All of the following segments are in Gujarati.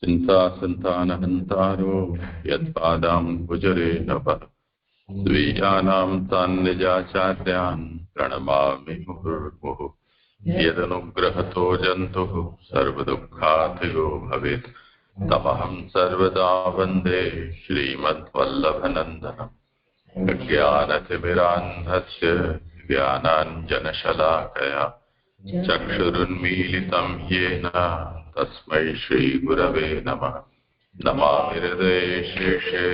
चिन्तासन्तानहन्तारो यत्पादाम्बुजरे नभः द्विजानां तान्निजाचार्यान् प्रणमामि मुहुर्मुहुः यदनुग्रहतो जन्तुः सर्वदुःखातिगो भवेत् तमहं सर्वदा वन्दे श्रीमद्वल्लभनन्दनम् ज्ञानतिमिरान्धस्य ज्ञानाञ्जनशलाकया चक्षुरुन्मीलितं येन तस्मै श्रीगुरवे नमः। नमामि हृदये शेषे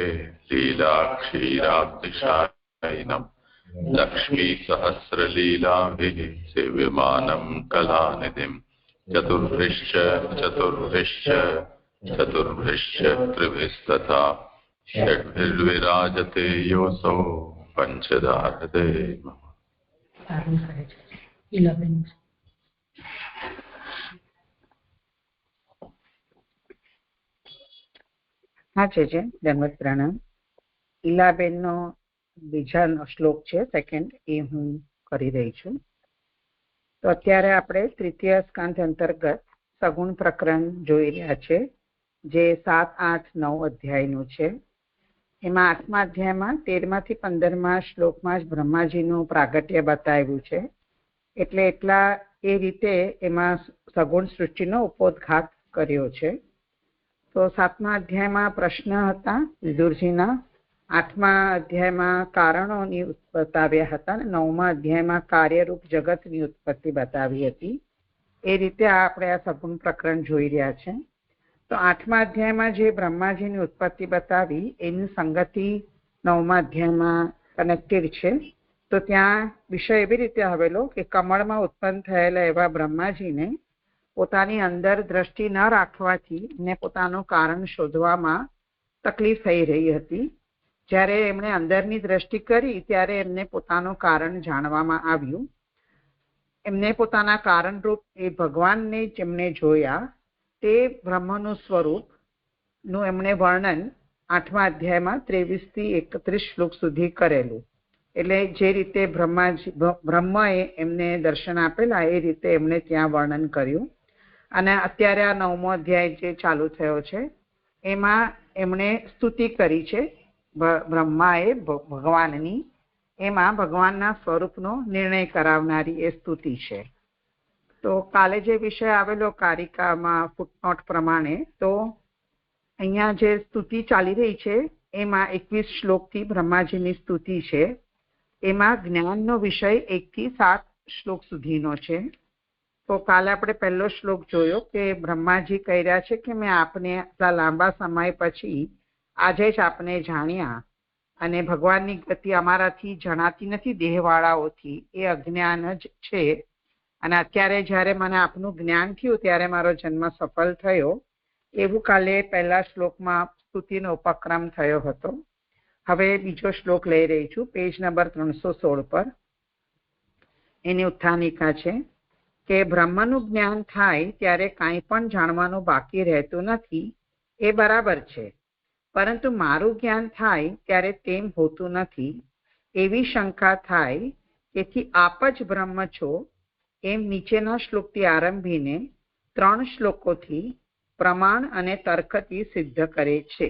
लीलाक्षीराब्धिशायिनम् लक्ष्मीसहस्रलीलाभिः सेव्यमानं कलानिधिम् चतुर्भिश्च त्रिभिस्तथा षड्भिर्विराजते योऽसौ पञ्चधा हृदये मम। हाँ છે ધન્યવાદ પ્રણામ. ઈલાબેન નો બીજા શ્લોક છે સેકન્ડ, એ હું કરી રહી છું. તો અત્યારે આપણે તૃતીય સ્કાંદ અંતર્ગત સગુણ પ્રકરણ જોઈ રહ્યા છે, જે 7, 8, 9 અધ્યાયનું છે. એમાં 8મા અધ્યાયમાં 13મા થી 15મા શ્લોકમાં જ બ્રહ્માજીનું પ્રાગટ્ય બતાવ્યું છે. એટલે એટલા એ રીતે એમાં સગુણ સૃષ્ટિનો ઉપોદ્ઘાત કર્યો છે. તો 7મા અધ્યાયમાં પ્રશ્ન હતા વિદુરજીના, 8મા અધ્યાયમાં કારણોની બતાવ્યા હતા, અને 9મા અધ્યાયમાં કાર્યરૂપ જગતની ઉત્પત્તિ બતાવી હતી. એ રીતે આપણે આ સગુણ પ્રકરણ જોઈ રહ્યા છે. તો 8મા અધ્યાયમાં જે બ્રહ્માજીની ઉત્પત્તિ બતાવી એની સંગતિ 9મા અધ્યાયમાં કનેક્ટેડ છે. તો ત્યાં વિષય એવી રીતે આવેલો કે કમળમાં ઉત્પન્ન થયેલા એવા બ્રહ્માજીને પોતાની અંદર દ્રષ્ટિ ન રાખવાથી ને પોતાનું કારણ શોધવામાં તકલીફ થઈ રહી હતી. જ્યારે એમણે અંદરની દ્રષ્ટિ કરી ત્યારે એમને પોતાનું કારણ જાણવામાં આવ્યું. એમને પોતાના કારણરૂપ એ ભગવાનને જેમણે જોયા તે બ્રહ્મનું સ્વરૂપનું એમણે વર્ણન 8મા અધ્યાયમાં 23 થી 31 શ્લોક સુધી કરેલું. એટલે જે રીતે બ્રહ્મએ એમને દર્શન આપેલા એ રીતે એમણે ત્યાં વર્ણન કર્યું. અને અત્યારે આ 9મો અધ્યાય જે ચાલુ થયો છે એમાં એમણે સ્તુતિ કરી છે બ્રહ્માએ ભગવાનની. એમાં ભગવાનના સ્વરૂપનો નિર્ણય કરાવનારી એ સ્તુતિ છે. તો કાલે જે વિષય આવેલો કારિકામાં ફૂટનોટ પ્રમાણે, તો અહીંયા જે સ્તુતિ ચાલી રહી છે એમાં 21 શ્લોકથી બ્રહ્માજીની સ્તુતિ છે. એમાં જ્ઞાનનો વિષય 1 થી 7 શ્લોક સુધીનો છે. તો કાલે આપણે પહેલો શ્લોક જોયો કે બ્રહ્માજી કહી રહ્યા છે કે મેં આપને આટલા લાંબા સમય પછી આજે જ આપને જાણ્યા, અને ભગવાનની ગતિ અમારાથી જણાતી નથી, દેહવાળાઓથી, એ અજ્ઞાન જ છે. અને અત્યારે જ્યારે મને આપનું જ્ઞાન થયું ત્યારે મારો જન્મ સફળ થયો, એવું કાલે પહેલા શ્લોકમાં સ્તુતિનો ઉપક્રમ થયો હતો. હવે બીજો શ્લોક લઈ રહી છું, પેજ નંબર 316 પર. એની ઉત્થાનિકા છે કે બ્રહ્મનું જ્ઞાન થાય ત્યારે કાંઈ પણ જાણવાનું બાકી રહેતું નથી, એ બરાબર છે. પરંતુ મારું જ્ઞાન થાય ત્યારે તેમ હોતું નથી, એવી શંકા થાય. તેથી આપ જ બ્રહ્મ છો એમ નીચેના શ્લોકથી આરંભીને 3 શ્લોકોથી પ્રમાણ અને તર્કથી સિદ્ધ કરે છે.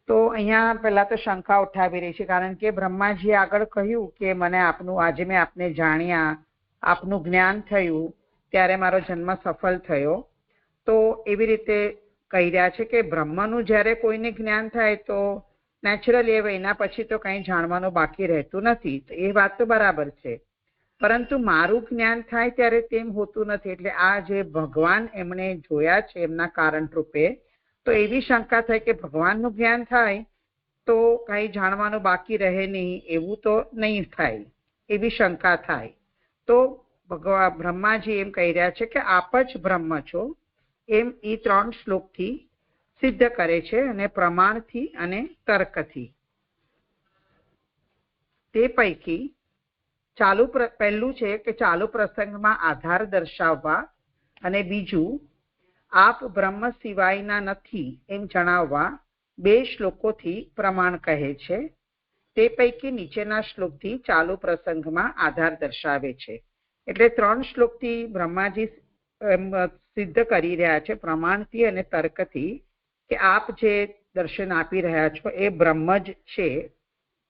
તો અહીંયા પહેલા તો શંકા ઉઠાવી રહી છે, કારણ કે બ્રહ્માજીએ આગળ કહ્યું કે મને આજે મેં આપને જાણ્યા, આપનું જ્ઞાન થયું ત્યારે મારો જન્મ સફળ થયો. તો એવી રીતે કહી રહ્યા છે કે બ્રહ્મનું જ્યારે કોઈને જ્ઞાન થાય તો નેચરલી હવે એના પછી તો કંઈ જાણવાનું બાકી રહેતું નથી. તો એ વાત તો બરાબર છે, પરંતુ મારું જ્ઞાન થાય ત્યારે તેમ હોતું નથી. એટલે આ જે ભગવાન એમણે જોયા છે એમના કારણ રૂપે, તો એવી શંકા થાય કે ભગવાનનું જ્ઞાન થાય તો કંઈ જાણવાનું બાકી રહે નહીં, એવું તો નહીં થાય, એવી શંકા થાય. તો બ્રહ્માજી એમ કહી રહ્યા છે કે આપ જ બ્રહ્મ છો એમ એ 3 શ્લોકથી સિદ્ધ કરે છે, અને પ્રમાણથી અને તર્કથી. તે પૈકી પહેલું છે કે ચાલુ પ્રસંગમાં આધાર દર્શાવવા, અને બીજું આપ બ્રહ્મ સિવાયના નથી એમ જણાવવા 2 શ્લોકોથી પ્રમાણ કહે છે. તે પૈકી નીચેના શ્લોકથી ચાલુ પ્રસંગમાં આધાર દર્શાવે છે. એટલે 3 શ્લોકથી બ્રહ્માજી સિદ્ધ કરી રહ્યા છે પ્રમાણથી અને તર્કથી કે આપ જે દર્શન આપી રહ્યા છો એ બ્રહ્મ જ છે.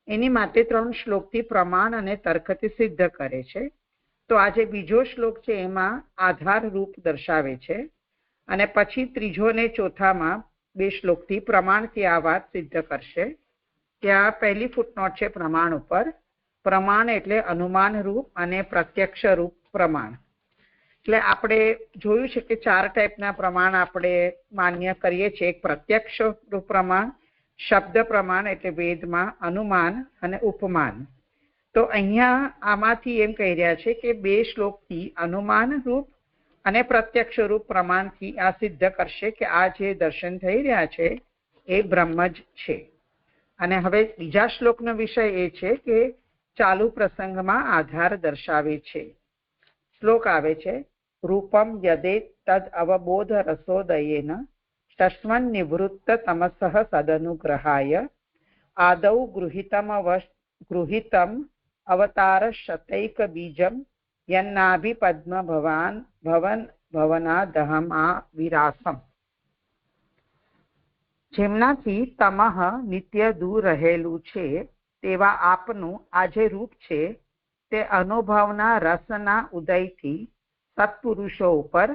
એની માટે 3 શ્લોકથી પ્રમાણ અને તર્કથી સિદ્ધ કરે છે. તો આ જે બીજો શ્લોક છે એમાં આધાર રૂપ દર્શાવે છે અને પછી ત્રીજો ને ચોથામાં 2 શ્લોકથી પ્રમાણથી આ વાત સિદ્ધ કરશે. ત્યાં પહેલી ફૂટનોટ છે પ્રમાણ ઉપર. પ્રમાણ એટલે અનુમાન રૂપ અને પ્રત્યક્ષ રૂપ પ્રમાણ. એટલે આપણે જોયું છે કે 4 ટાઈપના પ્રમાણ આપણે માન્ય કરીએ છીએ. એક પ્રત્યક્ષ રૂપ પ્રમાણ, શબ્દ પ્રમાણ એટલે વેદમાં, અનુમાન અને ઉપમાન. તો અહીંયા આમાંથી એમ કહી રહ્યા છે કે 2 શ્લોકથી અનુમાન રૂપ અને પ્રત્યક્ષ રૂપ પ્રમાણથી આ સિદ્ધ કરશે કે આ જે દર્શન થઈ રહ્યા છે એ બ્રહ્મ જ છે. અને હવે બીજા શ્લોકનો વિષય એ છે કે ચાલુ પ્રસંગમાં આધાર દર્શાવે છે. શ્લોક આવે છે, રૂપમ યદે તદ અવબોધ રસોદયેન શશ્વન નિવૃત્ત તમસઃ સદનુગ્રહાય આદૌ ગૃહિતમ અવતાર શતૈક બીજમ યન્નાભિ પદ્મ ભવનાદહમ આ વિરાસમ. જેમનાથી તમઃ નિત્ય દૂર રહેલું છે તેવા આપનું આ જે રૂપ છે તે અનુભવના રસના ઉદયથી સત્પુરુષો ઉપર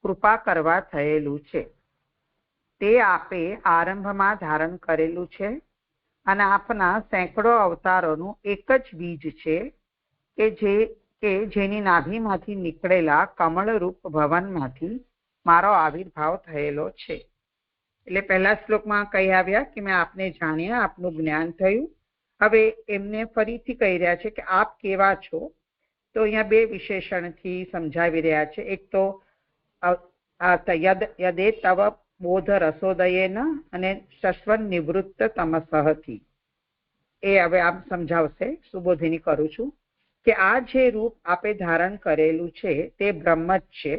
કૃપા કરવા થયેલું છે. તે આપે આરંભમાં ધારણ કરેલું છે અને આપના સેંકડો અવતારોનું એક જ બીજ છે કે જેની નાભીમાંથી નીકળેલા કમળરૂપ ભવનમાંથી મારો આવિર્ભાવ થયેલો છે. એટલે પહેલા શ્લોકમાં કહી આવ્યા કે મેં આપને જાણ્યા, આપનું જ્ઞાન થયું. હવે એમને ફરીથી કહી રહ્યા છે કે આપ કેવા છો. તો અહીંયા 2 વિશેષણથી સમજાવી રહ્યા છે. એક તો યદે તવ બોધ રસોદયેન અને શશ્વન નિવૃત્ત તમસહથી. એ હવે આપ સમજાવશે. સુબોધિની કરું છું કે આ જે રૂપ આપે ધારણ કરેલું છે તે બ્રહ્મ જ છે,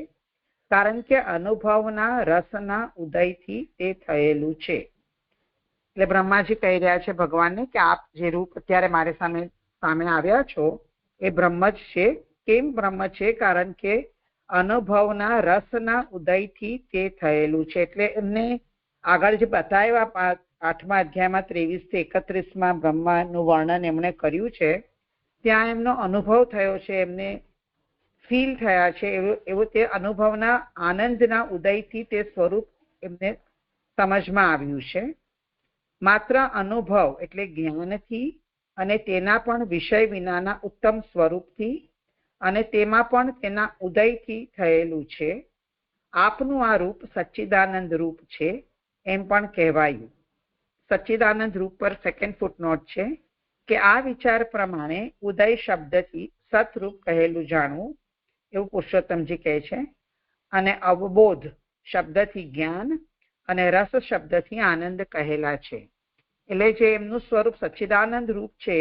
કારણ કે અનુભવના રસના ઉદયથી તે થયેલું છે. એટલે બ્રહ્માજી કહી રહ્યા છે ભગવાનને કે આપ જે રૂપ અત્યારે મારી સામે આવ્યા છો એ બ્રહ્મ જ છે. કેમ બ્રહ્મ છે? કારણ કે અનુભવના રસના ઉદયથી તે થયેલું છે. એટલે એમને આગળ જે બતાવ્યા 8મા અધ્યાયમાં 23 થી 31માં બ્રહ્માનું વર્ણન એમણે કર્યું છે, ત્યાં એમનો અનુભવ થયો છે, એમને ફીલ થયા છે, એવું તે અનુભવના આનંદના ઉદયથી તે સ્વરૂપ એમને સમજમાં આવ્યું છે. માત્ર અનુભવ એટલે જ્ઞાનથી અને તેના પણ વિષય વિનાના ઉત્તમ સ્વરૂપથી અને તેમાં પણ તેના ઉદયથી થયેલું છે. આપનું આ રૂપ સચ્ચિદાનંદ રૂપ છે એમ પણ કહેવાયું. સચ્ચિદાનંદ રૂપ પર 2nd ફૂટનોટ છે કે આ વિચાર પ્રમાણે ઉદય શબ્દથી સતરૂપ કહેલું જાણવું એવું પુરુષોત્તમજી કહે છે, અને અવબોધ શબ્દથી જ્ઞાન અને રસ શબ્દથી આનંદ કહેલા છે. એટલે જે એમનું સ્વરૂપ સચ્ચિદાનંદ રૂપ છે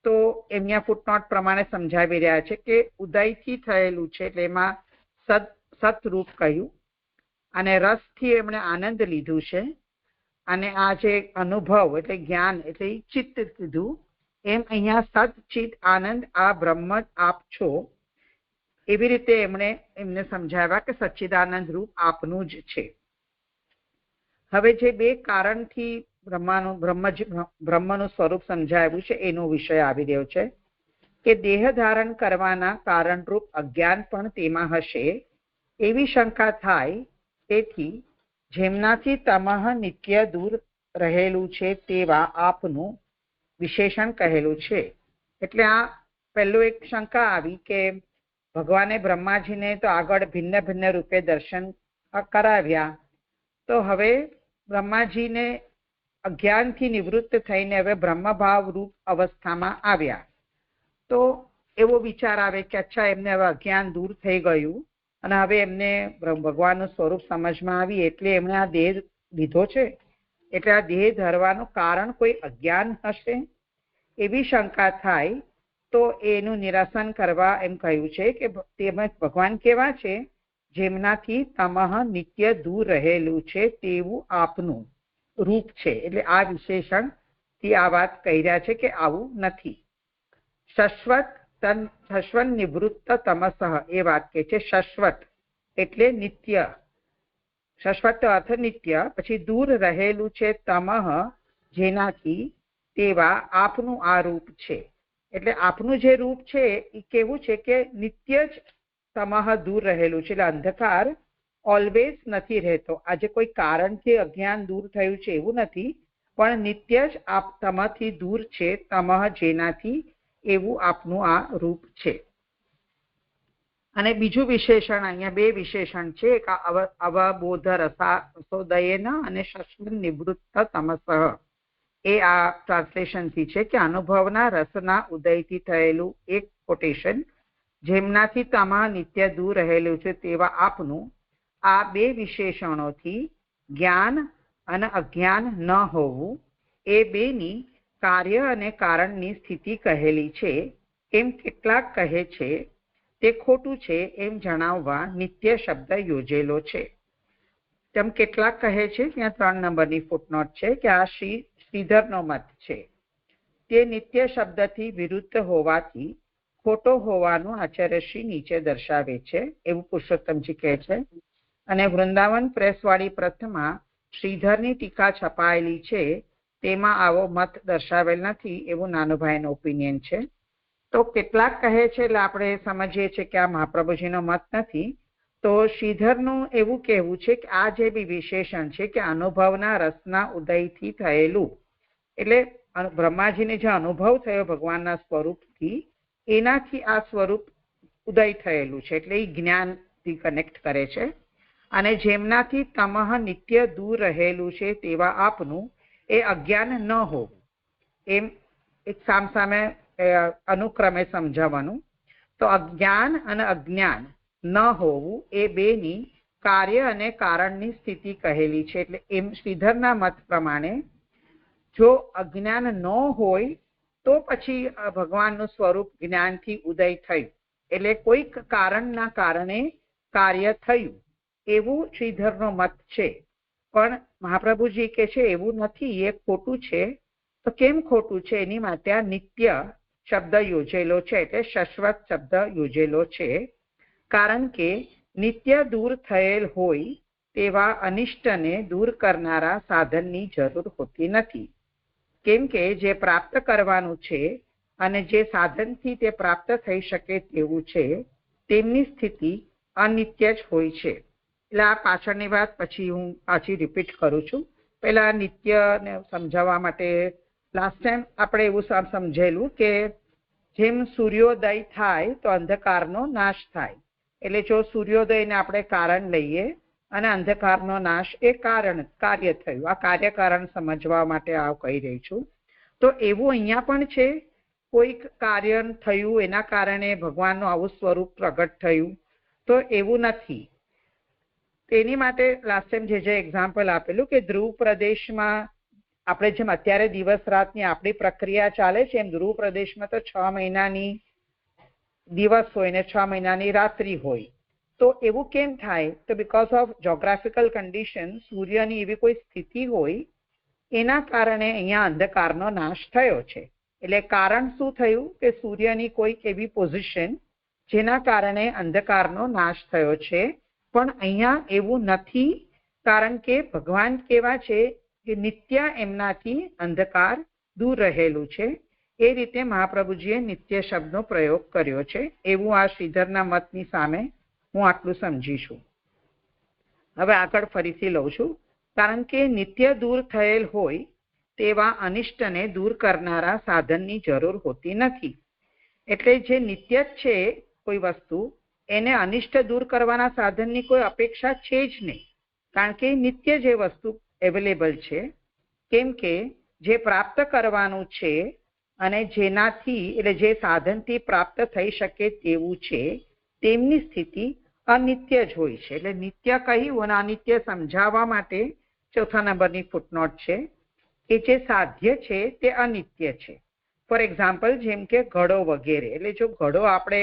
તો એમના ફૂટનોટ પ્રમાણે સમજાવી રહ્યા છે કે ઉદયથી થયેલું છે એટલે એમાં સતરૂપ કહ્યું અને રસથી એમણે આનંદ લીધું છે અને આ જે અનુભવ એટલે જ્ઞાન એટલે ચિત્ત કીધું એમ અહીંયા સત-ચિત આનંદ આ બ્રહ્મ આપ છો એવી રીતે એમને સમજાવ્યા કે સચ્ચિદાનંદ રૂપ આપનું જ છે. હવે જે 2 કારણથી બ્રહ્મનું સ્વરૂપ સમજાવ્યું છે એનો વિષય આવી રહ્યો છે કે દેહ ધારણ કરવાના કારણરૂપ અજ્ઞાન પણ તેમાં હશે એવી શંકા થાય. તેથી જેમનાથી તમઃ નિત્ય દૂર રહેલું છે તેવા આપનું વિશેષણ કહેલું છે. એટલે આ પહેલું એક શંકા આવી કે ભગવાને બ્રહ્માજીને તો આગળ ભિન્ન ભિન્ન રૂપે દર્શન કરાવ્યા, તો હવે બ્રહ્માજીને અજ્ઞાનથી નિવૃત્ત થઈને હવે બ્રહ્મભાવ રૂપ અવસ્થામાં આવ્યા. તો એવો વિચાર આવે કે અચ્છા એમને હવે અજ્ઞાન દૂર થઈ ગયું અને હવે એમને ભગવાનનું સ્વરૂપ સમજમાં આવી એટલે એમણે આ દેહ લીધો છે. એટલે આ દેહ ધરવાનું કારણ કોઈ અજ્ઞાન હશે એવી શંકા થાય. તો એનું નિરાસન કરવા એમ કહ્યું છે કે તેમાં ભગવાન કેવા છે? જેમનાથી તમઃ નિત્ય દૂર રહેલું છે તેવું આપનું રૂપ છે. એટલે આ વિશેષણથી આ વાત કહી રહ્યા છે કે આવું નથી. શશ્વત નિવૃત્ત તમસઃ એ વાત કે છે. શશ્વત એટલે નિત્ય, શાશ્વત અર્થ નિત્ય, પછી દૂર રહેલું છે તમઃ જેનાથી, તેવા આપનું આ રૂપ છે. એટલે આપનું જે રૂપ છે એ કેવું છે કે નિત્ય જ તમઃ દૂર રહેલું છે. એટલે અંધકાર ઓલવેઝ નથી રહેતો. આજે કોઈ કારણથી અજ્ઞાન દૂર થયું છે એવું નથી, પણ નિત્ય જ આપ તમથી દૂર છે, તમઃ જેનાથી, એવું આપનું આ રૂપ છે. અને બીજું વિશેષણ, અહીંયા બે વિશેષણ છે, એક અવબોધ રસોદયેન અને શશ્મિન નિવૃત્ત તમસઃ. એ આ ટ્રાન્સલેશનથી છે કે અનુભવના રસના ઉદયથી થયેલું એક કોટેશન, જેમનાથી તમા નિત્ય દૂર રહેલું છે તેવા આપનું આ બે વિશેષણોથી જ્ઞાન અને અજ્ઞાન ન હોવું, એ બેની કાર્ય અને કારણની સ્થિતિ કહેલી છે. એમ કેટલાક કહે છે તે ખોટું છે એમ જણાવવા નિત્ય શબ્દ યોજેલો છે. તેમ કેટલાક કહે છે, ત્યાં 3 નંબરની ફૂટનોટ છે કે આ શ્રીધરનો મત છે. તે નિત્ય શબ્દથી વિરુદ્ધ હોવાથી ખોટો હોવાનું આચાર્યશ્રી નીચે દર્શાવે છે, એવું પુરુષોત્તમજી કહે છે. અને વૃંદાવન પ્રેસવાળી પ્રથમાં શ્રીધરની ટીકા છપાયેલી છે, તેમાં આવો મત દર્શાવેલ નથી, એવું નાનુભાઈનો ઓપિનિયન છે. તો કેટલાક કહે છે, એટલે આપણે સમજીએ છીએ કે આ મહાપ્રભુજીનો મત નથી. તો શ્રીધરનું એવું કહેવું છે કે આ જે બી વિશેષણ છે કે અનુભવના રસના ઉદયથી થયેલું, એટલે બ્રહ્માજીને જે અનુભવ થયો ભગવાનના સ્વરૂપથી, એનાથી આ સ્વરૂપ ઉદય થયેલું છે, એટલે એ જ્ઞાનથી કનેક્ટ કરે છે. અને જેમનાથી તમઃ નિત્ય દૂર રહેલું છે તેવા આપનું એ અજ્ઞાન ન હોવું, એમ એક સામસામે અનુક્રમે સમજાવવાનું. તો અજ્ઞાન અને અજ્ઞાન ન હોવું એ બેની કાર્ય અને કારણની સ્થિતિ કહેલી છે. એટલે એમ શ્રીધરના મત પ્રમાણે જો અજ્ઞાન ન હોય તો પછી ભગવાનનું સ્વરૂપ જ્ઞાનથી ઉદય થયું, એટલે કોઈક કારણના કારણે કાર્ય થયું, એવું શ્રીધરનો મત છે. પણ મહાપ્રભુજી કે છે એવું નથી, એ ખોટું છે. તો કેમ ખોટું છે? એની માટે આ નિત્ય શબ્દ યોજેલો છે, એટલે શાશ્વત શબ્દ યોજેલો છે. કારણ કે નિત્ય દૂર થયેલ હોય તેવા અનિષ્ટને દૂર કરનારા સાધનની જરૂર હોતી નથી. કેમ કે જે પ્રાપ્ત કરવાનું છે અને જે સાધનથી તે પ્રાપ્ત થઈ શકે તેવું છે, તેમની સ્થિતિ અનિત્ય જ હોય છે. એટલે આ પાછળની વાત પછી હું પાછી રિપીટ કરું છું. પહેલા નિત્યને સમજાવવા માટે લાસ્ટ ટાઈમ આપણે એવું સમજેલું કે જેમ સૂર્યોદય થાય તો અંધકારનો નાશ થાય. એટલે જો સૂર્યોદયને આપણે કારણ લઈએ અને અંધકારનો નાશ એ કાર્ય થયું. આ કાર્યકારણ સમજવા માટે આ કહી રહી છું. તો એવું અહીંયા પણ છે, કોઈક કાર્ય થયું એના કારણે ભગવાનનું આવું સ્વરૂપ પ્રગટ થયું, તો એવું નથી. તેની માટે લાસ્ટ ટાઈમ જે એક્ઝામ્પલ આપેલું કે ધ્રુવ પ્રદેશમાં આપણે જેમ અત્યારે દિવસ રાતની આપણી પ્રક્રિયા ચાલે છે, એમ ધ્રુવ પ્રદેશમાં તો 6 મહિનાની દિવસ હોય ને 6 મહિનાની રાત્રિ હોય. તો એવું કેમ થાય? તો બીકોઝ ઓફ જોગ્રાફિકલ કન્ડિશન, સૂર્યની એવી કોઈ સ્થિતિ હોય એના કારણે અહીંયા અંધકારનો નાશ થયો છે. એટલે કારણ શું થયું કે સૂર્યની કોઈક એવી પોઝિશન જેના કારણે અંધકારનો નાશ થયો છે. પણ અહીંયા એવું નથી, કારણ કે ભગવાન કેવા છે કે નિત્ય એમનાથી અંધકાર દૂર રહેલું છે. એ રીતે મહાપ્રભુજીએ નિત્ય શબ્દનો પ્રયોગ કર્યો છે, એવું આ શ્રીધરના મતની સામે હું આટલું સમજીશું. હવે આગળ ફરીથી લઉં છું. કારણ કે નિત્ય દૂર થયેલ હોય તેવા અનિષ્ટને દૂર કરનારા સાધનની જરૂર હોતી નથી. એટલે જે નિત્ય જ છે કોઈ વસ્તુ, એને અનિષ્ટ દૂર કરવાના સાધનની કોઈ અપેક્ષા છે જ નહીં, કારણ કે નિત્ય જે વસ્તુ અવેલેબલ છે. કેમ કે જે પ્રાપ્ત કરવાનું છે અને જેનાથી, એટલે જે સાધનથી પ્રાપ્ત થઈ શકે તેવું છે, તેમની સ્થિતિ અનિત્ય જ હોય છે. એટલે નિત્ય કહ્યું અને અનિત્ય સમજાવવા માટે 4થા નંબરની ફૂટનોટ છે કે જે સાધ્ય છે તે અનિત્ય છે. ફોર એક્ઝામ્પલ, જેમ કે ઘડો વગેરે. એટલે જો ઘડો આપણે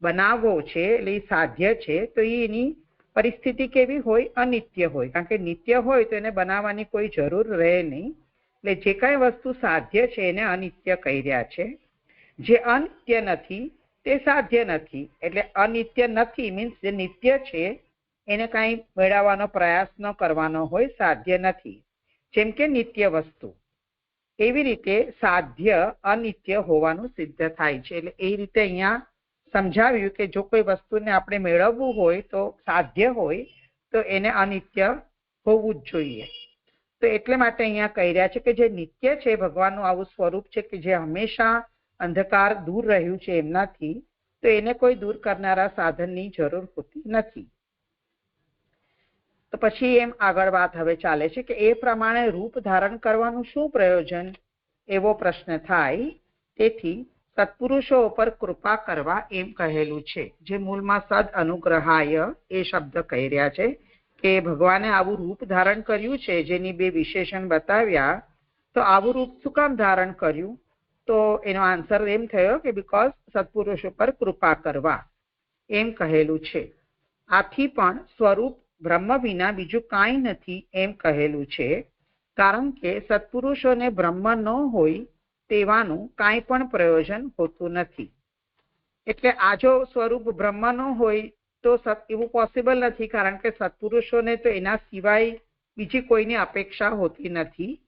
બનાવવો છે, એટલે એ સાધ્ય છે, તો એની પરિસ્થિતિ કેવી હોય? અનિત્ય હોય. કારણ કે નિત્ય હોય તો એને બનાવવાની કોઈ જરૂર રહે નહીં. એટલે જે કાંઈ વસ્તુ સાધ્ય છે એને અનિત્ય કહી રહ્યા છે. જે અનિત્ય નથી તે સાધ્ય નથી. એટલે અનિત્ય નથી મીન્સ જે નિત્ય છે એને કાંઈ મેળવવાનો પ્રયાસ ન કરવાનો હોય, સાધ્ય નથી. જેમ કે નિત્ય વસ્તુ, એવી રીતે સાધ્ય અનિત્ય હોવાનું સિદ્ધ થાય છે. એટલે એ રીતે અહીંયા સમજાવ્યું કે જો કોઈ વસ્તુને આપણે મેળવવું હોય તો સાધ્ય હોય તો એને અનિત્ય હોવું જ જોઈએ. તો એટલે માટે અહીંયા કહી રહ્યા છે કે જે નિત્ય છે, ભગવાનનું આવું સ્વરૂપ છે કે જે હંમેશા અંધકાર દૂર રહ્યું છે એમનાથી, તો એને કોઈ દૂર કરનારા સાધનની જરૂર હોતી નથી. તો પછી એમ આગળ વાત હવે ચાલે છે કે એ પ્રમાણે રૂપ ધારણ કરવાનું શું પ્રયોજન, એવો પ્રશ્ન થાય. તેથી સત્પુરુષો ઉપર કૃપા કરવા એમ કહેલું છે. જે મૂળમાં સદ અનુગ્રહાય એ શબ્દ કહી રહ્યા છે કે ભગવાને આવું રૂપ ધારણ કર્યું છે, જેની બે વિશેષણ બતાવ્યા. તો આવું રૂપ શું કામ ધારણ કર્યું? તો એનો આન્સર એમ થયો કે બીકોઝ સત્પુરુષ ઉપર કૃપા કરવા એમ કહેલું છે. આથી પણ સ્વરૂપ બ્રહ્મ વિના બીજું કાંઈ નથી એમ કહેલું છે. કારણ કે સત્પુરુષોને બ્રહ્મ ન હોય તેવાનું કાંઈ પણ પ્રયોજન હોતું નથી. એટલે આ જો સ્વરૂપ બ્રહ્મ ન હોય તો એવું પોસિબલ નથી, કારણ કે સત્પુરુષોને તો એના સિવાય બીજી કોઈની અપેક્ષા હોતી નથી.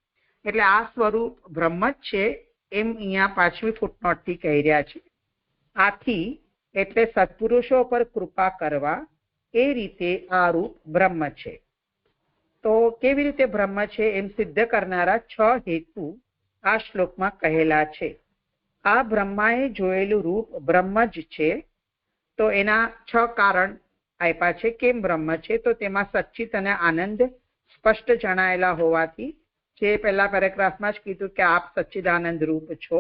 એટલે આ સ્વરૂપ બ્રહ્મ જ છે એમ અહીંયા 5મી ફૂટનોટથી કહી રહ્યા છે. આથી એટલે સત્પુરુષો પર કૃપા કરવા એ રીતે આ રૂપ બ્રહ્મ છે. તો કેવી રીતે બ્રહ્મ છે એમ સિદ્ધ કરનારા 6 હેતુ આ શ્લોકમાં કહેલા છે. આ બ્રહ્માએ જોયેલું રૂપ બ્રહ્મ જ છે. તો એના 6 કારણ આપ્યા છે કેમ બ્રહ્મ છે. તો તેમાં સચ્ચિત અને આનંદ સ્પષ્ટ જણાયેલા હોવાથી, જે પહેલા પેરેગ્રાફમાં જ કીધું કે આપ સચ્ચિદાનંદ રૂપ છો.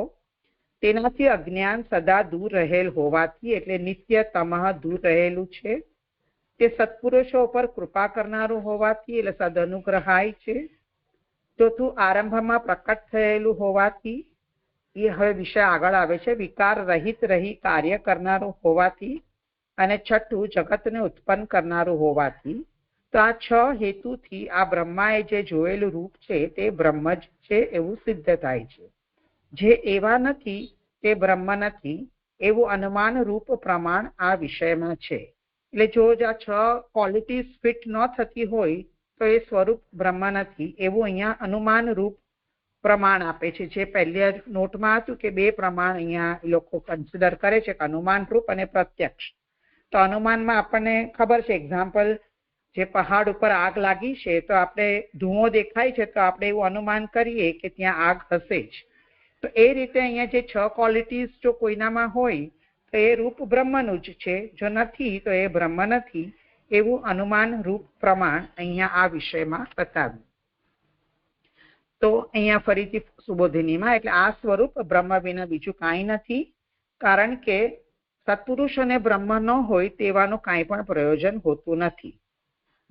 તેનાથી અજ્ઞાન સદા દૂર રહેલ હોવાથી, એટલે નિત્ય તમઃ દૂર રહેલું છે. તે સત્પુરુષો પર કૃપા કરનારું હોવાથી, એટલે સદઅનુગ્રહાય છે. ચોથું આરંભમાં પ્રકટ થયેલું હોવાથી, એ હવે વિષય આગળ આવે છે, વિકાર રહિત રહી કાર્ય કરનારું હોવાથી. અને છઠ્ઠું જગતને ઉત્પન્ન કરનારું હોવાથી. તો આ 6 હેતુથી આ બ્રહ્માએ જે જોયેલું રૂપ છે તે બ્રહ્મ જ છે એવું સિદ્ધ થાય છે. જે એવા નથી તે બ્રહ્મ નથી એવું અનુમાન રૂપ પ્રમાણ આ વિષયમાં છે. એટલે જો આ 6 ક્વોલિટીઝ ફિટ ન થતી હોય તો એ સ્વરૂપ બ્રહ્મ નથી એવું અહીંયા અનુમાન રૂપ પ્રમાણ આપે છે. જે પહેલા નોટમાં હતું કે 2 પ્રમાણ અહીંયા લોકો કન્સિડર કરે છે, અનુમાન રૂપ અને પ્રત્યક્ષ. તો અનુમાનમાં આપણને ખબર છે, એક્ઝામ્પલ, જે પહાડ ઉપર આગ લાગી છે તો આપણે ધુઓ દેખાય છે તો આપણે એવું અનુમાન કરીએ કે ત્યાં આગ હશે જ. તો એ રીતે અહીંયા જે 6 ક્વોલિટીઝ જો કોઈનામાં હોય તો એ રૂપ બ્રહ્મનું જ છે. જો નથી તો એ બ્રહ્મ નથી એવું અનુમાન રૂપ પ્રમાણ અહીંયા આ વિષયમાં બતાવ્યું. તો અહીંયા ફરીથી સુબોધિનીમાં, એટલે આ સ્વરૂપ બ્રહ્મ વિના બીજું કાંઈ નથી. કારણ કે સત્પુરુષોને બ્રહ્મ ન હોય તેવાનું કાંઈ પણ પ્રયોજન હોતું નથી.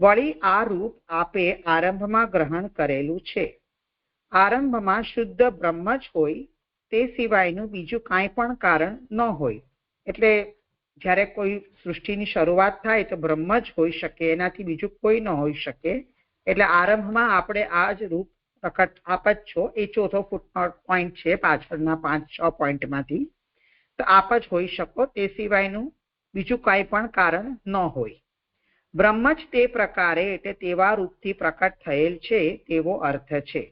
વળી આ રૂપ આપે આરંભમાં ગ્રહણ કરેલું છે. આરંભમાં શુદ્ધ બ્રહ્મ જ હોય, તે સિવાયનું બીજું કાંઈ પણ કારણ ન હોય. એટલે જ્યારે કોઈ સૃષ્ટિની શરૂઆત થાય તો બ્રહ્મ જ હોઈ શકે, એનાથી બીજું કોઈ ન હોઈ શકે. એટલે આરંભમાં આપણે આ જ રૂપ પ્રકટ આપ જ છો. એ 4થો ફૂટનોટ પોઈન્ટ છે પાછળના 5-6 પોઈન્ટમાંથી. તો આપ જ હોઈ શકો, તે સિવાયનું બીજું કાંઈ પણ કારણ ન હોય. બ્રહ્મ જ તે પ્રકારે એટલે તેવા રૂપથી પ્રકટ થયેલ છે તેવો અર્થ છે.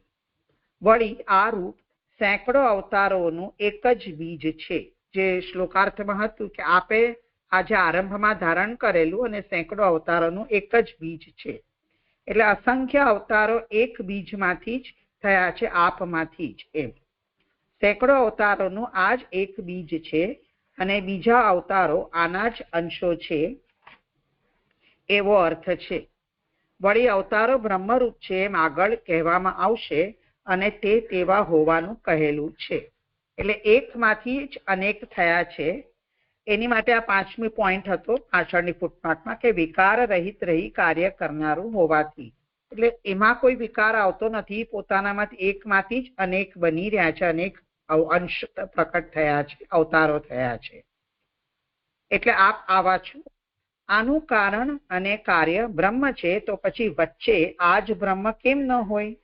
વળી આ રૂપ સેંકડો અવતારોનું એક જ બીજ છે. જે શ્લોકાર્થમાં હતું કે આપે આજે આરંભમાં ધારણ કરેલું અને સેંકડો અવતારોનું એક જ બીજ છે. એટલે અસંખ્ય અવતારો એક બીજમાંથી જ થયા છે, આપમાંથી જ. એમ સેંકડો અવતારોનું આ જ એક બીજ છે અને બીજા અવતારો આના જ અંશો છે એવો અર્થ છે. વળી અવતારો બ્રહ્મરૂપ છે એમ આગળ કહેવામાં આવશે અને તે તેવા હોવાનું કહેલું છે. એટલે એકમાંથી જ અનેક થયા છે. એની માટે આ 5મી પોઈન્ટ હતો પાછળની ફૂટનોટમાં કે વિકાર રહિત રહી કાર્ય કરનારું હોવાથી. એટલે એમાં કોઈ વિકાર આવતો નથી, પોતાનામાંથી એકમાંથી જ અનેક બની રહ્યા છે, અનેક અંશ પ્રકટ થયા છે, અવતારો થયા છે. એટલે આપ આવા છો. આનું કારણ અને કાર્ય બ્રહ્મ છે, તો પછી વચ્ચે આ જ બ્રહ્મ કેમ ન હોય?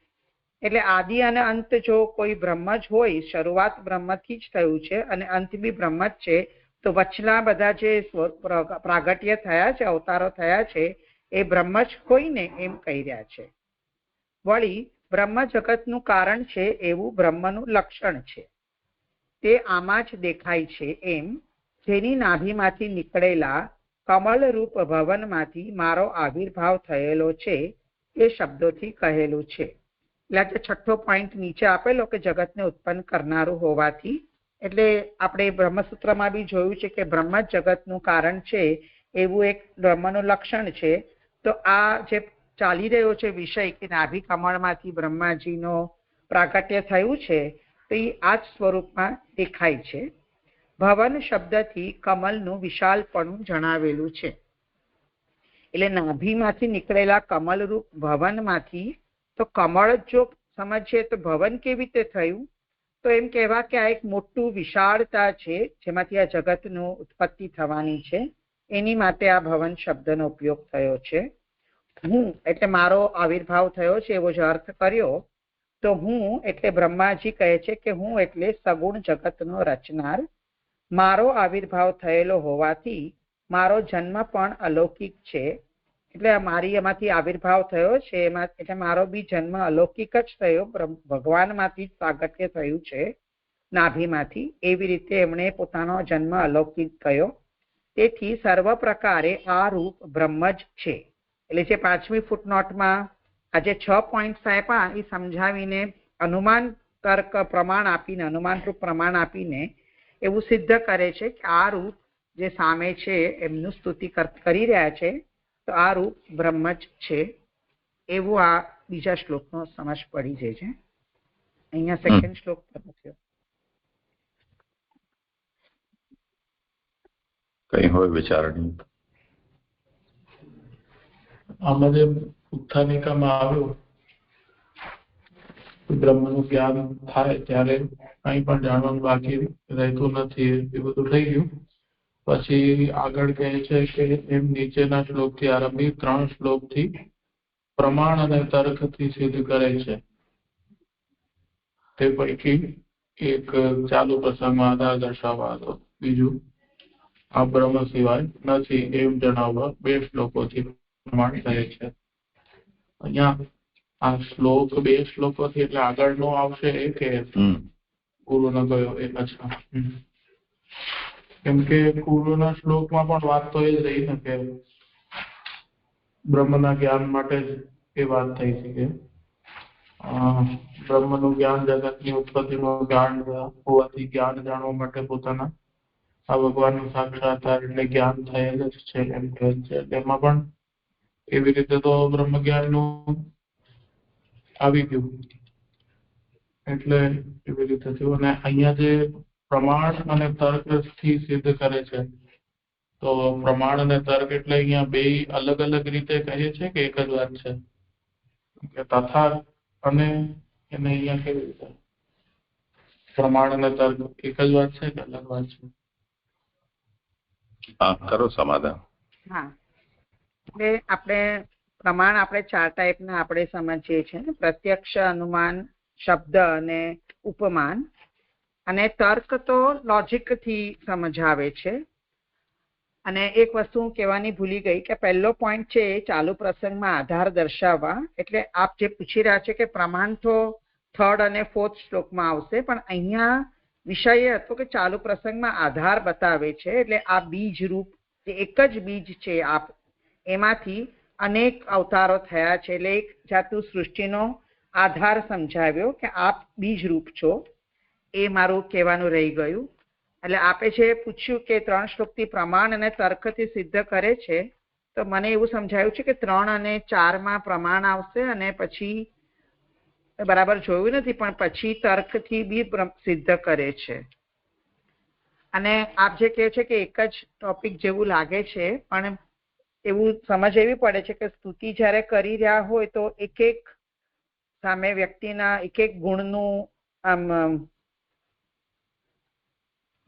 એટલે આદિ અને અંત જો કોઈ બ્રહ્મ જ હોય, શરૂઆત બ્રહ્મથી જ થયું છે અને અંત બી બ્રહ્મ જ છે, તો વચલા બધા જે પ્રાગટ્ય થયા છે, અવતારો થયા છે, એ બ્રહ્મ જ હોય ને એમ કહી રહ્યા છે. વળી બ્રહ્મ જગતનું કારણ છે એવું બ્રહ્મનું લક્ષણ છે. તે આમાં જ દેખાય છે એમ જેની નાભીમાંથી નીકળેલા કમળરૂપ ભવનમાંથી મારો આવિર્ભાવ થયેલો છે એ શબ્દોથી કહેલું છે. એટલે જે છઠ્ઠો પોઈન્ટ નીચે આપેલો કે જગતને ઉત્પન્ન કરનારું હોવાથી, એટલે આપણે બ્રહ્મસૂત્રમાં બી જોયું છે કે બ્રહ્મ જ જગતનું કારણ છે એવું એક બ્રહ્મનું લક્ષણ છે. તો આ જે ચાલી રહ્યો છે વિષય કે નાભી કમળમાંથી બ્રહ્માજીનો પ્રાગટ્ય થયું છે તો એ આ જ સ્વરૂપમાં દેખાય છે. ભવન શબ્દથી કમલનું વિશાલપણું જણાવેલું છે. એટલે નાભીમાંથી નીકળેલા કમલરૂપ ભવનમાંથી તો કમળ જો સમજીએ તો ભવન કેવી રીતે થયું? તો એમ કહેવા કે આ એક મોટું વિશાળતા છે જેમાંથી આ જગતનું ઉત્પત્તિ થવાની છે, એની માટે આ ભવન શબ્દનો ઉપયોગ થયો છે. હું એટલે મારો આવિર્ભાવ થયો છે એવો જ અર્થ કર્યો તો હું એટલે બ્રહ્માજી કહે છે કે હું એટલે સગુણ જગતનો રચનાર. મારો આવિર્ભાવ થયેલો હોવાથી મારો જન્મ પણ અલૌકિક છે. એટલે મારી એમાંથી આવિર્ભાવ થયો છે એમાં એટલે મારો બી જન્મ અલૌકિક જ થયો, ભગવાનમાંથી જ પ્રાગટ્ય થયું છે નાભીમાંથી. એવી રીતે એમણે પોતાનો જન્મ અલૌકિક થયો. તેથી સર્વ પ્રકારે આ રૂપ બ્રહ્મ જ છે. એટલે જે 5મી ફૂટનોટમાં આજે 6 પોઈન્ટ્સ આપ્યા એ સમજાવીને અનુમાન તર્ક પ્રમાણ આપીને, અનુમાનરૂપ પ્રમાણ આપીને એવું સિદ્ધ કરે છે કે આ રૂપ જે સામે છે એમનું સ્તુતિ કરી રહ્યા છે તો આ રૂપ બ્રહ્મ જ છે એવું આ બીજા શ્લોકનો સમજ પડી જાય છે. અહીંયા સેકન્ડ શ્લોક થયો. કઈ હોય વિચારણી? આમાં જે ઉત્થાનિકામાં આવ્યું બ્રહ્મનું જ્ઞાન થાય ત્યારે કંઈ પણ જાણવાનું બાકી રહેતું નથી, એ બધું થઈ ગયું. પછી આગળ કહે છે કે એમ નીચેના શ્લોકથી આરંભી 3 શ્લોકથી પ્રમાણ અને તર્કથી સિદ્ધ કરે છે. તે પૈકી એક ચાલુ પ્રસંગમાં આધાર દર્શાવવા હતો, બીજું આ બ્રહ્મ સિવાય નથી એમ જણાવવા 2 શ્લોકોથી પ્રમાણ કરે છે. અહીંયા આ શ્લોક 2 શ્લોકોથી એટલે આગળનો આવશે એ કે ગુરુનો કયો એ? અચ્છા, કેમ કે પૂર્વના શ્લોકમાં પણ વાત તો એ જ રહી ને કે બ્રહ્મના જ્ઞાન માટે જ એ વાત થઈ છે કે બ્રહ્મનું જ્ઞાન જગતની ઉત્પત્તિનું જ્ઞાન હોવાથી જ્ઞાન જાણવા માટે પોતાના આ ભગવાનનું સાક્ષાત્કાર એટલે જ્ઞાન થયેલ જ છે એમ કહે છે. એમાં પણ એવી રીતે તો બ્રહ્મ જ્ઞાનનું આવી ગયું એટલે એવી રીતે થયું. અને અહીંયા જે પ્રમાણ અને તર્કથી સિદ્ધ કરે છે તો પ્રમાણ અને તર્ક એટલે અહીંયા 2 અલગ અલગ રીતે કહે છે કે એક જ વાત છે? કે તથા અને એને અહીંયા કેવી રીતે પ્રમાણ અને તર્ક એક જ વાત છે કે અલગ વાત છે? હા, કરો સમાધાન. હા, એટલે આપણે પ્રમાણ આપણે 4 ટાઈપના આપણે સમજીએ છીએ, પ્રત્યક્ષ, અનુમાન, શબ્દ અને ઉપમાન. અને તર્ક તો લોજિકથી સમજાવે છે. અને એક વસ્તુ હું કહેવાની ભૂલી ગઈ કે પહેલો પોઈન્ટ છે ચાલુ પ્રસંગમાં આધાર દર્શાવવા. એટલે આપ જે પૂછી રહ્યા છે કે પ્રમાણ તો 3rd અને 4th શ્લોકમાં આવશે, પણ અહીંયા વિષય એ હતો કે ચાલુ પ્રસંગમાં આધાર બતાવે છે. એટલે આ બીજ રૂપ જે એક જ બીજ છે આપ, એમાંથી અનેક અવતારો થયા છે. એટલે એક જાતનું સૃષ્ટિનો આધાર સમજાવ્યો કે આપ બીજ રૂપ છો, એ મારું કહેવાનું રહી ગયું. એટલે આપે જે પૂછ્યું કે 3 શ્લોકથી પ્રમાણ અને તર્કથી સિદ્ધ કરે છે, તો મને એવું સમજાયું છે કે 3 અને 4માં પ્રમાણ આવશે અને પછી બરાબર જોયું નથી પણ પછી તર્કથી બી સિદ્ધ કરે છે. અને આપ જે કહે છે કે એક જ ટોપિક જેવું લાગે છે, પણ એવું સમજ એવી પડે છે કે સ્તુતિ જ્યારે કરી રહ્યા હોય તો એક એક સામે વ્યક્તિના એક એક ગુણનું આમ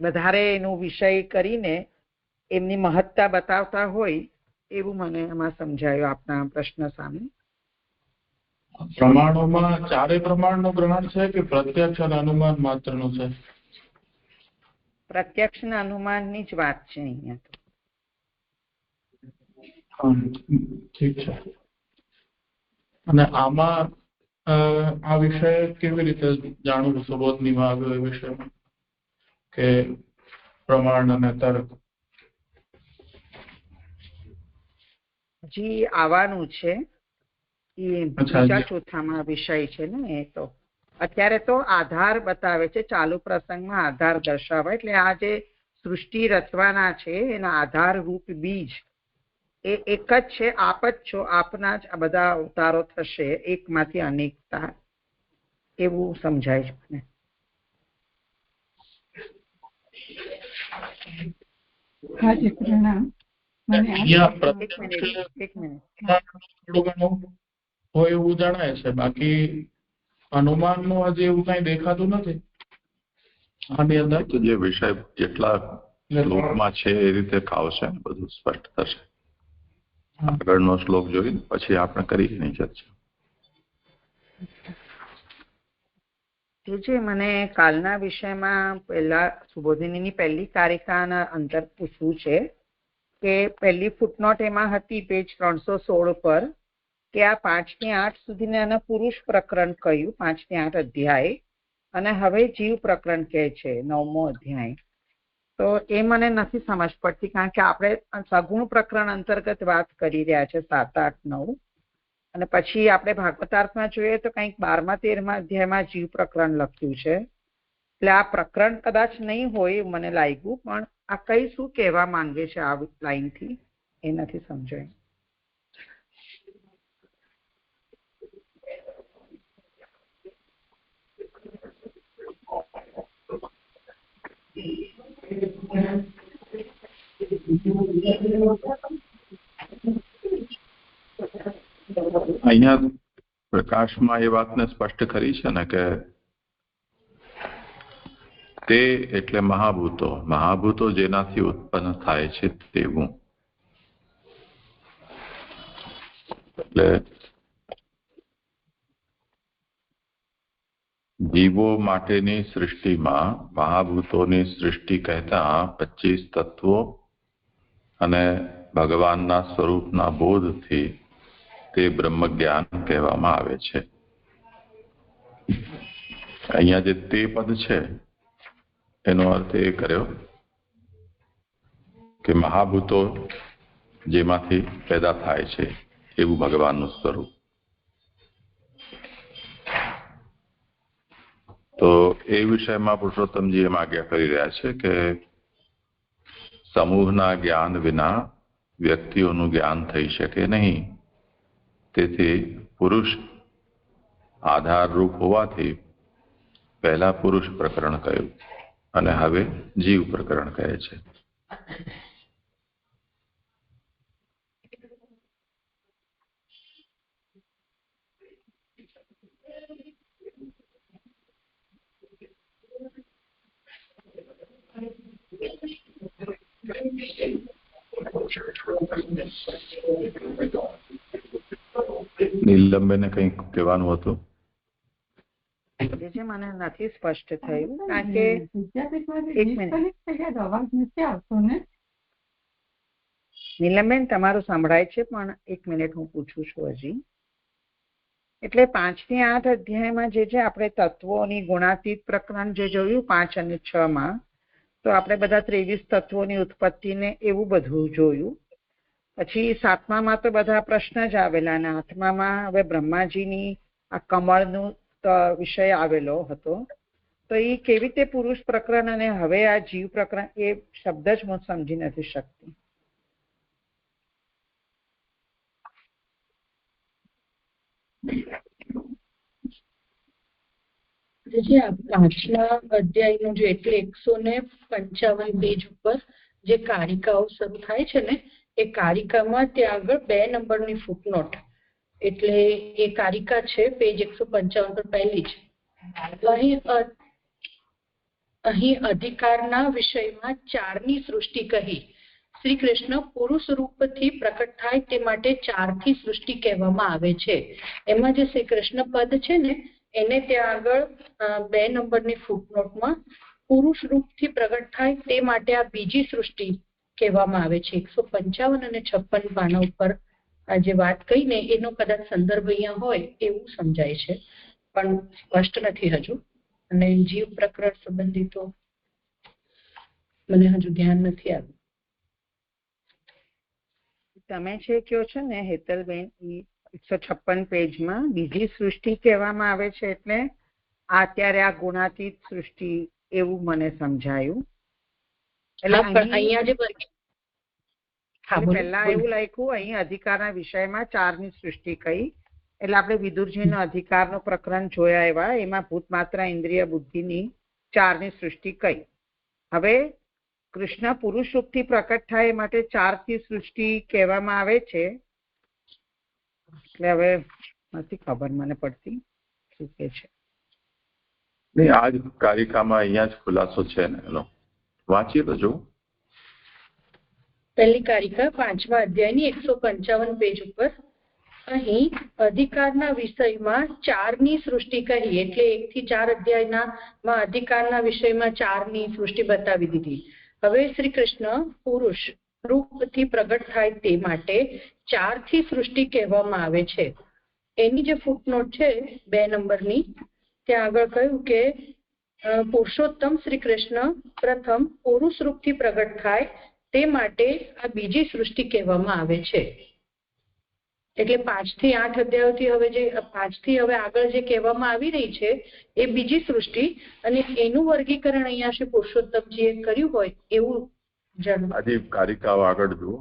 વધારે એનું વિષય કરીને એમની મહત્તા બતાવતા હોય એવું મને એમાં સમજાયું આપના પ્રશ્ન સામે. પ્રમાણોમાં 4 પ્રમાણનું ગ્રહણ છે કે પ્રત્યક્ષ અને અનુમાન માત્રનું છે? પ્રત્યક્ષ અને અનુમાનની જ વાત છે અહીંયા તો. ઠીક છે. અને આમાં આ વિષય કેવી રીતે જાણવું સુબોધનીમાં આવ્યો એ વિષયમાં કે પ્રમાણ અને તર્ક? હજી આવવાનું છે એ બીજા ચોથામાં વિષય છે ને. એ તો અત્યારે તો આધાર બતાવે છે, ચાલુ પ્રસંગમાં આધાર દર્શાવે, એટલે આ જે સૃષ્ટિ રચવાના છે એના આધાર રૂપ બીજ એ એક જ છે, આપ જ છો, આપના જ આ બધા અવતારો થશે, એકમાંથી અનેકતા, એવું સમજાય છે મને. હોય એવું જણાય છે, બાકી અનુમાન નું હજી એવું કઈ દેખાતું નથી આની અંદર. જે વિષય જેટલા શ્લોકમાં છે એ રીતે આવશે, બધું સ્પષ્ટ થશે. આગળનો શ્લોક જોઈને પછી આપણે કરી એની ચર્ચા. જે મને કાલના વિષયમાં પહેલા સુબોધિનીની પહેલી કારિકાના અંતર પૂછવું છે કે પહેલી ફૂટનોટ એમાં હતી પેજ 316 પર કે આ 5 થી 8 સુધીને આને પુરુષ પ્રકરણ કહ્યું, 5 થી 8 અધ્યાય, અને હવે જીવ પ્રકરણ કહે છે 9મો અધ્યાય. તો એ મને નથી સમજ પડતી, કારણ કે આપણે સગુણ પ્રકરણ અંતર્ગત વાત કરી રહ્યા છે 7, 8, 9, અને પછી આપણે ભાગવતાર્થમાં જોઈએ તો કંઈક 12મા 13મા અધ્યાયમાં જીવ પ્રકરણ લખ્યું છે. એટલે આ પ્રકરણ કદાચ નહીં હોય મને લાગ્યું, પણ આ કઈ શું કહેવા માંગે છે આ લાઈનથી એ નથી સમજાય. અહીંયા પ્રકાશમાં એ વાતને સ્પષ્ટ કરી છે ને કે તે એટલે મહાભૂતો, મહાભૂતો જેનાથી ઉત્પન્ન થાય છે તેવું. એટલે જીવો માટેની સૃષ્ટિમાં મહાભૂતોની સૃષ્ટિ કહેતા 25 તત્વો અને ભગવાનના સ્વરૂપના બોધથી તે બ્રહ્મ જ્ઞાન કહેવામાં આવે છે. અહીંયા જે તે પદ છે એનો અર્થ એ કર્યો કે મહાભૂતો જેમાંથી પેદા થાય છે એવું ભગવાનનું સ્વરૂપ. તો એ વિષયમાં પુરુષોત્તમજી એમ આજ્ઞા કરી રહ્યા છે કે સમૂહના જ્ઞાન વિના વ્યક્તિઓનું જ્ઞાન થઈ શકે નહીં. તેથી પુરુષ આધારરૂપ હોવાથી પહેલા પુરુષ પ્રકરણ કહ્યું અને હવે જીવ પ્રકરણ કહે છે. નીલમબેને કંઈક કહેવાનું હતું. જે મને નથી સ્પષ્ટ થયું, કારણ કે એક મિનિટ નીલમબેન તમારું સંભળાય છે, પણ એક મિનિટ હું પૂછું છું હજી. એટલે 5 થી 8 અધ્યાયમાં જે આપણે તત્વોની ગુણાતીત પ્રકરણ જે જોયું 5 અને 6 માં, તો આપણે બધા 23 તત્વોની ઉત્પત્તિને એવું બધું જોયું. પછી 7મામાં તો બધા પ્રશ્ન જ આવેલા, અને 8મામાં હવે બ્રહ્માજીની આ કમળનું વિષય આવેલો હતો. તો એ કેવી રીતે પુરુષ પ્રકરણ અને હવે આ જીવ પ્રકરણ, એ શબ્દ જ હું સમજી નથી શકતી. જે 5મા અધ્યાયનું જે એટલે 155 પેજ ઉપર જે કારિકાઓ શરૂ થાય છે ને, એ કારિકામાં ત્યાં આગળ 2 નંબરની ફૂટનોટ, એટલે એ કારિકા છે પેજ 155 પર પહેલી જ. અહીં અધિકારના વિષયમાં 4ની સૃષ્ટિ કહી. શ્રી કૃષ્ણ પુરુષ રૂપથી પ્રકટ થાય તે માટે 4થી સૃષ્ટિ કહેવામાં આવે છે. એમાં જે શ્રી કૃષ્ણ પદ છે ને એને ત્યાં આગળ 2 નંબરની ફૂટનોટમાં પુરુષ રૂપથી પ્રગટ થાય તે માટે આ બીજી સૃષ્ટિ કહેવામાં આવે છે. 155 અને 56 પાના ઉપર આ જે વાત કહી ને એનો કદાચ સંદર્ભ અહીંયા હોય એવું સમજાય છે, પણ સ્પષ્ટ નથી હજુ. અને જીવ પ્રકરણ સંબંધી તો મને હજુ ધ્યાન નથી આવ્યું. તમે જે કહો છો ને હેતલબેન, 156 પેજમાં બીજી સૃષ્ટિ કહેવામાં આવે છે, એટલે અત્યારે આ ગુણાતીત સૃષ્ટિ એવું મને સમજાયું. એટલે અહીંયા જે પહેલા એવું લખ્યું અહીં અધિકારના વિષયમાં 4 ની સૃષ્ટિ કહી, એટલે આપણે વિદુરજીનો અધિકારનું પ્રકરણ જોયા એવા એમાં ભૂત માત્ર ઇન્દ્રિય બુદ્ધિની 4 ની સૃષ્ટિ કહી. હવે કૃષ્ણ પુરુષ રૂપથી પ્રકટ થાય માટે 4 થી સૃષ્ટિ કહેવામાં આવે છે, એટલે હવે નથી ખબર મને પડતી શું કે છે. નહીં, આ જ કારિકામાં અહીંયા જ ખુલાસો છે ને, એનો વાંચી તો જો. પહેલી કારિકા 5મા અધ્યાયની 155 પેજ ઉપર અહીં અધિકારના વિષયમાં 4 ની સૃષ્ટિ કહી, એટલે 1 થી 4 અધ્યાયના અધિકારના વિષયમાં 4 ની સૃષ્ટિ બતાવી દીધી. હવે શ્રી કૃષ્ણ પુરુષ રૂપથી પ્રગટ થાય તે માટે 4 થી સૃષ્ટિ કહેવામાં આવે છે. એની જે ફૂટનોટ છે 2 નંબરની, ત્યાં આગળ કહ્યું કે પુરુષોત્તમ શ્રી કૃષ્ણ પ્રથમ પુરુષ રૂપથી પ્રગટ થાય તે માટે આ બીજી સૃષ્ટિ કહેવામાં આવે છે. એટલે 5 થી 8 અધ્યાયોથી હવે જે 5 થી હવે આગળ જે કહેવામાં આવી રહી છે એ બીજી સૃષ્ટિ, અને એનું વર્ગીકરણ અહીંયા શ્રી પુરુષોત્તમજીએ કર્યું હોય એવું જાણવું. આજે કારિકાઓ આગળ જુઓ.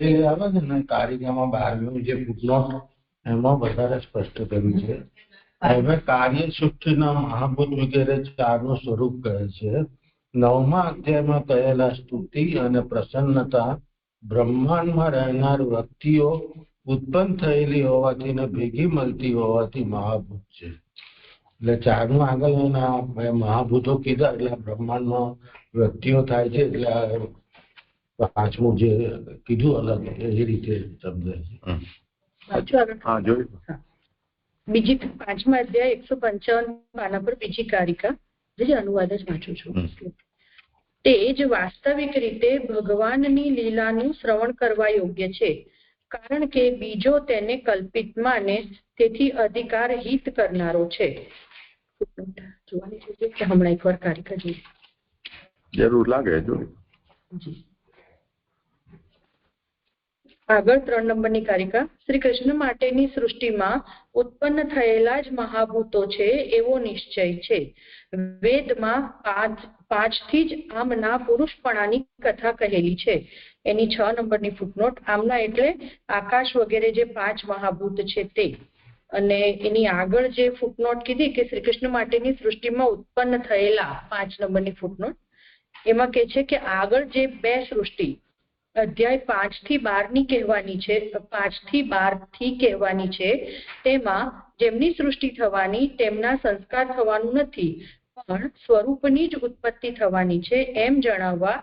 જે આવે છે ને કારિકામાં 12મી જે ફૂટનોટ એમાં વધારે સ્પષ્ટ કર્યું છે. હવે કાર્ય સૃષ્ટિના મહાભૂત વગેરે 4 નું સ્વરૂપ કહે છે. 9મા અધ્યાયમાં કહેલા સ્તુતિ અને પ્રસન્નતા બ્રહ્માંડમાં રહેનાર વ્યક્તિઓ ઉત્પન્ન થયેલી હોવાથી ને ભેગી મળતી હોવાથી મહાભૂત છે. એટલે 4 નું આગળ એના મહાભૂતો કીધા, એટલે બ્રહ્માંડમાં વ્યક્તિઓ થાય છે, એટલે 5મું જે કીધું અલગ એ રીતે સમજાય છે. હા, જોયું. બીજી 5મા અધ્યાય 155 પાના પર બીજી કારિકા, જે અનુવાદ જ વાંચું છું. તે જ વાસ્તવિક રીતે ભગવાનની લીલાનું શ્રવણ કરવા યોગ્ય છે, કારણ કે બીજો તેને કલ્પિત માને, તેથી અધિકાર હિત કરનારો છે. જોવાની છે કે હમણાં એકવાર કારિકા જોઈએ, જરૂર લાગે જોઈ. આગળ 3 નંબરની કારિકા. શ્રી કૃષ્ણ માટેની સૃષ્ટિમાં ઉત્પન્ન થયેલા જ મહાભૂતો છે એવો નિશ્ચય છે. વેદમાં 5 થી જ આમના પુરુષપણાની કથા કહેલી છે. એની 6 નંબરની ફૂટનોટ. આમના એટલે આકાશ વગેરે જે 5 મહાભૂત છે તે. અને એની આગળ જે ફૂટનોટ કીધી કે શ્રી કૃષ્ણ માટેની સૃષ્ટિમાં ઉત્પન્ન થયેલા 5 નંબરની ફૂટનોટ, એમાં કે છે કે આગળ જે 2 સૃષ્ટિ અધ્યાય 5 થી 12 ની કહેવાની છે, 5 થી 12 થી કહેવાની છે, તેમાં જેમની સૃષ્ટિ થવાની તેમના સંસ્કાર થવાનું નથી, પણ સ્વરૂપની જ ઉત્પત્તિ થવાની છે એમ જણાવવા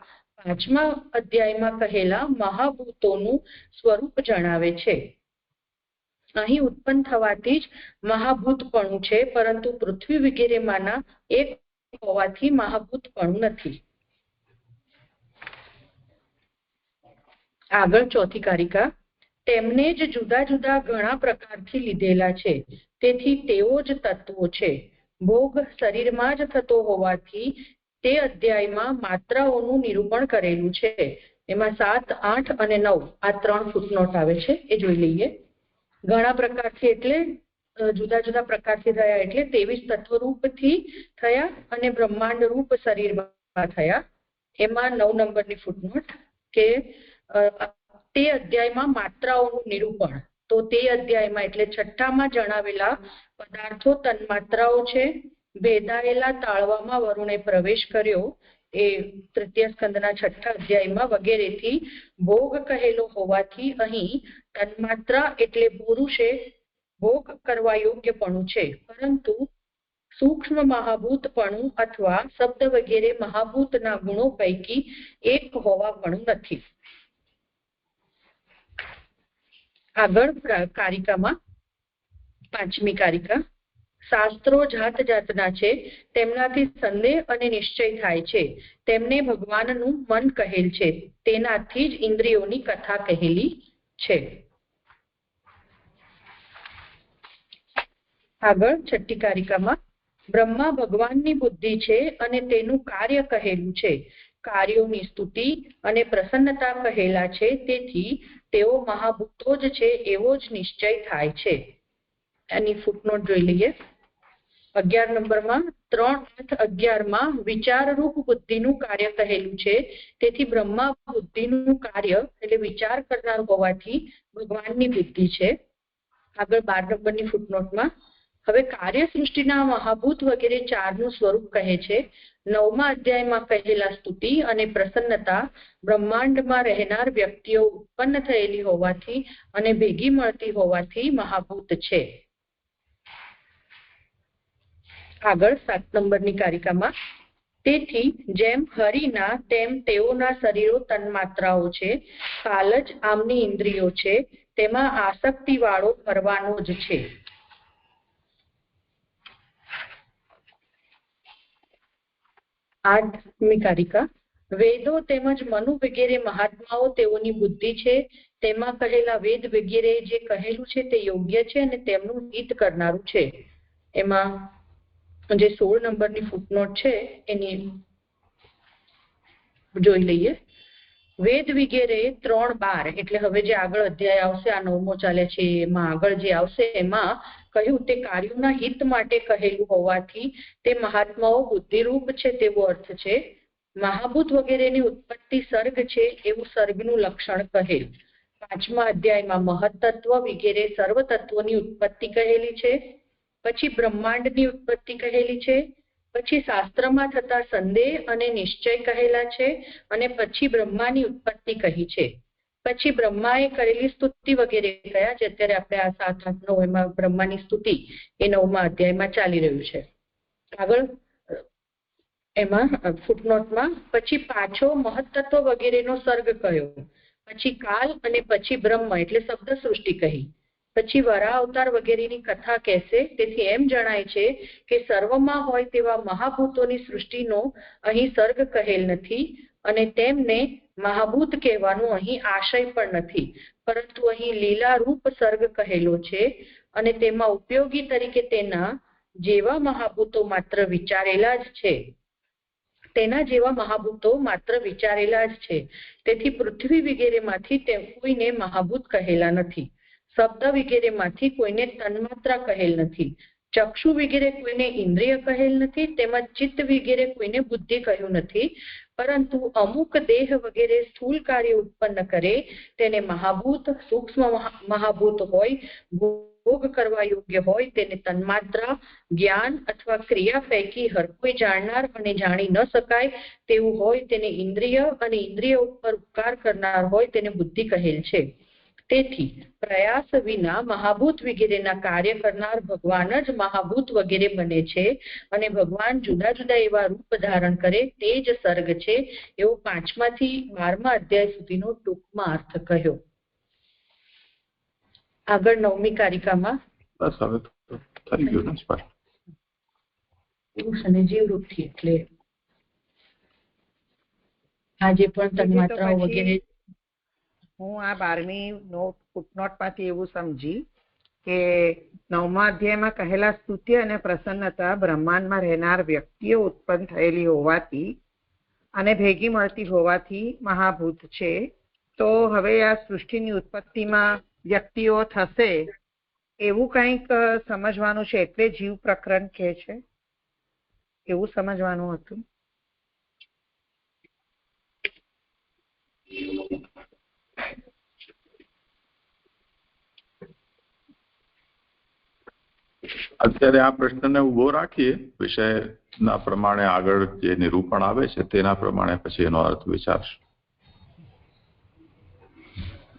5મા અધ્યાયમાં કહેલા મહાભૂતોનું સ્વરૂપ જણાવે છે. અહીં ઉત્પન્ન થવાથી જ મહાભૂતપણું છે, પરંતુ પૃથ્વી વગેરેમાંના એક હોવાથી મહાભૂતપણું નથી. આગળ 4થી કારિકા. તેમને જ જુદા જુદા ઘણા પ્રકારથી લીધેલા છે, તેથી તેઓ જ તત્વો છે. ભોગ શરીરમાં જ થતો હોવાથી તે અધ્યાયમાં માત્રાઓનું નિરૂપણ કરેલું છે. એમાં 7, 8 અને 9 આ 3 ફૂટનોટ આવે છે, એ જોઈ લઈએ. ઘણા પ્રકારથી એટલે જુદા જુદા પ્રકારથી થયા, એટલે 23 તત્વરૂપથી થયા અને બ્રહ્માંડ રૂપ શરીરમાં થયા. એમાં 9 નંબરની ફૂટનોટ કે તે અધ્યાયમાં માત્રાઓનું નિરૂપણ. તો તે અધ્યાયમાં એટલે 6માં જણાવેલા પદાર્થો તન્માત્રાઓ છે. ભેદાયેલા તાળવામાં વરુણે પ્રવેશ કર્યો એ તૃતીય સ્કંદના 6 અધ્યાયમાં વગેરેથી ભોગ કહેલો હોવાથી અહીં તન્માત્રા એટલે પુરુષે ભોગ કરવા યોગ્યપણું છે, પરંતુ સૂક્ષ્મ મહાભૂતપણું અથવા શબ્દ વગેરે મહાભૂતના ગુણો પૈકી એક હોવાપણું નથી. આગળ કારિકામાં 5મી કારિકા. શાસ્ત્રો જાત જાતના છે, તેમનાથી સંદેહ અને નિશ્ચય થાય છે. તેમને ભગવાનનું મન કહેલ છે, તેનાથી જ ઇન્દ્રિયોની કથા કહેલી છે. આગળ છઠ્ઠી કારિકામાં બ્રહ્મા ભગવાનની બુદ્ધિ છે અને તેનું કાર્ય કહેલું છે. કાર્યોની સ્તુતિ અને પ્રસન્નતા કહેલા છે, તેથી તેઓ મહાભૂતો જ છે એવો જ નિશ્ચય થાય છે. એની ફૂટનોટ જોઈ લઈએ. 11 નંબરમાં 3:11 વિચારરૂપ બુદ્ધિનું કાર્ય કહેલું છે, તેથી બ્રહ્મા બુદ્ધિનું કાર્ય એટલે વિચાર કરનાર હોવાથી ભગવાનની બુદ્ધિ છે. આગળ 12 નંબરની ફૂટનોટમાં હવે કાર્ય સૃષ્ટિના મહાભૂત વગેરે 4નું સ્વરૂપ કહે છે. 9મા અધ્યાયમાં કહેલા સ્તુતિ અને પ્રસન્નતા બ્રહ્માંડમાં રહેનાર વ્યક્તિઓ ઉત્પન્ન થયેલી હોવાથી અને ભેગી મળતી હોવાથી મહાભૂત છે. આગળ 7 નંબરની કારિકામાં તેથી જેમ હરિના તેમ તેઓના શરીરો તન્માત્રાઓ છે, કાલ જ આમની ઇન્દ્રિયો છે, તેમાં આસક્તિ વાળો ફરવાનો જ છે. 8મી કારિકા વેદો તેમજ મનુ વગેરે મહાત્માઓ તેઓની બુદ્ધિ છે, તેમાં કહેલા વેદ વગેરે જે કહેલું છે તે યોગ્ય છે અને તેમનું હિત કરનારું છે. એમાં જે 16 નંબરની ફૂટનોટ છે એની જોઈ લઈએ. વેદ વગેરે 3:12 એટલે હવે જે આગળ અધ્યાય આવશે, આ 9મો ચાલે છે એમાં આગળ જે આવશે એમાં કહ્યું તે કાર્યોના હિત માટે કહેલું હોવાથી તે મહાત્માઓ બુદ્ધિરૂપ છે તેવો અર્થ છે. મહાભૂત વગેરેની ઉત્પત્તિ સર્ગ છે એવું સર્ગનું લક્ષણ કહેલ. 5મા અધ્યાયમાં મહત્તત્વ વગેરે સર્વ તત્વોની ઉત્પત્તિ કહેલી છે. પછી બ્રહ્માંડની ઉત્પત્તિ કહેલી છે. પછી શાસ્ત્રમાં થતા સંદેહ અને નિશ્ચય કહેલા છે અને પછી બ્રહ્માની ઉત્પત્તિ કહી છે. પછી બ્રહ્માએ કરેલી સ્તુતિ વગેરે કયા છે. અત્યારે આપણે આ 7, 8, 9 એમાં બ્રહ્માની સ્તુતિ એ 9મા અધ્યાયમાં ચાલી રહ્યું છે. આગળ એમાં ફૂટનોટમાં પછી પાછો મહત્તત્વ વગેરેનો સર્ગ કયો, પછી કાલ અને પછી બ્રહ્મ એટલે શબ્દ સૃષ્ટિ કહી, પછી વરા અવતાર વગેરેની કથા કહેશે. તેથી એમ જણાય છે કે સર્વમાં હોય તેવા મહાભૂતોની સૃષ્ટિનો અહીં સર્ગ કહેલ નથી અને તેમને મહાભૂત કહેવાનું અહીં આશય પણ નથી, પરંતુ અહીં લીલારૂપ સર્ગ કહેલો છે અને તેમાં ઉપયોગી તરીકે તેના જેવા મહાભૂતો માત્ર વિચારેલા જ છે. તેથી પૃથ્વી વગેરેમાંથી કોઈને મહાભૂત કહેલા નથી. શબ્દ વગેરેમાંથી કોઈને તન્માત્રા કહેલ નથી. ચક્ષુ વગેરે કોઈને ઇન્દ્રિય કહેલ નથી, તેમજ ચિત્ત વગેરે કોઈને બુદ્ધિ કહ્યું નથી, પરંતુ અમુક દેહ વગેરે સ્થૂલ કાર્ય ઉત્પન્ન કરે તેને મહાભૂત, સૂક્ષ્મ મહાભૂત હોય, ભોગ કરવા યોગ્ય હોય તેને તન્માત્રા, જ્ઞાન અથવા ક્રિયા પૈકી હર કોઈ જાણનાર અને જાણી ન શકાય તેવું હોય તેને ઇન્દ્રિય અને ઇન્દ્રિય ઉપર ઉપકાર કરનાર હોય તેને બુદ્ધિ કહેલ છે. તેથી પ્રયાસ વિના મહાભૂત વગેરેના કાર્ય કરનાર ભગવાન જ મહાભૂત વગેરે બને છે અને ભગવાન જુદા જુદા એવા રૂપ ધારણ કરે તે જ સર્ગ છે એવો 5માથી 12મા અધ્યાય સુધીનો ટૂંકમાં અર્થ કહ્યો. આગળ 9મી કારિકામાં બસ હવે તો થઈ ગયું ને સ્પષ્ટ. પુરુષ અને જીવરૂપથી એટલે આજે પણ તન્માત્રાઓ વગેરે. હું આ 12મી ફૂટનોટમાંથી એવું સમજી કે 9મા અધ્યાયમાં કહેલા સ્તુતિ અને પ્રસન્નતા બ્રહ્માંડમાં રહેનાર વ્યક્તિઓ ઉત્પન્ન થયેલી હોવાથી અને ભેગી મળતી હોવાથી મહાભૂત છે. તો હવે આ સૃષ્ટિની ઉત્પત્તિમાં વ્યક્તિઓ થશે એવું કંઈક સમજવાનું છે, એટલે જીવ પ્રકરણ કહે છે એવું સમજવાનું હતું. અત્યારે આ પ્રશ્નને ઉભો રાખીએ, વિષયના પ્રમાણે આગળ જે નિરૂપણ આવે છે તેના પ્રમાણે પછી એનો અર્થ વિચારશું.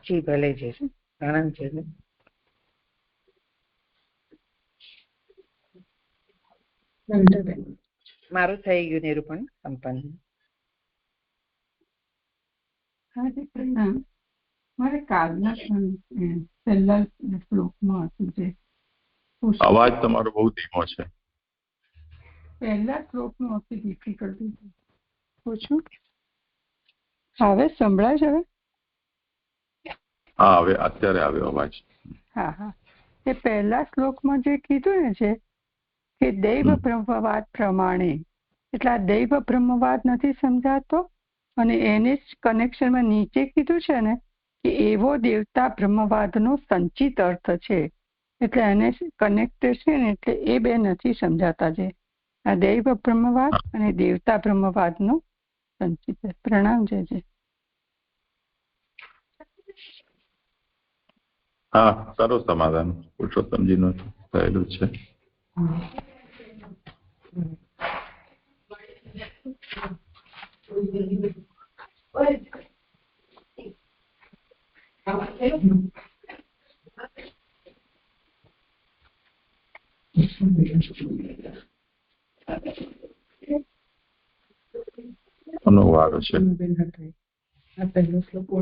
જી ભલે છે. આનંદ છે. મારું થઈ ગયું નિરૂપણ સંપન્ન. મારે કાલના છેલ્લા શ્લોકમાં હતું જે અવાજ તમારો બહુ ધીમો છે. પહેલા શ્લોકનું અતિ ડિફિકલ્ટી પૂછું. હવે સંભળાય છે? હવે હા, હવે અત્યારે આવ્યો અવાજ. હા હા, એ પહેલા શ્લોકમાં જે કીધું ને છે કે દૈવ બ્રહ્મવાદ પ્રમાણે, એટલે આ દૈવ બ્રહ્મવાદ નથી સમજાતો, અને એને જ કનેક્શનમાં નીચે કીધું છે ને કે એવો દેવતા બ્રહ્મવાદનો સંચિત અર્થ છે, એટલે એને કનેક્ટેડ છે ને, એટલે એ બે નથી સમજાતા. છે આ દૈવ બ્રહ્મવાદ અને દેવતા બ્રહ્મવાદનો સંચિત. પ્રણામ જય. હા, સારું સમાધાન પુરુષોત્તમજીનું થયેલું છે. અનુવાદ છે.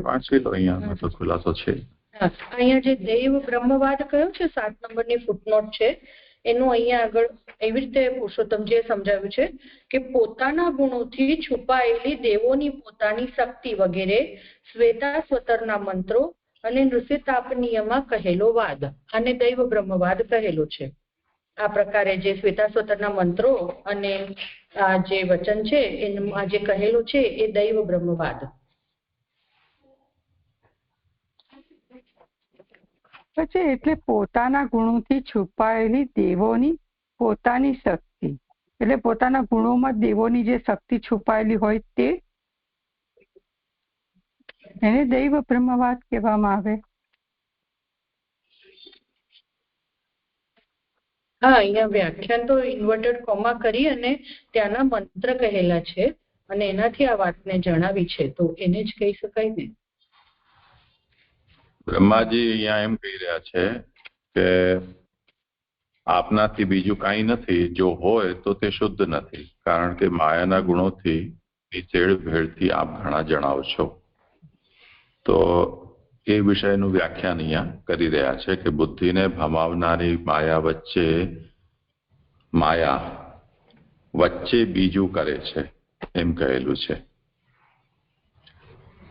વાંચી લો, અહીંયા તો ખુલાસો છે. અહીંયા જે દૈવ બ્રહ્મવાદ કયો છે 7 નંબરની ફૂટનોટ છે, એનું અહીંયા આગળ એવી રીતે પુરુષોત્તમજીએ સમજાવ્યું છે કે પોતાના ગુણોથી છુપાયેલી દેવોની પોતાની શક્તિ વગેરે શ્વેતાસ્વતરના મંત્રો અને નૃસિતાપનિયમાં કહેલો વાદ, આને દૈવ બ્રહ્મવાદ કહેલો છે. આ પ્રકારે જે શ્વેતાસ્વતરના મંત્રો અને આ જે વચન છે એમાં જે કહેલું છે એ દૈવ બ્રહ્મવાદ. પછી એટલે પોતાના ગુણોથી છુપાયેલી દેવોની પોતાની શક્તિ, એટલે પોતાના ગુણોમાં દેવોની જે શક્તિ છુપાયેલી હોય તે, એને દૈવ બ્રહ્મવાદ કહેવામાં આવે. હા, અહીંયા વ્યાખ્યાન તો ઇન્વર્ટેડ કોમા કરી અને ત્યાંના મંત્ર કહેલા છે અને એનાથી આ વાતને જણાવી છે, તો એને જ કહી શકાય ને. બ્રહ્માજી અહીંયા એમ કહી રહ્યા છે કે આપનાથી બીજું કાંઈ નથી, જો હોય તો તે શુદ્ધ નથી, કારણ કે માયાના ગુણોથી નીચેડ ભેળથી આપ ઘણા જણાવો છો. તો એ વિષયનું વ્યાખ્યાન અહીંયા કરી રહ્યા છે કે બુદ્ધિને ભમાવનારી માયા વચ્ચે બીજું કરે છે, એમ કહેલું છે.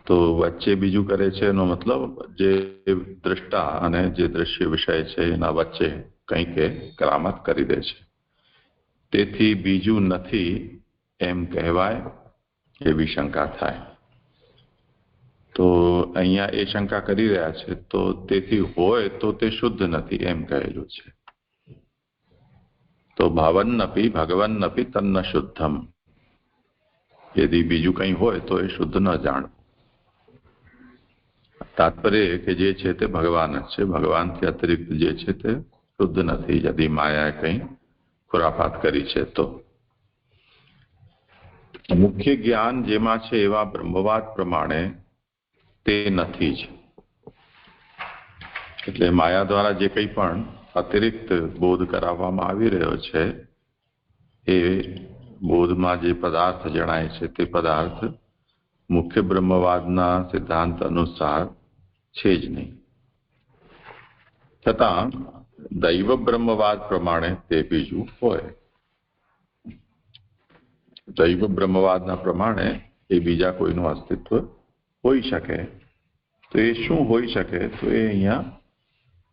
તો વચ્ચે બીજું કરે છે એનો મતલબ જે દ્રષ્ટા અને જે દ્રશ્ય વિષય છે એના વચ્ચે કંઈક કરામત કરી દે છે, તેથી બીજું નથી એમ કહેવાય એવી શંકા થાય. તો અહીંયા એ શંકા કરી રહ્યા છે, તો તેથી હોય તો તે શુદ્ધ નથી એમ કહેલું છે. તો ભાવન્નપી ભગવન્નપી તન્ન શુદ્ધમ, યદિ બીજું કંઈ હોય તો એ શુદ્ધ ન જાણવું. તાત્પર્ય કે જે છે તે ભગવાન જ છે, ભગવાનથી અતિરિક્ત જે છે તે શુદ્ધ નથી, યદિ માયાએ કંઈ ખુરાપાત કરી છે તો. મુખ્ય જ્ઞાન જેમાં છે એવા બ્રહ્મવાદ પ્રમાણે તે નથી જ. એટલે માયા દ્વારા જે કંઈ પણ અતિરિક્ત બોધ કરાવવામાં આવી રહ્યો છે એ બોધમાં જે પદાર્થ જણાય છે તે પદાર્થ મુખ્ય બ્રહ્મવાદના સિદ્ધાંત અનુસાર છે જ નહીં. છતાં દૈવ બ્રહ્મવાદ પ્રમાણે તે બીજું હોય. દૈવ બ્રહ્મવાદના પ્રમાણે એ બીજા કોઈનું અસ્તિત્વ હોઈ શકે. તો એ શું હોઈ શકે? તો એ અહીંયા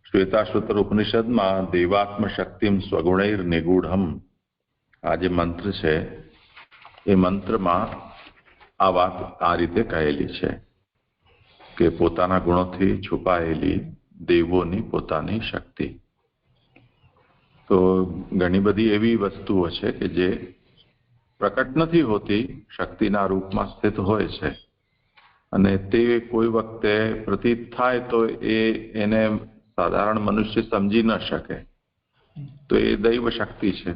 શ્વેતાશ્વતર ઉપનિષદમાં દેવાત્મ શક્તિમ સ્વગુણૈર નિગૂઢમ, આ જે મંત્ર છે એ મંત્રમાં આ વાત આ રીતે કહેલી છે કે પોતાના ગુણોથી છુપાયેલી દેવોની પોતાની શક્તિ. તો ઘણી બધી એવી વસ્તુઓ છે કે જે પ્રકટ નથી હોતી, શક્તિના રૂપમાં સ્થિત હોય છે, અને તે કોઈ વખતે પ્રતીત થાય તો એને સાધારણ મનુષ્ય સમજી ન શકે, તો એ દૈવ શક્તિ છે.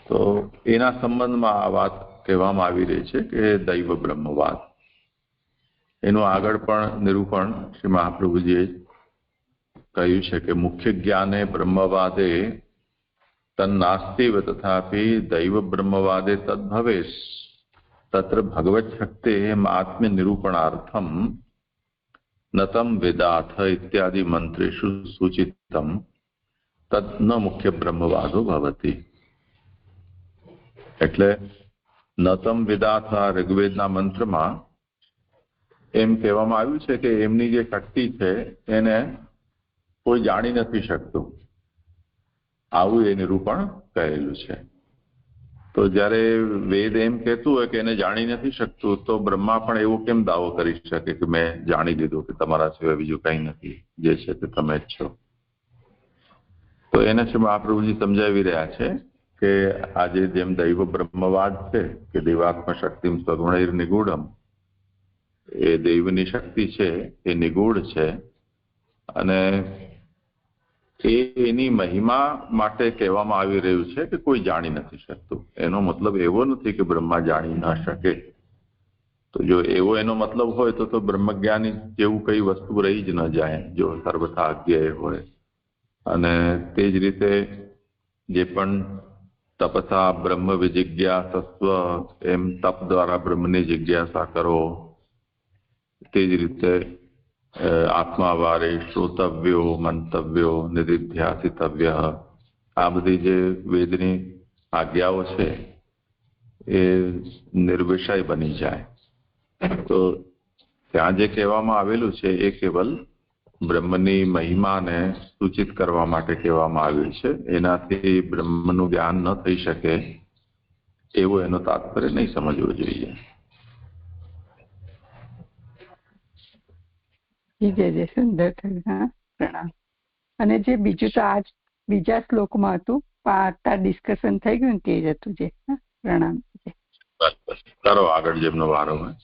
તો એના સંબંધમાં આ વાત કહેવામાં આવી રહી છે કે દૈવ બ્રહ્મવાદ. એનું આગળ પણ નિરૂપણ શ્રી મહાપ્રભુજીએ કહ્યું છે કે મુખ્ય જ્ઞાને બ્રહ્મવાદે તન્નાસ્તિવ તથાપી દૈવ બ્રહ્મવાદે તદ્ભવેશ તત્ર ભગવત શક્તે આત્મ્ય નિરૂપણાર્થમ નતમ વેદાથ ઇત્યાદિ મંત્રેષુ સૂચિતમ તદ ન મુખ્ય બ્રહ્મવાદો ભવતી. એટલે નતમ વિદાથ ઋગ્વેદના મંત્રમાં એમ કહેવામાં આવ્યું છે કે એમની જે શક્તિ છે એને કોઈ જાણી નથી શકતું, આવું એ નિરૂપણ કહેલું છે. તો જ્યારે વેદ એમ કહેતું હોય કે એને જાણી નથી શકતું, તો બ્રહ્મા પણ એવું કેમ દાવો કરી શકે કે મેં જાણી લીધું કે તમારા સિવાય બીજું કંઈ નથી, જે છે તે તમે જ છો? તો એને છે મહાપ્રભુજી સમજાવી રહ્યા છે કે આજે જેમ દૈવ બ્રહ્મવાદ છે કે દૈવાત્મ શક્તિમ સગુણૈર નિગૂઢમ, એ દૈવની શક્તિ છે એ નિગૂઢ છે અને એની મહિમા માટે કહેવામાં આવી રહ્યું છે કે કોઈ જાણી નથી શકતું. એનો મતલબ એવો નથી કે બ્રહ્મા જાણી ન શકે. તો જો એવો એનો મતલબ હોય તો બ્રહ્મજ્ઞાની જેવું કઈ વસ્તુ રહી જ ન જાય, જો સર્વથા અજ્ઞેય હોય. અને તે જ રીતે જે પણ તપસા બ્રહ્મ વિજિજ્ઞાસસ્વ, એમ તપ દ્વારા બ્રહ્મની જિજ્ઞાસા કરો. તે જ રીતે આત્માવારે શ્રોતવ્યો મંતવ્યો નિધિધ્યાસિતવ્ય, આ બધી જે વેદની આજ્ઞાઓ છે એ નિર્વિષય બની જાય. તો ત્યાં જે કહેવામાં આવેલું છે એ કેવલ બ્રહ્મની મહિમાને સૂચિત કરવા માટે કહેવામાં આવ્યું છે. એનાથી બ્રહ્મનું જ્ઞાન ન થઈ શકે એવું એનો તાત્પર્ય નહીં સમજવું જોઈએ. સુંદર થયું. હા, પ્રણામ. અને જે બીજું તો આજ બીજા શ્લોકમાં હતું, અત્યારે ડિસ્કશન થઈ ગયું તે જ હતું. જે પ્રણામ. બસ કરો આગળ જેમનો વારો હોય.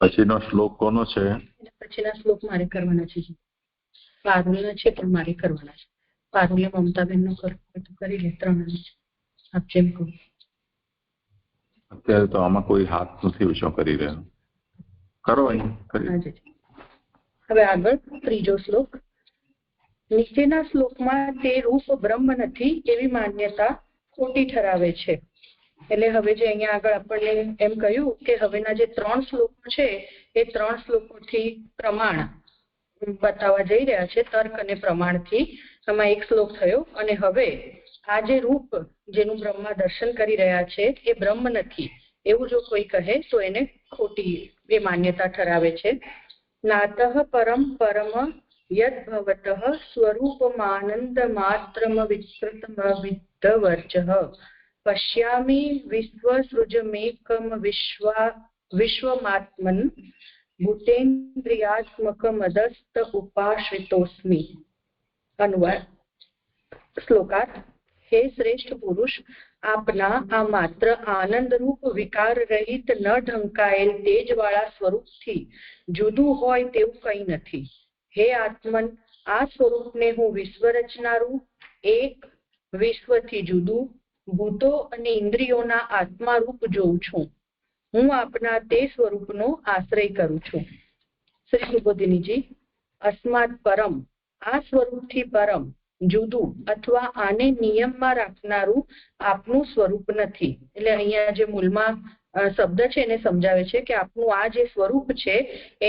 પછીનો શ્લોક કોનો છે? પછીના શ્લોક મારે કરવાના છે. પારુલના છે પણ મારે કરવાના છે. પારુલે મમતાબેન નો કરી લે, 3 આપ જેમ કહો. અત્યારે તો આમાં કોઈ હાથ નથી ઊંચો કરી રહ્યો. કરો અહીં. હવે આગળ 3જો શ્લોક. નીચેના શ્લોકમાં તે રૂપ બ્રહ્મ નથી એવી માન્યતા ખોટી ઠરાવે છે. એટલે હવે જે અહીંયા આગળ આપણને એમ કહ્યું કે હવેના જે 3 શ્લોકો છે એ 3 શ્લોકોથી પ્રમાણ બતાવવા જઈ રહ્યા છે, તર્ક અને પ્રમાણથી. આમાં 1 શ્લોક થયો. અને હવે આ જે રૂપ જેનું બ્રહ્મા દર્શન કરી રહ્યા છે એ બ્રહ્મ નથી એવું જો કોઈ કહે તો એને ખોટી એ માન્યતા ઠરાવે છે. નાતઃ પરમ પરમ યદ ભવતઃ સ્વરૂપમાનંદ માત્રમ વિસ્તૃતમ વિદ્ધવર્ચઃ પશ્યામિ વિશ્વસૃજમેકમ વિશ્વમાત્મન ભૂતેન્દ્રિયાત્મકમદસ્ત ઉપાશ્રિતોસ્મિ. અનુવાદ. શ્લોકાર્થ. હે શ્રેષ્ઠ પુરુષ, આપના આ માત્ર આનંદરૂપ વિકાર રહિત ન ઢંકાયેલ તેજવાળા સ્વરૂપથી જુદું હોય તેવું કંઈ નથી. હે આત્મન, આ સ્વરૂપને હું વિશ્વ રચનારું, એક વિશ્વથી જુદું, ભૂતો અને ઇન્દ્રિયોના આત્મારૂપ જોઉં છું. હું આપના તે સ્વરૂપનો આશ્રય કરું છું. શ્રી સુબોધિનીજી. અસ્માત પરમ, આ સ્વરૂપથી પરમ, જુદું અથવા આને નિયમમાં રાખનારું આપનું સ્વરૂપ નથી. એટલે અહીંયા જે મૂળમાં શબ્દ છે એને સમજાવે છે કે આપનું આ જે સ્વરૂપ છે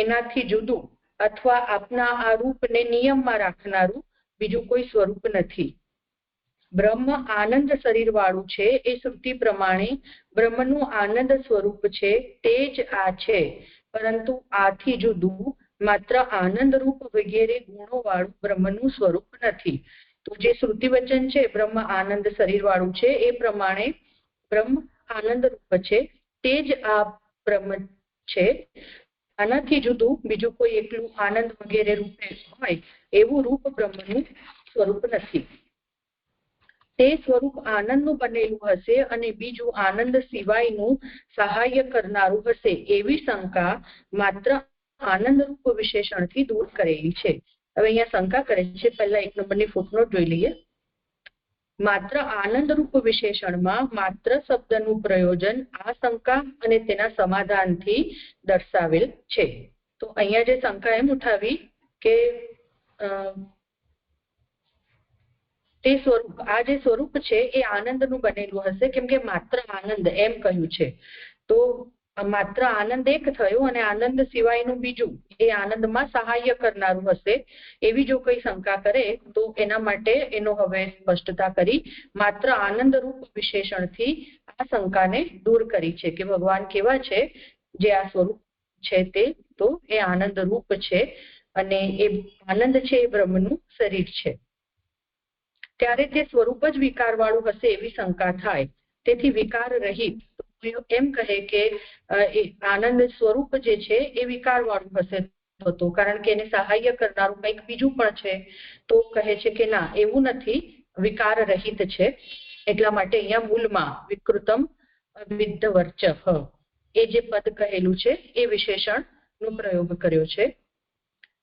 એનાથી જુદું અથવા આપના આ રૂપને નિયમમાં રાખનારું બીજું કોઈ સ્વરૂપ નથી. બ્રહ્મ આનંદ શરીર વાળું છે એ શ્રુતિ પ્રમાણે બ્રહ્મનું આનંદ સ્વરૂપ છે તે જ આ છે, પરંતુ આથી જુદું માત્ર આનંદ રૂપ વગેરે ગુણો વાળું બ્રહ્મનું સ્વરૂપ નથી. તો જે શ્રુતિ વચન છે બ્રહ્મ આનંદ શરીર વાળું છે એ પ્રમાણે બ્રહ્મ આનંદ રૂપ છે તે જ આ બ્રહ્મ છે. આનાથી જુદું બીજું કોઈ એકલું આનંદ વગેરે રૂપે હોય એવું રૂપ બ્રહ્મનું સ્વરૂપ નથી. તે સ્વરૂપ આનંદનું બનેલું હશે અને બીજું આનંદ સિવાયનું સહાય કરનારું હશે એવી શંકા માત્ર આનંદરૂપ વિશેષણથી દૂર કરેલી છે. હવે અહીંયા શંકા કરે છે. પહેલા 1 નંબરની ફૂટનોટ જોઈ લઈએ. માત્ર આનંદરૂપ વિશેષણમાં માત્ર શબ્દનું પ્રયોજન આ શંકા અને તેના સમાધાનથી દર્શાવેલ છે. તો અહીંયા જે શંકા એમ ઉઠાવી કે તે સ્વરૂપ, આ જે સ્વરૂપ છે એ આનંદનું બનેલું હશે, કેમ કે માત્ર આનંદ એમ કહ્યું છે. તો માત્ર આનંદ એક થયો અને આનંદ સિવાયનું બીજું એ આનંદમાં સહાય કરનારું હશે, એવી જો કોઈ શંકા કરે તો એના માટે એનો હવે સ્પષ્ટતા કરી માત્ર આનંદ રૂપ વિશેષણથી આ શંકાને દૂર કરી છે કે ભગવાન કેવા છે, જે આ સ્વરૂપ છે તે તો એ આનંદ રૂપ છે અને એ આનંદ છે એ બ્રહ્મનું શરીર છે. ત્યારે તે સ્વરૂપ જ વિકાર વાળું હશે એવી શંકા થાય. તેથી વિકાર રહિત એમ કહે કે આનંદ સ્વરૂપ જે છે એ વિકાર વાળું હશે, તો કારણ કે એને સહાય કરનારું કંઈક બીજું પણ છે. તો કહે છે કે ના, એવું નથી, વિકાર રહિત છે. એટલા માટે અહીંયા મૂળમાં વિકૃતમ વિદ્ધ વર્ચ એ જે પદ કહેલું છે એ વિશેષણ નો પ્રયોગ કર્યો છે.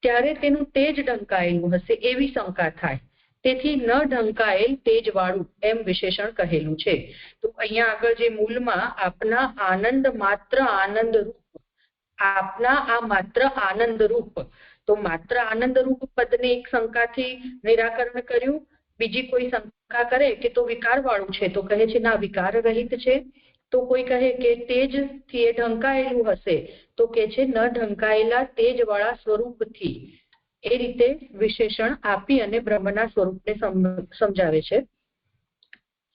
ત્યારે તેનું તેજ ઢંકાયેલું હશે એવી શંકા થાય. તેથી ન ઢંકાયેલ તેજ વાળું એમ વિશેષણ કહેલું છે. તો અહીંયા આગળ જે મૂળમાં આપના આનંદ માત્ર આનંદ રૂપ, આપના આ માત્ર આનંદ રૂપ, તો માત્ર આનંદ રૂપ પદને એક શંકાથી નિરાકરણ કર્યું. બીજી કોઈ શંકા કરે કે તો વિકાર વાળું છે, તો કહે છે ના, વિકાર રહિત છે. તો કોઈ કહે કે તેજ થી એ ઢંકાયેલું હશે, તો કે છે ન ઢંકાયેલા તેજ વાળા સ્વરૂપથી. એ રીતે વિશેષણ આપી અને બ્રહ્મના સ્વરૂપને સમજાવે છે.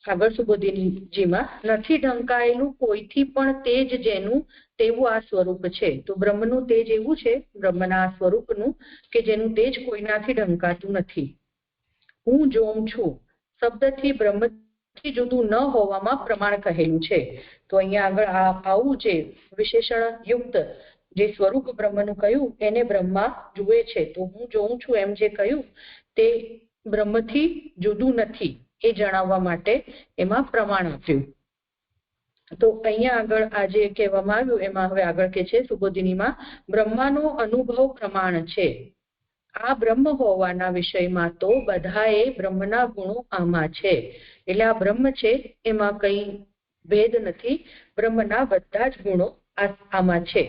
આગળ સુબોધિનીજીમાં નથી ઢંકાયેલું કોઈથી પણ તેજ જેનું તેવું આ સ્વરૂપ છે. તો બ્રહ્મનું તેજ એવું છે, બ્રહ્મના આ સ્વરૂપનું, કે જેનું તેજ કોઈનાથી ઢંકાતું નથી. હું જોમ છું શબ્દથી બ્રહ્મથી જુદું ન હોવામાં પ્રમાણ કહેલું છે. તો અહીંયા આગળ આવું જે વિશેષણ યુક્ત જે સ્વરૂપ બ્રહ્મનું કહ્યું એને બ્રહ્મા જુએ છે. તો હું જોઉં છું એમ જે કહ્યું તે બ્રહ્મથી જુદું નથી એ જણાવવા માટે એમાં પ્રમાણ આપ્યું. તો અહીંયા આગળ આ જે કહેવામાં આવ્યું એમાં હવે આગળ કે છે સુબોધિનીમાં બ્રહ્માનો અનુભવ પ્રમાણ છે. આ બ્રહ્મ હોવાના વિષયમાં તો બધાએ બ્રહ્મના ગુણો આમાં છે. એટલે આ બ્રહ્મ છે એમાં કઈ ભેદ નથી, બ્રહ્મના બધા જ ગુણો આમાં છે.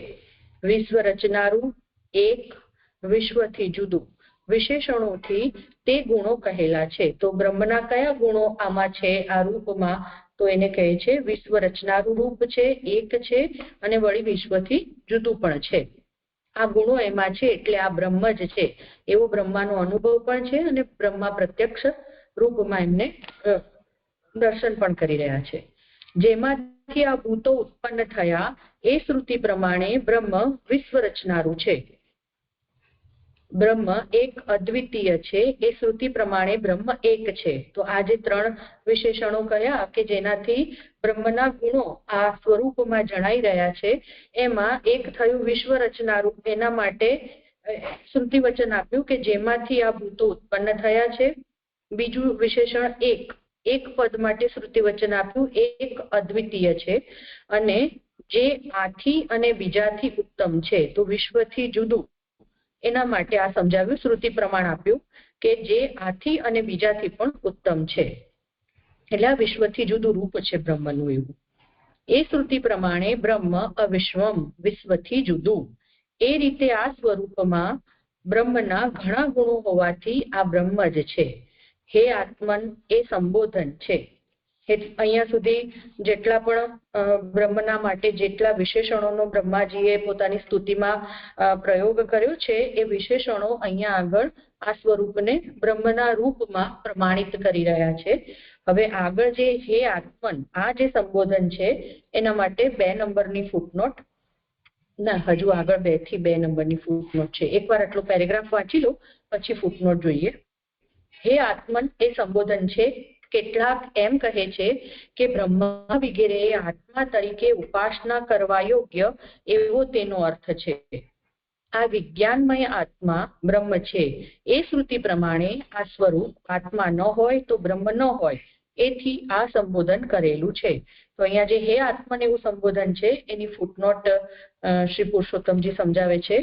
વિશ્વ રચનારું, એક, વિશ્વથી જુદું, વિશેષણોથી તે ગુણો કહેલા છે. તો બ્રહ્મના કયા ગુણો આમાં છે આ રૂપમાં, તો એને કહે છે વિશ્વ રચનારું રૂપ છે, એક છે અને વળી વિશ્વથી જુદું પણ છે. આ ગુણો એમાં છે એટલે આ બ્રહ્મ જ છે એવો બ્રહ્માનો અનુભવ પણ છે અને બ્રહ્મા પ્રત્યક્ષ રૂપમાં એમને દર્શન પણ કરી રહ્યા છે. જેમાંથી આ ભૂતો ઉત્પન્ન થયા એ શ્રુતિ પ્રમાણે બ્રહ્મ વિશ્વ રચનારું છે. બ્રહ્મ એક અદ્વિતીય છે એ શ્રુતિ પ્રમાણે બ્રહ્મ એક છે. તો આ જે ત્રણ વિશેષણો કયા કે જેનાથી બ્રહ્મના ગુણો આ સ્વરૂપમાં જણાઈ રહ્યા છે, એમાં એક થયું વિશ્વ રચનારૂપ, એના માટે શ્રુતિ વચન આપ્યું કે જેમાંથી આ ભૂતો ઉત્પન્ન થયા છે. બીજું વિશેષણ એક પદ માટે શ્રુતિ વચન આપ્યું, એક અદ્વિતીય છે અને જે આથી અને બીજાથી ઉત્તમ છે. તો વિશ્વથી જુદું એના માટે આ સમજાવ્યું, શ્રુતિ પ્રમાણ આપ્યું કે જે આથી અને બીજાથી પણ ઉત્તમ છે. એટલે આ વિશ્વથી જુદું રૂપ છે બ્રહ્મનું એવું. એ શ્રુતિ પ્રમાણે બ્રહ્મ અવિશ્વમ, વિશ્વથી જુદું. એ રીતે આ સ્વરૂપમાં બ્રહ્મના ઘણા ગુણો હોવાથી આ બ્રહ્મ જ છે. હે આત્મન એ સંબોધન છે. અહીંયા સુધી જેટલા પણ બ્રહ્મના માટે જેટલા વિશેષણોનો બ્રહ્માજીએ પોતાની સ્તુતિમાં પ્રયોગ કર્યો છે એ વિશેષણો અહીંયા આગળ આ સ્વરૂપને બ્રહ્મના રૂપમાં પ્રમાણિત કરી રહ્યા છે. હવે આગળ જે હે આત્મન આ જે સંબોધન છે એના માટે 2 નંબરની ફૂટનોટ, ના હજુ આગળ 2 થી 2 નંબરની ફૂટનોટ છે. એકવાર આટલો પેરેગ્રાફ વાંચી લો પછી ફૂટનોટ જોઈએ. હે આત્મન એ સંબોધન છે. કેટલાક એમ કહે છે કે બ્રહ્મા વગેરે આત્મા તરીકે ઉપાસના કરવા યોગ્ય એવો તેનો અર્થ છે. આ વિજ્ઞાનમય આત્મા બ્રહ્મ છે એ શ્રુતિ પ્રમાણે આ સ્વરૂપ આત્મા ન હોય તો બ્રહ્મ ન હોય, એથી આ સંબોધન કરેલું છે. તો અહીંયા જે હે આત્મન એવું સંબોધન છે એની ફૂટનોટ શ્રી પુરુષોત્તમજી સમજાવે છે.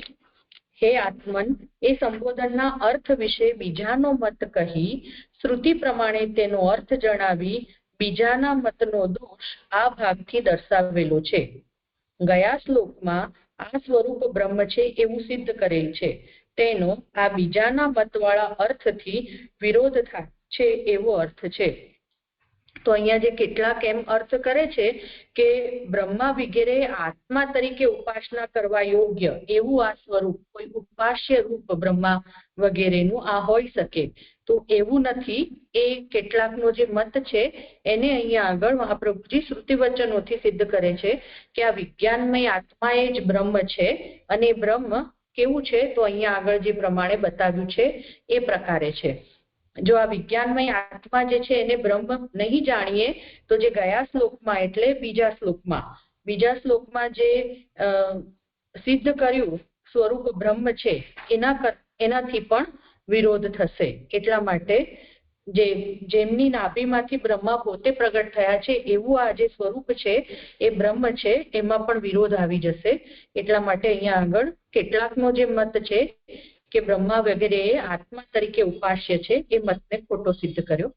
હે આત્મન એ સંબોધનના અર્થ વિશે બીજાનો મત કહી શ્રુતિ પ્રમાણે તેનો અર્થ જણાવી બીજાના મતનો દોષ આ ભાગથી દર્શાવેલો છે. ગયા શ્લોકમાં આ સ્વરૂપ બ્રહ્મ છે એવું સિદ્ધ કરેલ છે. તેનો આ બીજાના મતવાળા અર્થથી વિરોધ થાય છે એવો અર્થ છે. તો અહીંયા જે કેટલાક એમ અર્થ કરે છે કે બ્રહ્મા વગેરે આત્મા તરીકે ઉપાસના કરવા યોગ્ય એવું આ સ્વરૂપ, કોઈ ઉપાસ્ય રૂપ બ્રહ્મા વગેરેનું આ હોઈ શકે. તો એવું નથી. એ કેટલાકનો જે મત છે એને અહીંયા આગળ મહાપ્રભુજી શ્રુતિ વચનોથી સિદ્ધ કરે છે કે આ વિજ્ઞાનમય આત્મા એ જ બ્રહ્મ છે. અને બ્રહ્મ કેવું છે તો અહીંયા આગળ જે પ્રમાણે બતાવ્યું છે એ પ્રકારે છે. જો આ વિજ્ઞાનમય આત્મા જે છે એને બ્રહ્મ નહીં જાણીએ તો જે ગયા શ્લોકમાં એટલે બીજા શ્લોકમાં જે સિદ્ધ કર્યું સ્વરૂપ બ્રહ્મ છે એનાથી પણ વિરોધ થશે. એટલા માટે જેમની નાભીમાંથી બ્રહ્મા પોતે પ્રગટ થયા છે એવું આ જે સ્વરૂપ છે એ બ્રહ્મ છે એમાં પણ વિરોધ આવી જશે. એટલા માટે અહીંયા આગળ કેટલાકનો જે મત છે કે બ્રહ્મા વગેરે આત્મા તરીકે ઉપાસ્ય છે એ મતને ખોટો સિદ્ધ કર્યો.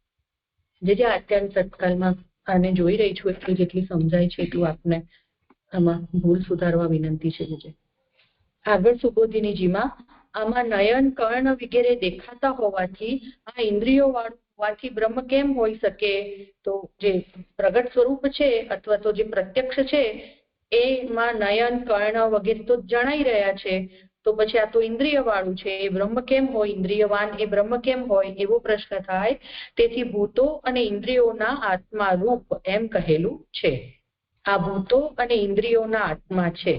જે અત્યાર તત્કાલમાં આને જોઈ રહી છું એટલું જેટલી સમજાય છે એટલું આપને આમાં ભૂલ સુધારવા વિનંતી છે. જે આગળ સુબોધિનીજીમાં આમાં નયન કર્ણ વગેરે દેખાતા હોવાથી આ ઇન્દ્રિયો વાળું હોવાથી બ્રહ્મ કેમ હોઈ શકે? તો જે પ્રગટ સ્વરૂપ છે અથવા તો જે પ્રત્યક્ષ છે એમાં નયન કર્ણ વગેરે તો જણાઈ રહ્યા છે. તો પછી આ તો ઇન્દ્રિય વાળું છે, એ બ્રહ્મ કેમ હોય? ઇન્દ્રિયવાન એ બ્રહ્મ કેમ હોય? એવો પ્રશ્ન થાય. તેથી ભૂતો અને ઇન્દ્રિયોના આત્મા રૂપ એમ કહેલું છે. આ ભૂતો અને ઇન્દ્રિયોના આત્મા છે.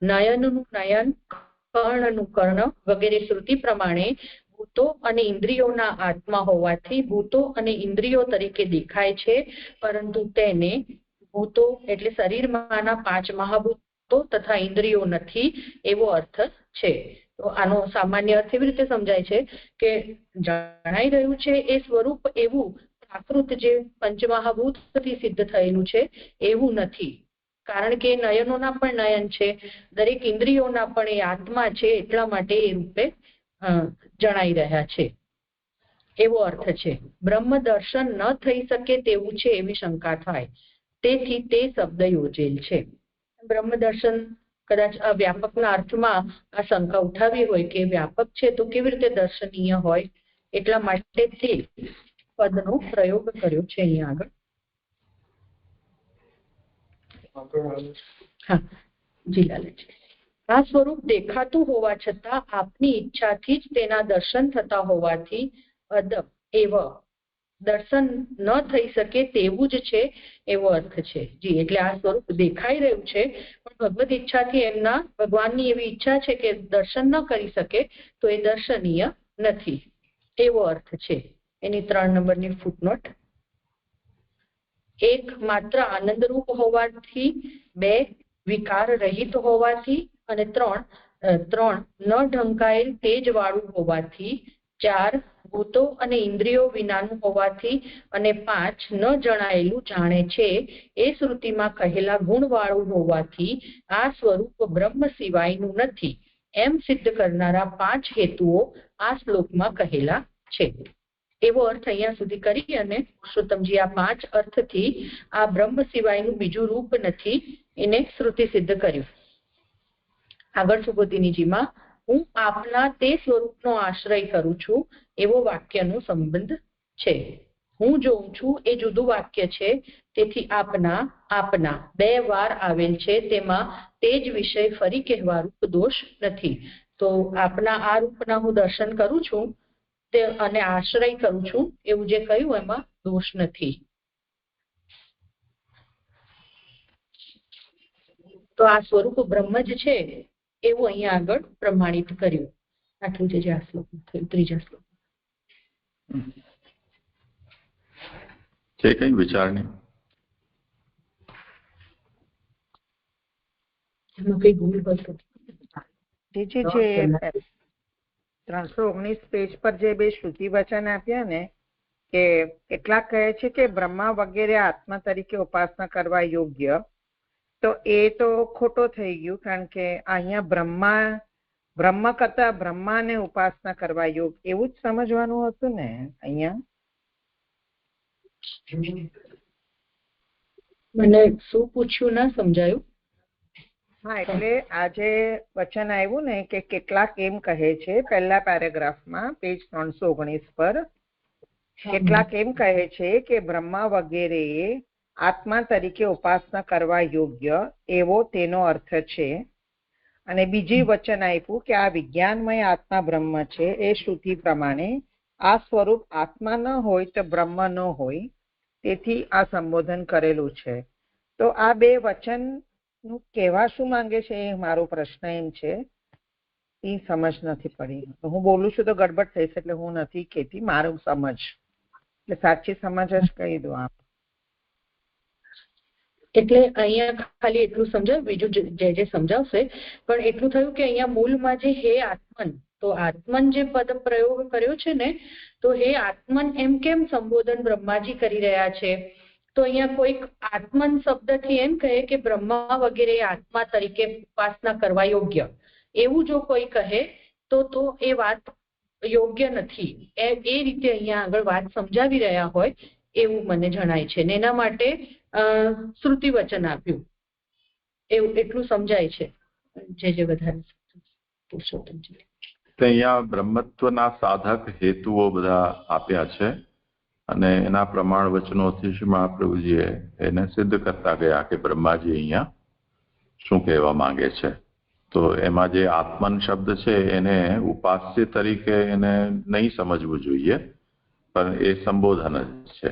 નયનનું નયન, કર્ણનું કર્ણ વગેરે શ્રુતિ પ્રમાણે ભૂતો અને ઇન્દ્રિયોના આત્મા હોવાથી ભૂતો અને ઇન્દ્રિયો તરીકે દેખાય છે, પરંતુ તેને ભૂતો એટલે શરીરમાંના 5 મહાભૂતો તથા ઇન્દ્રિયો નથી એવો અર્થ છે. તો આનો સામાન્ય અર્થ એવી રીતે સમજાય છે કે જણાઈ રહ્યું છે એ સ્વરૂપ એવું પ્રાકૃત જે પંચમહાભૂતથી સિદ્ધ થયેલું છે એવું નથી. કારણ કે નયનોના પણ નયન છે, દરેક ઇન્દ્રિયોના પણ એ આત્મા છે, એટલા માટે એ રૂપે જણાઈ રહ્યા છે એવો અર્થ છે. બ્રહ્મ દર્શન ન થઈ શકે તેવું છે એવી શંકા થાય, તેથી તે શબ્દ યોજેલ છે. બ્રહ્મ દર્શન કદાચ આ વ્યાપકના અર્થમાં આ શંકા ઉઠાવી હોય કે વ્યાપક છે તો કેવી રીતે દર્શનીય હોય, એટલા માટે તે પદનો પ્રયોગ કર્યો છે અહીંયા આગળ. હા જીલાલજી, આ સ્વરૂપ દેખાતું હોવા છતાં આપની ઈચ્છાથી જ તેના દર્શન થતા હોવાથી અદબ એવ દર્શન ન થઈ શકે તેવું જ છે એવો અર્થ છે. જી, એટલે આ સ્વરૂપ દેખાઈ રહ્યું છે પણ ભગવદ ઈચ્છાથી એમના ભગવાનની એવી ઈચ્છા છે કે દર્શન ન કરી શકે તો એ દર્શનીય નથી એવો અર્થ છે. એની 3 નંબરની ફૂટનોટ. 1 માત્ર આનંદરૂપ હોવાથી, 2 વિકાર રહિત હોવાથી અને 3 ન ઢંકાયેલ તેજ વાળું હોવાથી, 4 ભૂતો અને ઇન્દ્રિયો વિનાનું હોવાથી અને 5 ન જણાયેલું જાણે છે એ શ્રુતિમાં કહેલા ગુણ વાળું હોવાથી આ સ્વરૂપ બ્રહ્મ સિવાયનું નથી એમ સિદ્ધ કરનારા 5 હેતુઓ આ શ્લોકમાં કહેલા છે. એવો અર્થ અહીંયા સુધી કરી અને પુરુષોત્તમજી આ 5 અર્થથી આ બ્રહ્મ સિવાયનું બીજું રૂપ નથી એને શ્રુતિ સિદ્ધ કર્યું. આગળ સુબોધિનીજીમાં હું આપના તે સ્વરૂપનો આશ્રય કરું છું એવો વાક્યનો સંબંધ છે. હું જોઉં છું એ જુદું વાક્ય છે, તેથી આપના 2 વાર આવેલ છે, તેમાં તે જ વિષય ફરી કહેવા રૂપ દોષ નથી. તો આપના આ રૂપના હું દર્શન કરું છું તે અને આશ્રય કરું છું એવું જે કહ્યું એમાં દોષ નથી. તો આ સ્વરૂપ બ્રહ્મ જ છે એવું અહીંયા આગળ પ્રમાણિત કર્યું. આટલું જે આ શ્લોકમાં થયું. 3જા શ્લોક છે કઈ વિચારણી? એમાં કઈ ભૂલ હોય તો જે 319 પેજ પર જે 2 શ્રુતિ વચન આપ્યા ને કે કેટલાક કહે છે કે બ્રહ્મા વગેરે આત્મા તરીકે ઉપાસના કરવા યોગ્ય, તો એ તો ખોટો થઈ ગયું. કારણ કે અહીંયા બ્રહ્મ કરતા બ્રહ્માને ઉપાસના કરવા યોગ એવું જ સમજવાનું હતું ને અહીંયા. મને શું પૂછ્યું ના સમજાયું. હા, એટલે આજે વચન આવ્યું ને કે કેટલાક એમ કહે છે પહેલા પેરેગ્રાફમાં પેજ 319 પર કેટલાક એમ કહે છે કે બ્રહ્મા વગેરે આત્મા તરીકે ઉપાસના કરવા યોગ્ય એવો તેનો અર્થ છે. અને બીજી વચન આપ્યું કે આ વિજ્ઞાનમય આત્મા બ્રહ્મ છે એ શ્રુતિ પ્રમાણે આ સ્વરૂપ આત્મા ન હોય તો બ્રહ્મ ન હોય, તેથી આ સંબોધન કરેલું છે. તો આ બે વચન નું કહેવા શું માંગે છે એ મારો પ્રશ્ન એમ છે, એ સમજ નથી પડી. હું બોલું છું તો ગડબડ થઈશ એટલે હું નથી કહેતી, મારું સમજ એટલે સાચી સમજ જ કહી દો આપ. એટલે અહીંયા ખાલી એટલું સમજાવ, બીજું જે સમજાવશે, પણ એટલું થયું કે અહીંયા મૂળમાં જે હે આત્મન, તો આત્મન જે પદ પ્રયોગ કર્યો છે ને, તો હે આત્મન એમ કેમ સંબોધન બ્રહ્માજી કરી રહ્યા છે? તો અહીંયા કોઈક આત્મન શબ્દથી એમ કહે કે બ્રહ્મા વગેરે આત્મા તરીકે ઉપાસના કરવા યોગ્ય, એવું જો કોઈ કહે તો એ વાત યોગ્ય નથી. એ રીતે અહીંયા આગળ વાત સમજાવી રહ્યા હોય એવું મને જણાય છે, ને એના માટે શ્રુતિ વચન આપ્યું એવું એટલું સમજાય છે. જે વધારે પુરુષોત્તમજી અહીંયા બ્રહ્મત્વના સાધક હેતુઓ બધા આપ્યા છે અને એના પ્રમાણ વચનોથી શ્રી મહાપ્રભુજીએ એને સિદ્ધ કરતા ગયા કે બ્રહ્માજી અહીંયા શું કહેવા માંગે છે. તો એમાં જે આત્મન શબ્દ છે એને ઉપાસ્ય તરીકે એને નહીં સમજવું જોઈએ, પણ એ સંબોધન જ છે.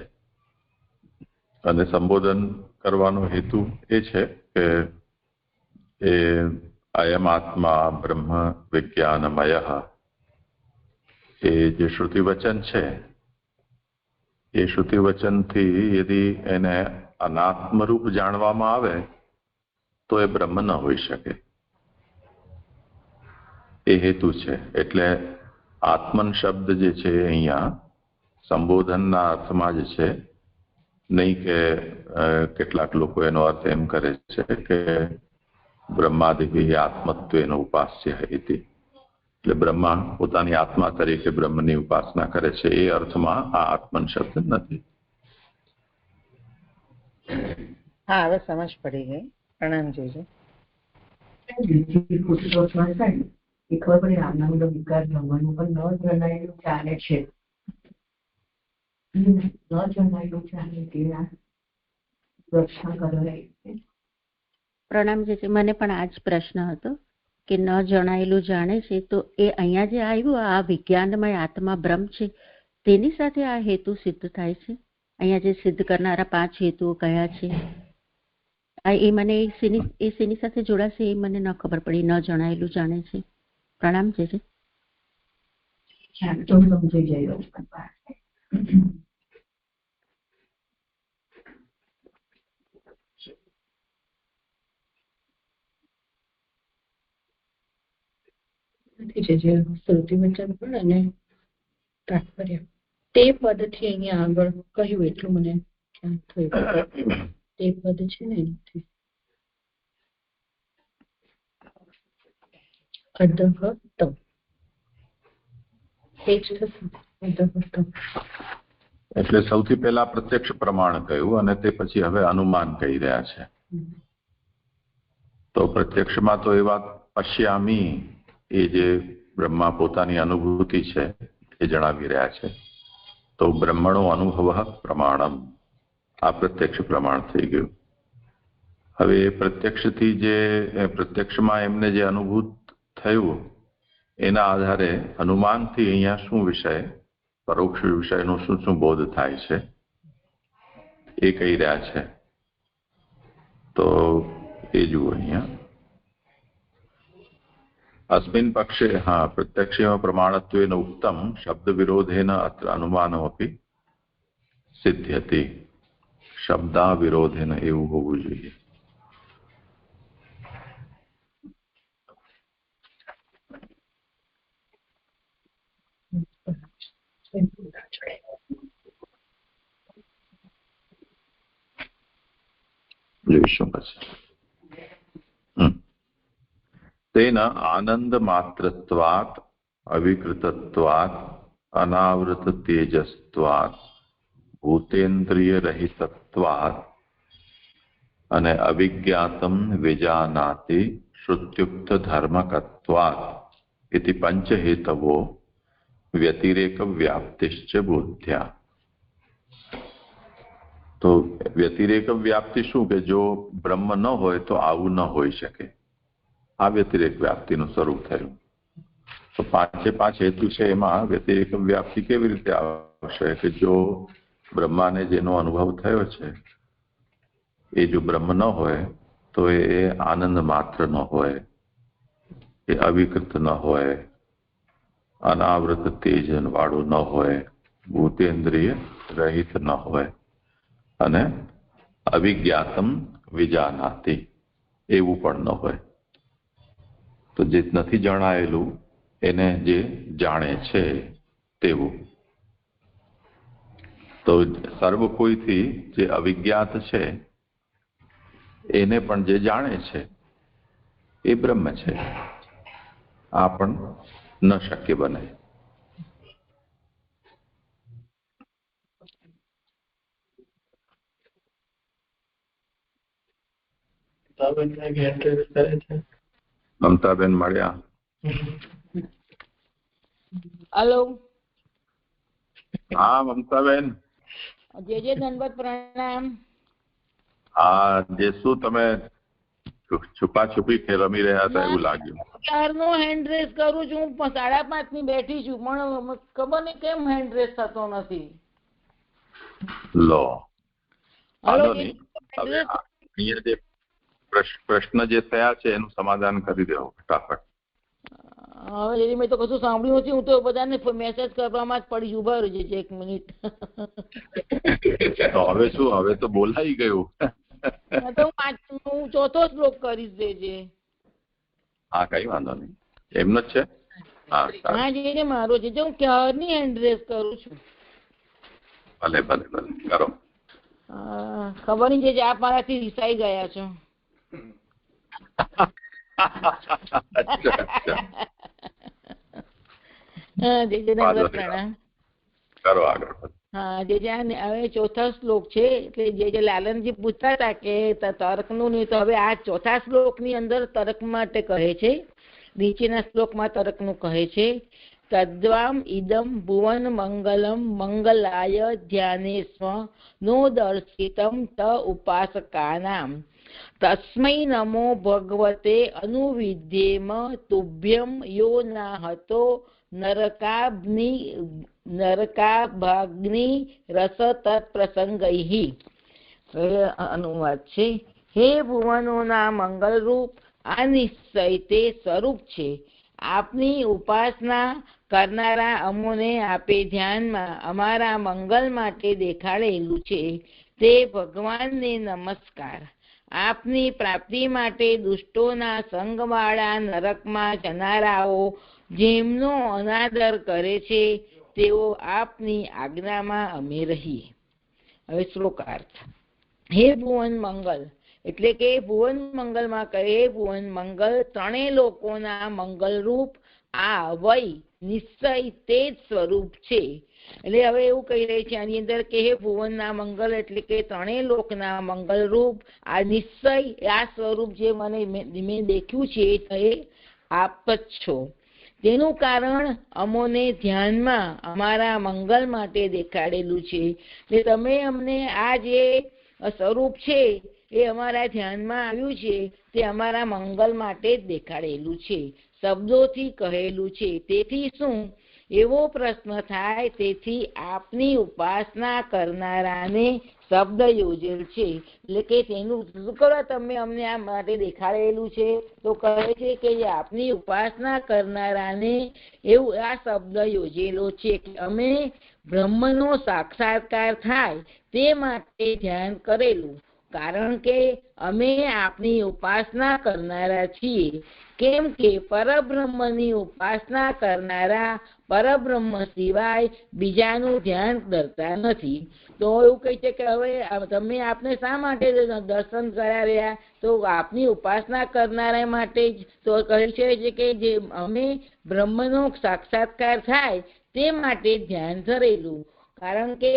અને સંબોધન કરવાનો હેતુ એ છે કે એ અયમ આત્મા બ્રહ્મ વિજ્ઞાનમય એ જે શ્રુતિ વચન છે એ શ્રુતિ વચનથી યદી એને અનાત્મ રૂપ જાણવામાં આવે તો એ બ્રહ્મ ન હોઈ શકે, એ હેતુ છે. એટલે આત્મન શબ્દ જે છે અહીંયા સંબોધનના અર્થમાં જ છે, નહીં કે કેટલાક લોકો એનો અર્થ એમ કરે છે કે બ્રહ્માદિભિ આત્મત્વેનો ઉપાસ્ય હતી, એટલે બ્રહ્મા પોતાની આત્મા તરીકે બ્રહ્મની ઉપાસના કરે છે, એ અર્થમાં આ આત્મન શબ્દ નથી. હા, હવે સમજ પડી ગઈ. પ્રણામજી. ખબર પડી રામનામનો વિકાર બ્રહ્મનું પણ ન જણાયેલું ચાલે છે, ન જણાયેલું ચાલે તે રક્ષા કરાય. પ્રણામજી, મને પણ આ જ પ્રશ્ન હતો કે ન જણાયેલું જાણે છે, તો એ અહીંયા જે આવ્યું આ વિજ્ઞાનમય આત્મા બ્રહ્મ છે તેની સાથે આ હેતુ સિદ્ધ થાય છે. અહીંયા જે સિદ્ધ કરનારા 5 હેતુઓ કયા છે એ મને એ શેની સાથે જોડાશે એ મને ન ખબર પડી. ન જણાયેલું જાણે છે. પ્રણામ છે. સમજી જાય. જે શ્રુતિ વચન પણ અને તાત્પર્ય તે પદથી અહીંયા આગળ કહ્યું એટલું મને ખ્યાલ થયું. તે પદ છે ને એનાથી અધઃતમ એ જ થશે. અધઃતમ એટલે સૌથી પહેલા પ્રત્યક્ષ પ્રમાણ કહ્યું અને તે પછી હવે અનુમાન કહી રહ્યા છે. તો પ્રત્યક્ષમાં તો એ વાત પશ્યામી એ જે બ્રહ્મા પોતાની અનુભૂતિ છે એ જણાવી રહ્યા છે. તો બ્રહ્મણો અનુભવ પ્રમાણમ, આ પ્રત્યક્ષ પ્રમાણ થઈ ગયું. હવે એ પ્રત્યક્ષથી જે પ્રત્યક્ષમાં એમને જે અનુભૂત થયું એના આધારે અનુમાનથી અહીંયા શું વિષય, પરોક્ષ વિષયનો શું શું બોધ થાય છે એ કહી રહ્યા છે. તો એ જુઓ અહીંયા अस्मिन् पक्षे प्रत्यक्षेण प्रमाणत्वेन उक्तं शब्द विरोधेन अत्र अनुमानमपि सिद्ध्यति. शब्दा विरोधेन એવું હોવું જોઈએ. જોઈશું પછી. तेन आनंद मात्रत्वात् अविकृतत्वात् अनावृत तेजस्त्वात् भूतेन्द्रिय रहितत्वात् અને અવિજ્ઞાતમ વિજાનાતિ શ્રુત્યુક્ત ધર્મકત્વાत् इति पंच हेतवो व्यतिरेक व्याप्तिश्च बुद्ध्या. તો વ્યતિરેક વ્યાપ્તિ શું કે જો બ્રહ્મ ન હોય તો આવું ન હોઈ શકે, આ વ્યતિરેક વ્યાપ્તિનું સ્વરૂપ થયું. તો 5 હેતુ છે એમાં વ્યતિરેક વ્યાપ્તિ કેવી રીતે આવશે કે જો બ્રહ્માને જેનો અનુભવ થયો છે એ જો બ્રહ્મ ન હોય તો એ આનંદ માત્ર ન હોય, એ અવિકૃત ન હોય, અનાવૃત તેજ વાળું ન હોય, ભૂતેન્દ્રિય રહિત ન હોય અને અવિજ્ઞાતમ વિજાનાતિ એવું પણ ન હોય. તો જે નથી જણાયેલું એને જે જાણે છે તેવું. તો સર્વ કોઈથી જે અવિજ્ઞાત છે એને પણ જે જાણે છે એ બ્રહ્મ છે. આ પણ ન શક્ય બને. મમતાબેન મળ્યા? હેલો. હા મમતાબેન. જે દંડવત પ્રણામ. હા, જે શું તમે છુપી રમી રહ્યા હતા એવું લાગ્યું. ક્યારનો હેન્ડ રેસ કરું છું, 5:30 ની બેઠી છું પણ ખબર નહીં કેમ હેન્ડ રેસ થતો નથી. લો અહીંયા જે પ્રશ્ન જે થયા છે એનું સમાધાન કરી દેવો ફટાફટ. હવે મેં તો કશું સાંભળ્યું નથી, હું તો બધાને મેસેજ કરવામાં જ પડી. ઉભા રહેજો 1 મિનિટ. તો હવે શું, હવે તો બોલાઈ ગયું. હું 4થો શ્લોક કરીશ દેજે. હા કઈ વાંધો નહીં, એમનો જ છે. હા જે મારો છે, હું ક્યારની હેન્ડ રેસ કરું છું. ભલે ભલે ભલે કરો. ખબર નહીં જે આપ મારાથી રિસાઈ ગયા છો. કરો આગળ. હા જે હવે 4થા શ્લોક છે એટલે જે લાલનજી પૂછતા હતા કે તર્કનું નહીં, તો હવે આ 4થા શ્લોકની અંદર તર્ક માટે કહે છે, નીચેના શ્લોકમાં તર્કનું કહે છે. તદ્વામ ઇદમ ભુવન મંગલમ મંગલાય ધ્યાનેસ્વ નો દર્શિતમ ત ઉપાસકાનામ તસ્મૈ નમો ભગવતે અનુવિદ્યેમ તુભ્યમ યો નાહતો નરકાભાગ્નિ રસ તત્પ્રસંગૈ. અનુવાદ છે. હે ભુવનોના મંગલરૂપ આ નિશ્ચય તે સ્વરૂપ છે. આપની ઉપાસના કરનારા અમોને આપે ધ્યાનમાં અમારા મંગલ માટે દેખાડેલું છે તે ભગવાનને નમસ્કાર. આપની પ્રાપ્તિ માટે દુષ્ટોના સંગવાળા નરકમાં જનારાઓ જેમનો અનાદર કરે છે તેઓ આપની આજ્ઞામાં અમે રહીએ. હવે શ્લોકાર્થ. હે ભુવન મંગલ એટલે કે ભુવન મંગલમાં કહે ભુવન મંગલ ત્રણેય લોકોના મંગલ રૂપ આ વય નિશ્ચય તે જ સ્વરૂપ છે. એટલે હવે એવું કહી રહી છે આની અંદર કે હે ભુવનના મંગલ એટલે કે ત્રણેય લોકના મંગલ રૂપ આ નિશ્ચય આ સ્વરૂપ જે મેં દેખ્યું છે તે આપ જ છો. તેનું કારણ અમોને ધ્યાનમાં અમારા મંગલ માટે દેખાડેલું છે. એટલે તમે અમને આ જે સ્વરૂપ છે એ અમારા ધ્યાનમાં આવ્યું છે તે અમારા મંગલ માટે જ દેખાડેલું છે, શબ્દોથી કહેલું છે. તેથી શું એવો પ્રશ્ન થાય, તેથી આપની ઉપાસના કરનારાને શબ્દ યોજેલ છે. એટલે કે તેનું શું કરો તમે અમને આ માટે દેખાડેલું છે, તો કહે છે કે આપની ઉપાસના કરનારાને એવું આ શબ્દ યોજેલો છે કે અમે બ્રહ્મનો સાક્ષાત્કાર થાય તે માટે ધ્યાન કરેલું. કારણ કે અમે આપની ઉપાસના કરનારા છીએ. કેમ કે પરબ્રહ્મની ઉપાસના કરનારા પરબ્રહ્મ સિવાય બીજાનું ધ્યાન કરતા નથી. તો એવું કહે છે કે હવે તમે આપને શા માટે દર્શન કરાવ્યા, તો આપની ઉપાસના કરનારા માટે જ. તો કહે છે કે જે અમે બ્રહ્મનો સાક્ષાત્કાર થાય તે માટે ધ્યાન ધરેલું. કારણ કે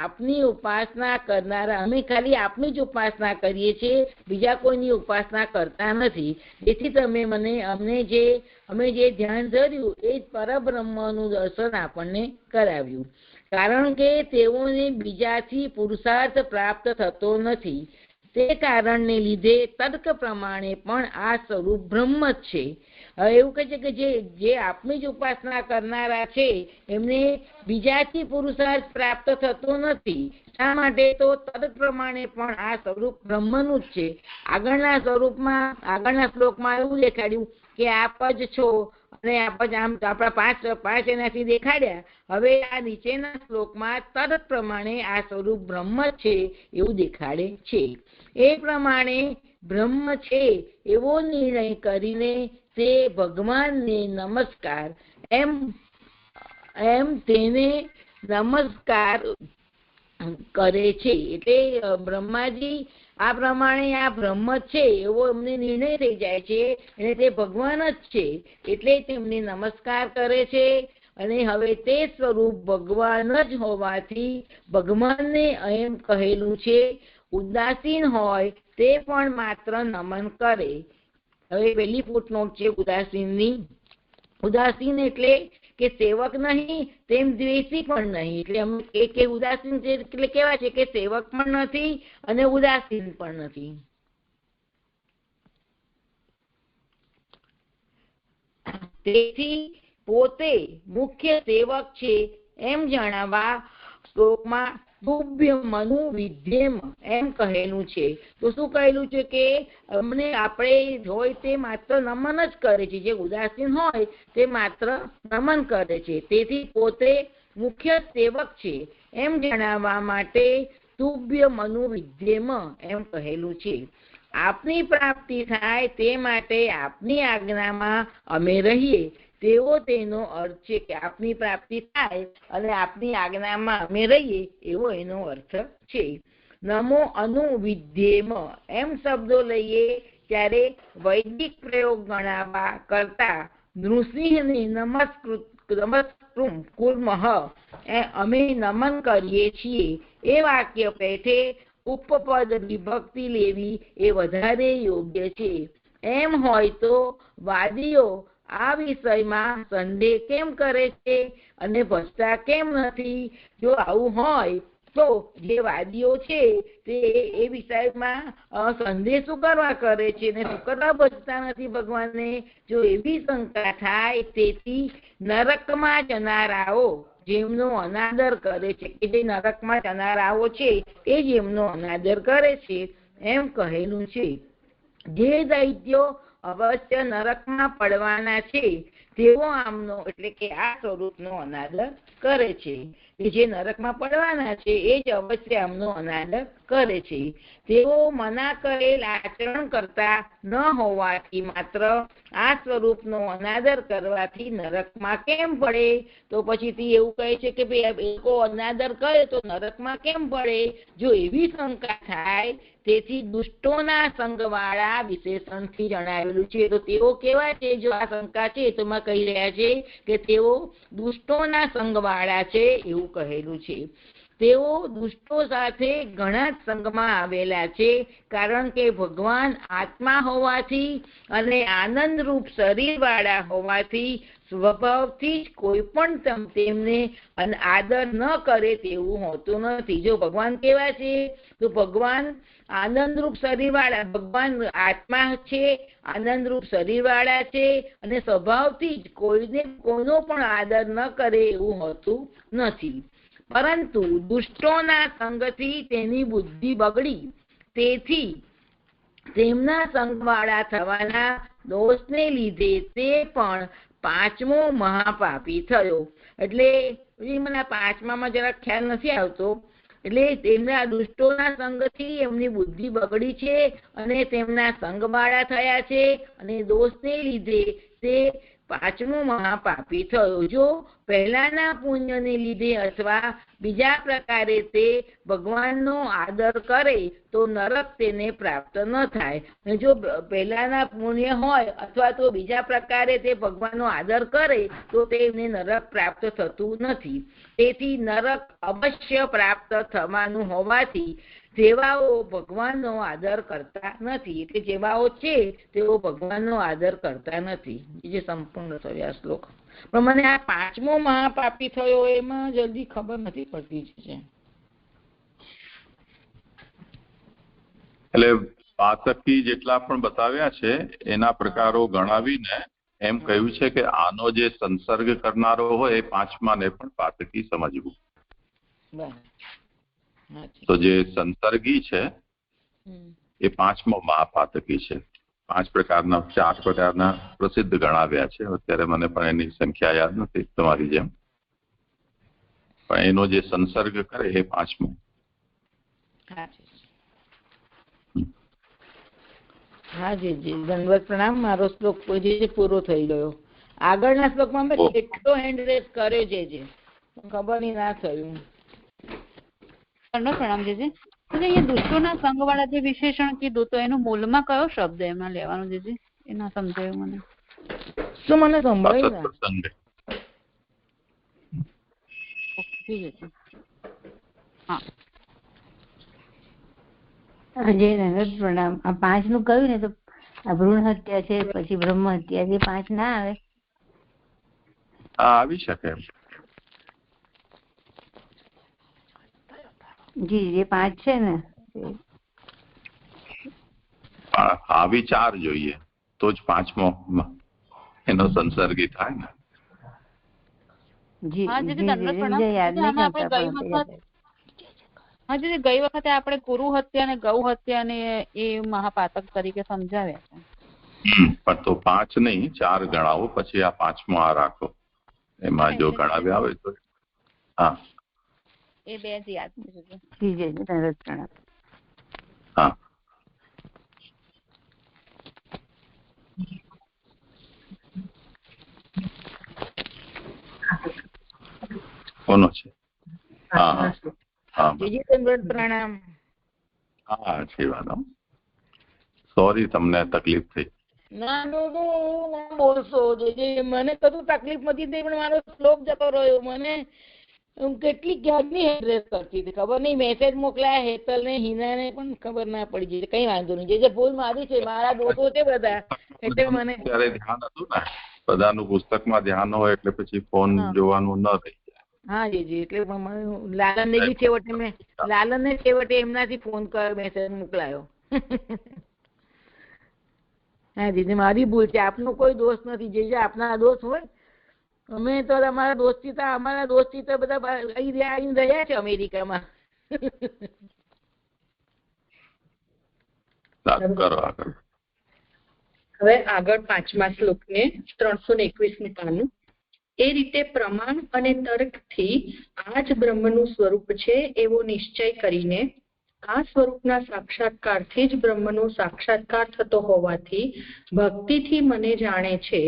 આપની ઉપાસના કરનારા અમે ખાલી આપની જ ઉપાસના કરીએ છીએ, બીજા કોઈની ઉપાસના કરતા નથી. તેથી તમે અમે જે ધ્યાન ધર્યું એ જ પરબ્રહ્મનું દર્શન આપણને કરાવ્યું. કારણ કે તેઓને બીજાથી પુરુષાર્થ પ્રાપ્ત થતો નથી. તે કારણને લીધે તર્ક પ્રમાણે પણ આ સ્વરૂપ બ્રહ્મ જ છે. હવે એવું કહે છે કે જે આપની જ ઉપાસના કરનારા છે એમને બીજાથી પુરુષાર્થ પ્રાપ્ત થતો નથી. શા માટે? તો તર્ક પ્રમાણે પણ આ સ્વરૂપ બ્રહ્મનું જ છે. આગળના શ્લોકમાં એવું દેખાડ્યું કે આપ જ છો અને આપ જ આમ આપણા પાંચ એનાથી દેખાડ્યા. હવે આ નીચેના શ્લોકમાં તર્ક પ્રમાણે આ સ્વરૂપ બ્રહ્મ છે એવું દેખાડે છે. એ પ્રમાણે બ્રહ્મ છે એવો નિર્ણય કરીને તે ભગવાનને નમસ્કાર એમ તેને નમસ્કાર કરે છે. એટલે બ્રહ્માજી આ પ્રમાણે આ બ્રહ્મ છે એવો એમને નિર્ણય થઈ જાય છે અને તે ભગવાન જ છે એટલે તેમને નમસ્કાર કરે છે. અને હવે તે સ્વરૂપ ભગવાન જ હોવાથી ભગવાનને એમ કહેલું છે ઉદાસીન હોય તે પણ માત્ર નમન કરે. હવે પહેલી ફૂટનોટ છે ઉદાસીનની. ઉદાસીન એટલે કે સેવક નહીં તેમ દ્વેષી પણ નહીં. એટલે અમે કે ઉદાસીન છે એટલે કેવા છે કે સેવક પણ નથી અને ઉદાસીન પણ નથી. તેથી પોતે મુખ્ય સેવક છે એમ જણાવવા શ્લોકમાં તુભ્ય મનુ વિધ્યેમ એમ કહેલું છે. તો શું કહેલું છે કે અમને આપણે હોય તે માત્ર નમન જ કરે છે. જે ઉદાસીન હોય તે માત્ર નમન કરે છે. તેથી પોતે મુખ્ય સેવક છે એમ જણાવવા માટે તુભ્ય મનુ વિધ્યેમ એમ કહેલું છે. આપની પ્રાપ્તિ થાય તે માટે આપની આજ્ઞામાં અમે રહીએ તેવો તેનો અર્થ છે કે આપની પ્રાપ્તિ થાય અને આપની આજ્ઞામાં અમે રહીએ એવો એનો અર્થ છે. નમો અનુવિધ્યેમ એમ શબ્દો લઈએ ત્યારે વૈદિક પ્રયોગ ગણાવવા કરતા નૃસિંહને નમસ્કૃમ કુર્મઃ અમે નમન કરીએ છીએ એ વાક્ય પેઠે ઉપપદ વિભક્તિ લેવી એ વધારે યોગ્ય છે. એમ હોય તો વાદીઓ આ વિષયમાં સંદેહ કેમ કરે છે અને ભજતા કેમ નથી? જો આવું હોય તો જે વાદીઓ છે તે એ વિષયમાં સંદેહ શું કરવા કરે છે ને શું કરવા ભજતા નથી ભગવાનને? જો એવી શંકા થાય તેથી નરકમાં જનારાઓ જેમનો અનાદર કરે છે કે જે નરકમાં જનારાઓ છે એ જ એમનો અનાદર કરે છે એમ કહેલું છે. જે દૈત્યો અવશ્ય નરકમાં પડવાના છે તેઓ આમનો એટલે કે આ સ્વરૂપનો અનાદર કરે છે. જે નરકમાં પડવાના છે એ જ અવશ્ય આમનો અનાદર કરે છે. તેઓ મના કરેલ આચરણ કરતા ન હોવાથી માત્ર આ સ્વરૂપનો અનાદર કરવાથી નરકમાં કેમ પડે? તો પછીથી એવું કહે છે કે ભાઈ એકો અનાદર કરે તો નરકમાં કેમ પડે? જો એવી શંકા થાય તેથી દુષ્ટોના સંગવાળા વિશેષણથી જણાવેલું છે. તો તેઓ કેવા છે? જો આ શંકા છે તો એમાં કહી રહ્યા છે કે તેઓ દુષ્ટોના સંગવાળા છે એવું કહેલું છે. તેઓ દુષ્ટો સાથે ઘણા જ સંગમાં આવેલા છે. કારણ કે ભગવાન આત્મા હોવાથી અને આનંદરૂપ શરીર વાળા હોવાથી સ્વભાવથી જ કોઈ પણ તેમને આદર ન કરે તેવું હોતું નથી. જો ભગવાન કેવા છે? તો ભગવાન આનંદરૂપ શરીર વાળા, ભગવાન આત્મા છે, આનંદરૂપ શરીર વાળા છે અને સ્વભાવથી જ કોઈનો પણ આદર ન કરે એવું હોતું નથી. પરંતુ દુષ્ટોના સંગથી તેની બુદ્ધિ બગડી તેથી તેમના સંગવાળા થવાના દોષને લીધે તે પણ પાંચમો મહાપાપી થયો. એટલે મને પાંચમામાં જરા ખ્યાલ નથી આવતો. એટલે તેમના દુષ્ટોના સંગથી એમની બુદ્ધિ બગડી છે અને તેમના સંગવાળા થયા છે અને દોષને લીધે તે પાંચમો મહાપાપી થયો. જો પહેલાના પુણ્યને લીધે અથવા બીજા પ્રકારે તે ભગવાનનો આદર કરે તો નરક તેને પ્રાપ્ત ન થાય. અને જો પહેલાના પુણ્ય હોય અથવા તો બીજા પ્રકારે તે ભગવાનનો આદર કરે તો તેને નરક પ્રાપ્ત થતું નથી. તેથી નરક અવશ્ય પ્રાપ્ત થવાનું હોવાથી જેવાઓ ભગવાનનો આદર કરતા નથી, એટલે જેવાઓ છે તેઓ ભગવાનનો આદર કરતા નથી. એ જે સંપૂર્ણ થયો આ શ્લોક. પણ મને આ પાંચમો મહાપાપી થયો એમાં જલ્દી ખબર નથી પડતી છે. એટલે પાતકી જેટલા પણ બતાવ્યા છે એના પ્રકારો ગણાવીને એમ કહ્યું છે કે આનો જે સંસર્ગ કરનારો હોય એ પાંચમાને પણ પાતકી સમજવું. તો જે સંસર્ગી છે એ પાંચમો મહાપાતકી છે. ચાર પ્રકારના પ્રસિદ્ધ ગણાવ્યા છે. અત્યારે મને પણ એની સંખ્યા યાદ નથી તમારી જેમ, પણ એનો જે સંસર્ગ કરે એ પાંચમો. હા જી ધન્યવાદ પ્રણામ. મારો શ્લોક પૂરો થઈ ગયો. આગળના શ્લોકમાં મેં કેટલો હેન્ડ રેસ કર્યો છે ખબર નહીં ના થયું. પ્રણામ જીજી. અહીંયા દુષ્ટોના સંગ વાળા જે વિશેષણ કીધું તો એનું મૂળમાં કયો શબ્દ એમાં લેવાનો જીજી? એ ના સમજાયું મને. શું મને સંભળાયું? હા જય નગર પ્રણામ. આ પાંચ નું કહ્યું ને તો આ ભ્રૂણ હત્યા છે, પછી બ્રહ્મ હત્યા છે, પાંચ ના આવે? આવી શકે જી, જે પાંચ છે ને આવી ચાર જોઈએ તો જ પાંચમો એનો સંસર્ગી થાય ને. ગઈ વખતે આપણે કુરુ હત્યા ને ગૌ હત્યા ને એ મહાપાતક તરીકે સમજાવ્યા છે. પણ તો પાંચ નહીં, ચાર ગણાવો, પછી આ પાંચમો આ રાખો. એમાં જો ગણાવ્યા હોય તો હા એ બે જ યાદ છે. હા કોનો છે? હા હા પ્રણામ. હા શિવાનંદ, સોરી તમને તકલીફ થઈ. ના બોલશો મને કશું તકલીફ નથી થઈ, પણ મારો શ્લોક જતો રહ્યો. મને કેટલી ક્યારની હેડરેસ કરતી હતી ખબર નહીં. મેસેજ મોકલાયા હેતલ ને હિના ને પણ ખબર ના પડી જાય. કઈ વાંધો નહીં, જે ભૂલ મારી છે. મારા દોષો છે બધા, એટલે મને ત્યારે ધ્યાન હતું ને બધાનું પુસ્તકમાં ધ્યાન હોય એટલે પછી ફોન જોવાનું ન રહી જાય. હા જી એટલે લાલન ને બી છેવટે મેં લાલન ને છેવટે એમનાથી ફોન કર્યો, મેસેજ મોકલાયો. હા જી મારી ભૂલ છે, આપનો કોઈ દોષ નથી. જે આપના દોષ હોય અમે તો અમારા દોસ્તી તો બધા આવીને રહ્યા છે અમેરિકામાં. હવે આગળ પાંચમા શ્લોકને 321 પાનું. એ રીતે પ્રમાણ અને તર્કથી આ જ બ્રહ્મનું સ્વરૂપ છે એવો નિશ્ચય કરીને આ સ્વરૂપના સાક્ષાત્કારથી જ બ્રહ્મનો સાક્ષાત્કાર થતો હોવાથી ભક્તિથી મને જાણે છે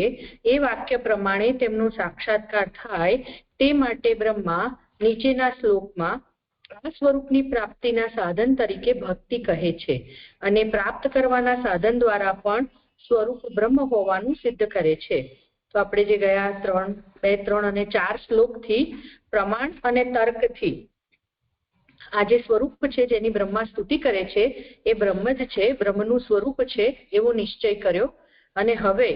એ વાક્ય પ્રમાણે તેમનો સાક્ષાત્કાર થાય. તે માટે બ્રહ્મા નીચેના શ્લોકમાં આ સ્વરૂપની પ્રાપ્તિના સાધન તરીકે ભક્તિ કહે છે અને પ્રાપ્ત કરવાના સાધન દ્વારા પણ સ્વરૂપ બ્રહ્મ હોવાનું સિદ્ધ કરે છે. તો આપણે જે ગયા 2, 3 અને 4 શ્લોકથી પ્રમાણ અને તર્કથી આ જે સ્વરૂપ છે જેની બ્રહ્મા સ્તુતિ કરે છે એ બ્રહ્મ જ છે, બ્રહ્મનું સ્વરૂપ છે એવો નિશ્ચય કર્યો. અને હવે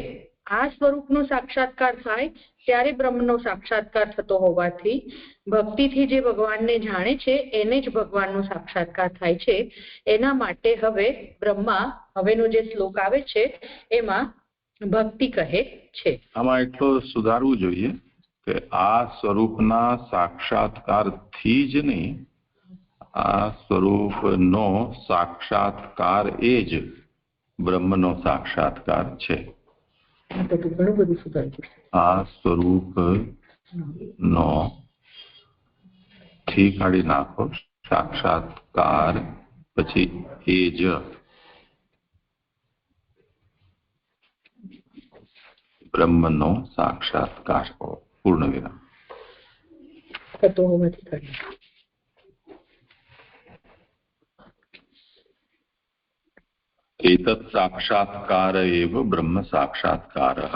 આ સ્વરૂપનો સાક્ષાત્કાર થાય ત્યારે બ્રહ્મનો સાક્ષાત્કાર થતો હોવાથી ભક્તિથી જે ભગવાનને જાણે છે એને જ ભગવાનનો સાક્ષાત્કાર થાય છે. એના માટે હવે બ્રહ્મા હવેનો જે શ્લોક આવે છે એમાં ભક્તિ કહે છે. આમાં એટલો સુધારવું જોઈએ કે આ સ્વરૂપના સાક્ષાત્કારથી જ નહીં, આ સ્વરૂપનો સાક્ષાત્કાર એ જ બ્રહ્મનો સાક્ષાત્કાર છે. આ સ્વરૂપનો થી કાઢી નાખો, સાક્ષાત્કાર પછી એ જ. બ્રહ્મનો સાક્ષાત્કાર પૂર્ણ વિરામ. થતો હોવાથી કરી. एतत् साक्षात्कार एव ब्रह्म साक्षात्कारः.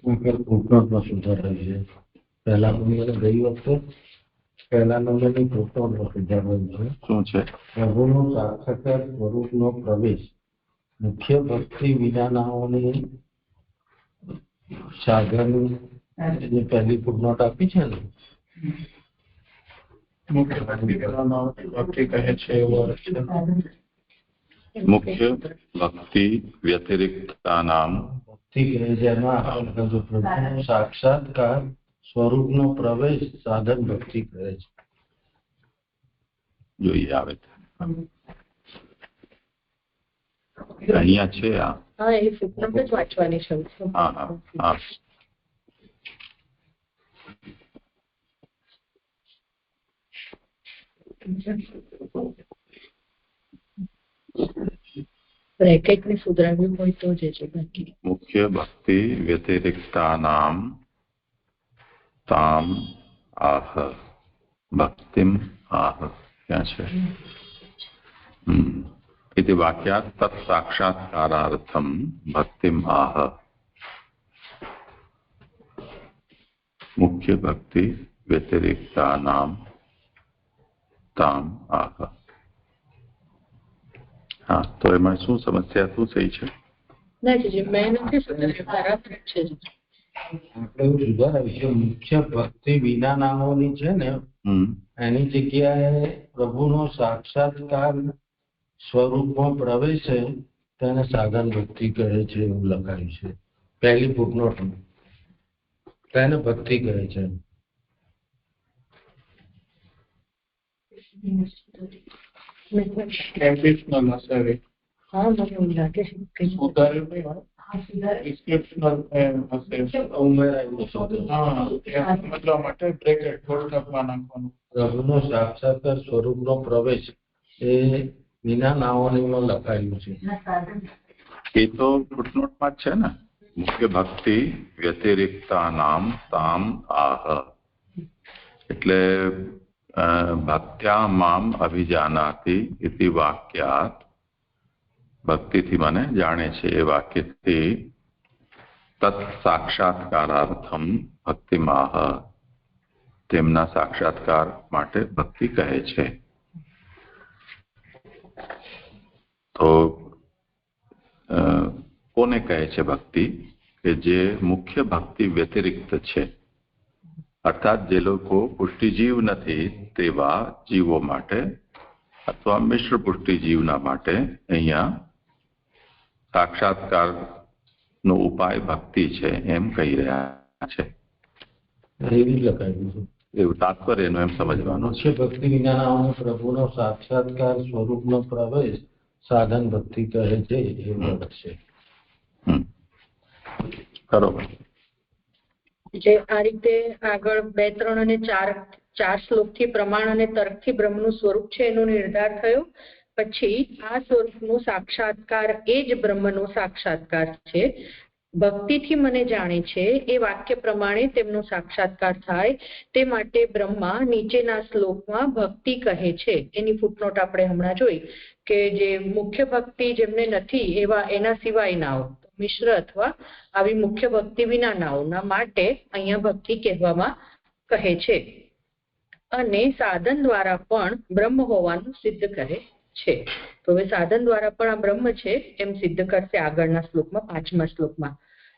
ફૂટનોટમાં સુધારા છે. પહેલા નંબરે ગઈ વખતે પહેલા નંબરની ફૂટનોટમાં સુધારેલું છે. શું છે? પ્રભુનો સાક્ષાત્કાર સ્વરૂપનો પ્રવેશ મુખ્ય ભક્તિ વિનાનાઓની સાધન જે પહેલી ફૂટનોટ આપી છે ને મુખ્ય ભક્તિ કહે છે એવો અર્થ છે. મુખ્ય ભક્તિ વ્યતિરિક્તાનામ ભક્તિ કહે છે એમાં પ્રભુનો સાક્ષાત્કાર સ્વરૂપનો પ્રવેશ સાધન ભક્તિ કહે છે. જોઈએ આવે અહીંયા છે આ. હા, એ ફૂટનોટ જ વાંચવાની છે. હા હા હા. બ્રેકેટ ને સુધરાવ્યું હોય તો જે છે બાકી મુખ્ય ભક્તિ વ્યતિરિક્તાનામ તામ આહ ભક્તિમ આહ ક્યાં છે? इति वाक्यात् तत् साक्षात्कारार्थं भक्तिम आह. मुख्य भक्ति व्यतिरिक्तानाम ताम आह. हाँ, तो एમાં શું સમસ્યા શું થઈ છે? નથી, મેં નથી સુધાર્યું, બરાબર છે. આપણે એવું સુધારાયું છે મુખ્ય ભક્તિ વિનાનાઓની છે ને એની જગ્યાએ પ્રભુનો સાક્ષાત્કાર સ્વરૂપમાં પ્રવેશે તેને સાધન ભક્તિ કહે છે એવું લખાયું છે પહેલી ફૂટનોટમાં. તેને ભક્તિ કહે છે. ટ્રેડિશનલ હશે. હા, મને એવું લાગે છે સુધાર્યું નહીં હોય. ડિસ્ક્રિપ્શનલ હશે. હા, સમજવા માટે બ્રેકેટ કોષ્ટકમાં નાખવાનું. પ્રભુનો સાક્ષાત્કાર સ્વરૂપનો પ્રવેશ એ વિના નાઓનીમાં લખાયેલું છે. એ તો ફૂટનોટમાં જ છે ને. મુખ્ય ભક્તિ વ્યતિરિક્તાનામ તામ આહ. એટલે ભક્ત્યા મામ અભિજાનાતિ ઇતિ વાક્યાત ભક્તિથી મને જાણે છે એ વાક્યથી તત્ સાક્ષાત્કારાર્થમ ભક્તિમાહ તેમના સાક્ષાત્કાર માટે ભક્તિ કહે છે. તો કોને કહે છે ભક્તિ? કે જે મુખ્ય ભક્તિ વ્યતિરિક્ત છે, અર્થાત જે લોકો પુષ્ટિજીવ નથી તેવા જીવો માટે અથવા મિશ્ર પુષ્ટિજીવના માટે અહીંયા સાક્ષાત્કારનો ઉપાય ભક્તિ છે એમ કહી રહ્યા છે. એવી લખાયેલું છે. એવું તાત્પર્ય એનું એમ સમજવાનું છે. મુખ્ય ભક્તિ વિનાનાઓનો પ્રભુનો સાક્ષાત્કાર સ્વરૂપનો પ્રવેશ સાધન ભક્તિ કહે છે એવું છે. બરોબર. જે આ રીતે આગળ 2, 3 અને 4 શ્લોકથી પ્રમાણ અને તર્કથી બ્રહ્મનું સ્વરૂપ છે એનો નિર્ધાર થયો. પછી આ સ્વરૂપનો સાક્ષાત્કાર એ જ બ્રહ્મનો સાક્ષાત્કાર છે. ભક્તિથી મને જાણે છે એ વાક્ય પ્રમાણે તેમનો સાક્ષાત્કાર થાય તે માટે બ્રહ્મા નીચેના શ્લોકમાં ભક્તિ કહે છે. એની ફૂટનોટ આપણે હમણાં જોઈ કે જે મુખ્ય ભક્તિ જેમને નથી એવા એના સિવાયનાઓ મિશ્ર અથવા આવી મુખ્ય ભક્તિ વિનાનાઓના માટે અહીંયા ભક્તિ કહેવામાં કહે છે. અને સાધન દ્વારા પણ બ્રહ્મ હોવાનું સિદ્ધ કરે છે. તો હવે સાધન દ્વારા પણ આ બ્રહ્મ છે એમ સિદ્ધ કરશે આગળના શ્લોકમાં, 5મા શ્લોકમાં.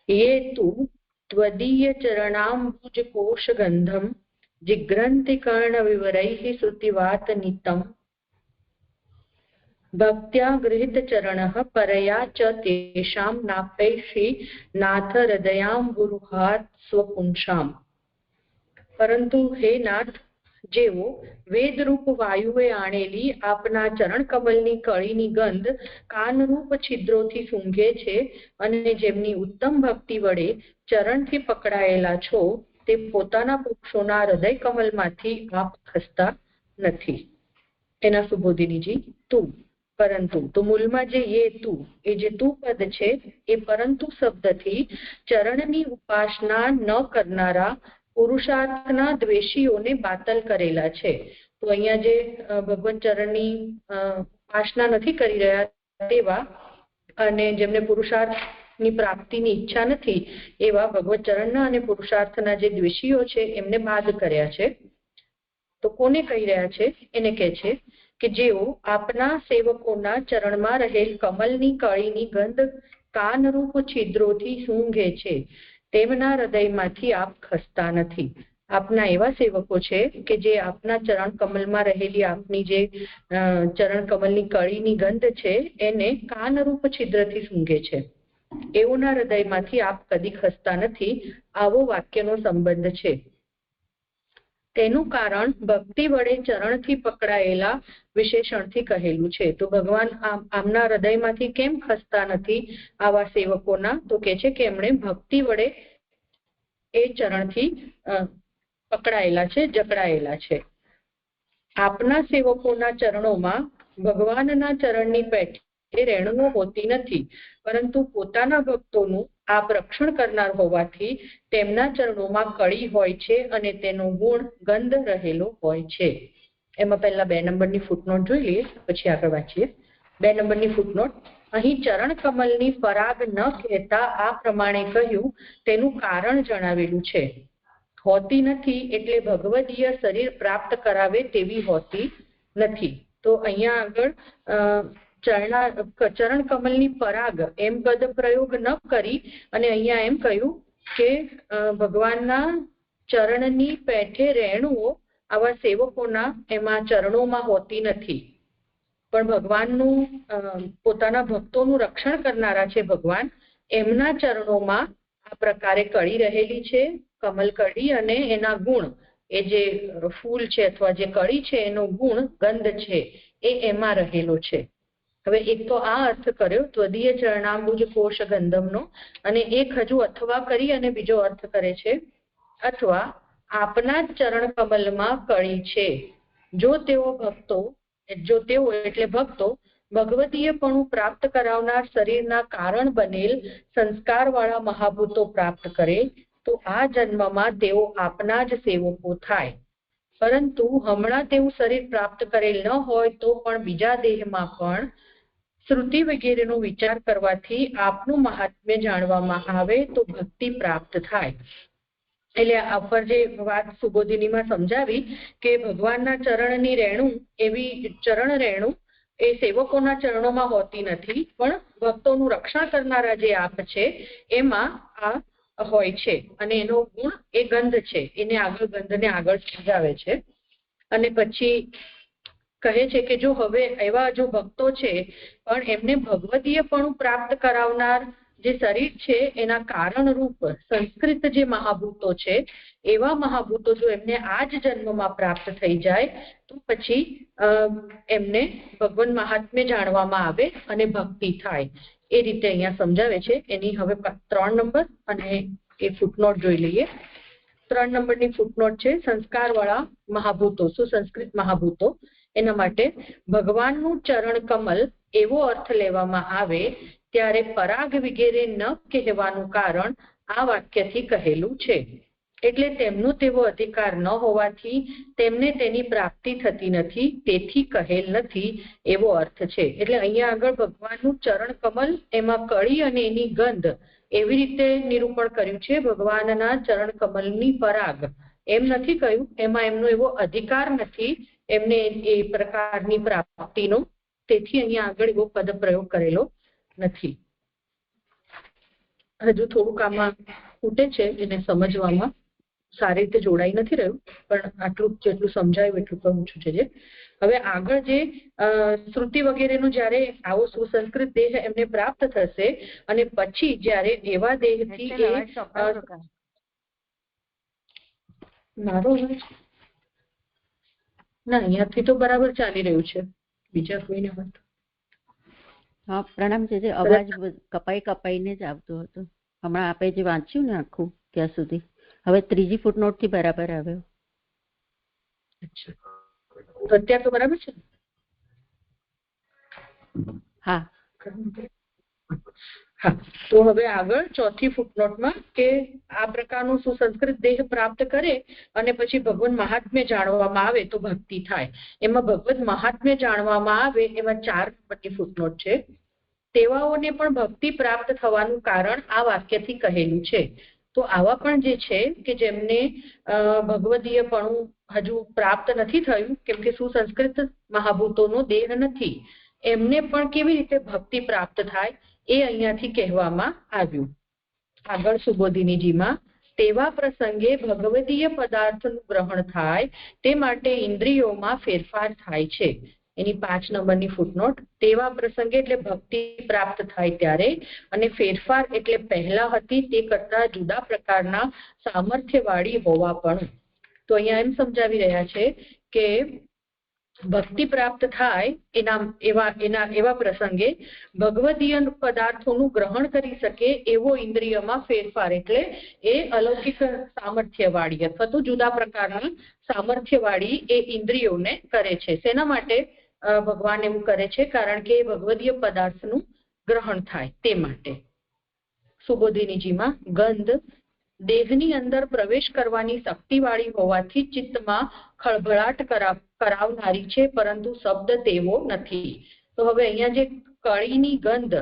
ये तु त्वदीय चरणाम्बुज कोश गंधम जिग्रन्ति कर्ण विवरैः श्रुतिवात नितम भक्त्या गृहीत चरणः परया च तेषां नापैषि नाथ हृदयाम्बुरुहात् स्वपुंसाम्. પરંતુ હે નાથ, જેઓ વેદરૂપ વાયુએ આણેલી આપના ચરણ કમલની કળીની ગંધ કાનરૂપ છિદ્રોથી સૂંઘે છે અને જેમની ઉત્તમ ભક્તિ વડે ચરણથી પકડાયેલા છો તે પોતાના પુરુષોના હૃદય કમલમાંથી આપ ખસતા નથી. એના સુબોધિનીજી તું. પરંતુ તો મૂળમાં જે યે તું, એ જે તું પદ છે એ પરંતુ શબ્દથી ચરણની ઉપાસના ન કરનારા પુરુષાર્થના દ્વેષીઓને બાતલ કરેલા છે. તો અહીંયા જે ભગવાન ચરણની ઉપાસના નથી કરી રહ્યા તેવા અને જેમને પુરુષાર્થની પ્રાપ્તિની ઈચ્છા નથી એવા ભગવત ચરણના અને પુરુષાર્થના જે દ્વેષીઓ છે એમને બાદ કર્યા છે. તો કોને કહી રહ્યા છે? એને કહે છે કે જેઓ આપના સેવકોના ચરણમાં રહેલ કમલની કળીની ગંધ કાનરૂપ છિદ્રોથી સૂંઘે છે તેમના હૃદયમાંથી આપ ખસતા નથી. આપના એવા સેવકો છે કે જે આપના ચરણ કમલમાં રહેલી આપની જે ચરણ કમલની કળીની ગંધ છે એને કાનરૂપ છિદ્રથી સૂંઘે છે, એઓના હૃદયમાંથી આપ કદી ખસતા નથી. આવો વાક્યનો સંબંધ છે. તેનું કારણ ભક્તિ વડે ચરણથી પકડાયેલા વિશેષણથી કહેલું છે. તો ભગવાન આમના હૃદયમાંથી કેમ ખસતા નથી આવા સેવકોના? તો કે છે કે એમણે ભક્તિ વડે એ ચરણથી પકડાયેલા છે, જકડાયેલા છે. આપના સેવકોના ચરણોમાં ભગવાનના ચરણની પેઠે રેણુઓ હોતી નથી, પરંતુ પોતાના ભક્તોનું આપ રક્ષણ કરનાર હોવાથી તેમના ચરણોમાં કળી હોય છે અને તેનો ગુણ ગંધ રહેલો હોય છે. એમાં પહેલા 2 નંબરની ફૂટનોટ જોઈ લઈએ, પછી આગળ વાંચીએ. 2 નંબરની ફૂટનોટ. અહીં ચરણ કમલની પરાગ ન કહેતા આ પ્રમાણે કહ્યું તેનું કારણ જણાવેલું છે. હોતી નથી એટલે ભગવદીય શરીર પ્રાપ્ત કરાવે તેવી હોતી નથી. તો અહીંયા આગળ ચરણ કમલની પરાગ એમ પદ પ્રયોગ ન કરી અને અહીંયા એમ કહ્યું કે ભગવાનના ચરણની પેઠે રેણુઓ આવા સેવકોના એમાં ચરણોમાં હોતી નથી, પણ ભગવાનનું પોતાના ભક્તોનું રક્ષણ કરનારા છે ભગવાન, એમના ચરણોમાં આ પ્રકારે કળી રહેલી છે, કમલ કળી, અને એના ગુણ એ જે ફૂલ છે અથવા જે કળી છે એનો ગુણ ગંધ છે એ એમાં રહેલો છે. હવે એક તો આ અર્થ કર્યો ત્વદીય ચરણાંબુજ કોશ ગંધમનો, અને એક હજુ અથવા કરી અને બીજો અર્થ કરે છે અથવા આપના જ ચરણ કમલમાં કળી છે. જો તેઓ એટલે ભક્તો ભગવદીયપણું પ્રાપ્ત કરાવનાર શરીરના કારણ બનેલ સંસ્કારવાળા મહાભૂતો પ્રાપ્ત કરે તો આ જન્મમાં તેઓ આપના જ સેવકો થાય. પરંતુ હમણાં તેવું શરીર પ્રાપ્ત કરેલ ન હોય તો પણ બીજા દેહમાં પણ શ્રુતિ વગેરેનો વિચાર કરવાથી આપનું મહાત્મ્ય જાણવામાં આવે તો ભક્તિ પ્રાપ્ત થાય. એટલે આ પર જે વાત સુબોધિનીમાં સમજાવી કે ભગવાનના ચરણની રેણુ એવી ચરણ રેણુ એ સેવકોના ચરણોમાં હોતી નથી, પણ ભક્તોનું રક્ષણ કરનારા જે આપ છે એમાં આ હોય છે અને એનો ગુણ એ ગંધ છે. એને આગળ ગંધને આગળ સમજાવે છે અને પછી કહે છે કે જો હવે એવા જો ભક્તો છે પણ એમને ભગવદીયપણું પ્રાપ્ત કરાવનાર જે શરીર છે એના કારણરૂપ સંસ્કૃત જે મહાભૂતો છે એવા મહાભૂતો જો એમને આ જ જન્મમાં પ્રાપ્ત થઈ જાય તો પછી એમને ભગવાન મહાત્મ્ય જાણવામાં આવે અને ભક્તિ થાય. એ રીતે અહીંયા સમજાવે છે. એની હવે 3 નંબર અને એ ફૂટનોટ જોઈ લઈએ. 3 નંબરની ફૂટનોટ છે સંસ્કારવાળા મહાભૂતો, સુસંસ્કૃત મહાભૂતો. એના માટે ભગવાનનું ચરણ કમલ એવો અર્થ લેવામાં આવે ત્યારે પરાગ વગેરે ન કહેવાનું કારણ આ વાક્યથી કહેલું છે. એટલે તેમનો તેવો અધિકાર ન હોવાથી તેમને તેની પ્રાપ્તિ થતી નથી, તેથી કહેલ નથી એવો અર્થ છે. એટલે અહીંયા આગળ ભગવાનનું ચરણ કમલ એમાં કળી અને એની ગંધ એવી રીતે નિરૂપણ કર્યું છે. ભગવાનના ચરણ કમલની પરાગ એમ નથી કહ્યું, એમાં એમનો એવો અધિકાર નથી એમને એ પ્રકારની પ્રાપ્તિનો, તેથી અહીંયા આગળ એવો પદ પ્રયોગ કરેલો નથી. હજુ થોડુંક આમાં ખૂટે છે, એને સમજવામાં સારી રીતે જોડાઈ નથી રહ્યું, પણ આટલું જેટલું સમજાયું એટલું કહું છું છે. હવે આગળ જે શ્રુતિ વગેરેનું જયારે આવો સુસંસ્કૃત દેહ એમને પ્રાપ્ત થશે અને પછી જયારે એવા દેહથી મારો ના અહીંયાથી તો બરાબર ચાલી રહ્યું છે, બીજા કોઈને વાત. હા પ્રણામ છે. અવાજ કપાઈને જ આવતો હતો. હમણાં આપણે જે વાંચ્યું ને આખું ત્યાં સુધી, હવે 3જી ફૂટનોટ થી બરાબર આવ્યો. અત્યારે તો બરાબર છે. હા હા, તો હવે આગળ ચોથી ફૂટનોટમાં કે આ પ્રકારનું સુસંસ્કૃત દેહ પ્રાપ્ત કરે અને પછી ભગવાન મહાત્મ્ય જાણવામાં આવે તો ભક્તિ થાય. એમાં ભગવત મહાત્મ્ય જાણવામાં આવે એમાં 4 નંબરની ફૂટનોટ છે. તેવાઓને પણ ભક્તિ પ્રાપ્ત થવાનું કારણ આ વાક્યથી કહેલું છે. તો આવા પણ જે છે કે જેમને ભગવદીયપણું હજુ પ્રાપ્ત નથી થયું, કેમ કે સુસંસ્કૃત મહાભૂતોનો દેહ નથી, એમને પણ કેવી રીતે ભક્તિ પ્રાપ્ત થાય એ અહીંયાથી કહેવામાં આવ્યું. આગળ સુબોધિનીજીમાં તેવા પ્રસંગે ભગવદીય પદાર્થનું ગ્રહણ થાય તે માટે ઇન્દ્રિયોમાં ફેરફાર થાય છે. એની 5 નંબરની ફૂટનોટ. તેવા પ્રસંગે એટલે ભક્તિ પ્રાપ્ત થાય ત્યારે, અને ફેરફાર એટલે પહેલા હતી તે કરતા જુદા પ્રકારના સામર્થ્યવાળી હોવા પણ. તો અહીંયા એમ સમજાવી રહ્યા છે કે ભક્તિ પ્રાપ્ત થાય એવા પ્રસંગે ભગવદીય પદાર્થોનું ગ્રહણ કરી શકે એવો ઇન્દ્રિયમાં ફેરફાર એટલે એ અલૌકિક સામર્થ્યવાળી અથવા તો જુદા પ્રકારના સામર્થ્યવાળી એ ઇન્દ્રિયોને કરે છે. શેના માટે ભગવાન એવું કરે છે? કારણ કે ભગવદીય પદાર્થનું ગ્રહણ થાય તે માટે. સુબોધિનીજીમાં ગંધ દેહની અંદર પ્રવેશ કરવાની શક્તિવાળી હોવાથી ચિત્તમાં ખળભળાટ કરાવનારી છે, પરંતુ શબ્દ તેવો નથી. તો હવે અહીંયા જે કળીની ગંધ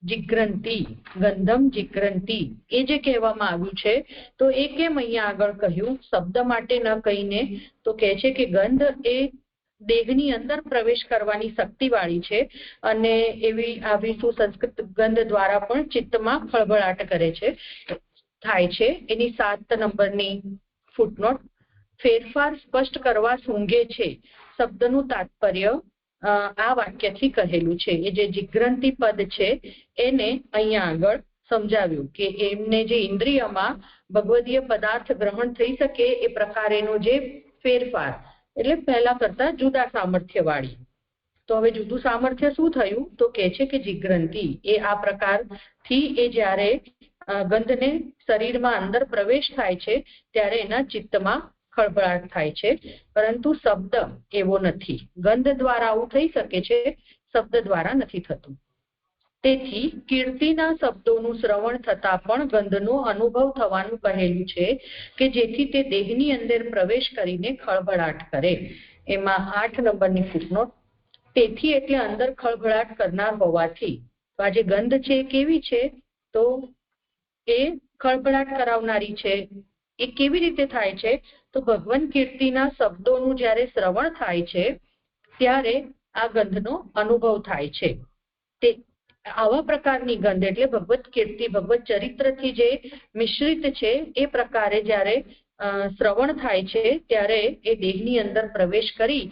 જિગ્રંતી, ગંધમ જિગ્રંતી એ જે કહેવામાં આવ્યું છે, તો એ કેમ અહીંયા આગળ કહ્યું શબ્દ માટે ન કહીને? તો કહે છે કે ગંધ એ દેહની અંદર પ્રવેશ કરવાની શક્તિવાળી છે અને એવી આવી સુસંસ્કૃત ગંધ દ્વારા પણ ચિત્તમાં ખળભળાટ થાય છે. એની 7 નંબરની ફૂટનોટ. ફેરફાર સ્પષ્ટ કરવા સૂંઘે છે શબ્દનું તાત્પર્ય આ વાક્યથી કહેલું છે. એ જે જિગ્રંતી પદ છે એને અહીંયા આગળ સમજાવ્યું કે એમને જે ઇન્દ્રિયમાં ભગવદીય પદાર્થ ગ્રહણ થઈ શકે એ પ્રકારેનો જે ફેરફાર એટલે પહેલા કરતા જુદા સામર્થ્યવાળી. તો હવે જુદું સામર્થ્ય શું થયું? તો કે છે કે જિગ્રંતી એ આ પ્રકારથી એ જ્યારે ગંધને શરીરમાં અંદર પ્રવેશ થાય છે ત્યારે એના ચિત્તમાં ખળભળાટ થાય છે, પરંતુ શબ્દ એવો નથી. ગંધ દ્વારા આવું થઈ શકે છે, શબ્દ દ્વારા નથી થતું. તેથી કીર્તિના શબ્દોનું શ્રવણ થતા પણ ગંધનો અનુભવ થવાનું કહેલું છે કે જેથી તે દેહની અંદર પ્રવેશ કરીને ખળભળાટ કરે. એમાં 8 નંબરની ફૂટનોટ. તેથી એટલે અંદર ખળભળાટ કરનાર હોવાથી. તો આ જે ગંધ છે કેવી છે? તો એ ખળભળાટ કરાવનારી છે. એ કેવી રીતે થાય છે? તો ભગવાન કીર્તિના શબ્દોનું જ્યારે શ્રવણ થાય છે ત્યારે આ ગંધનો અનુભવ થાય છે. તે આવા પ્રકારની ગંધ એટલે ભગવત કીર્તિ, ભગવત ચરિત્રથી જે મિશ્રિત છે એ પ્રકારે જ્યારે શ્રવણ થાય છે ત્યારે એ દેહની અંદર પ્રવેશ કરી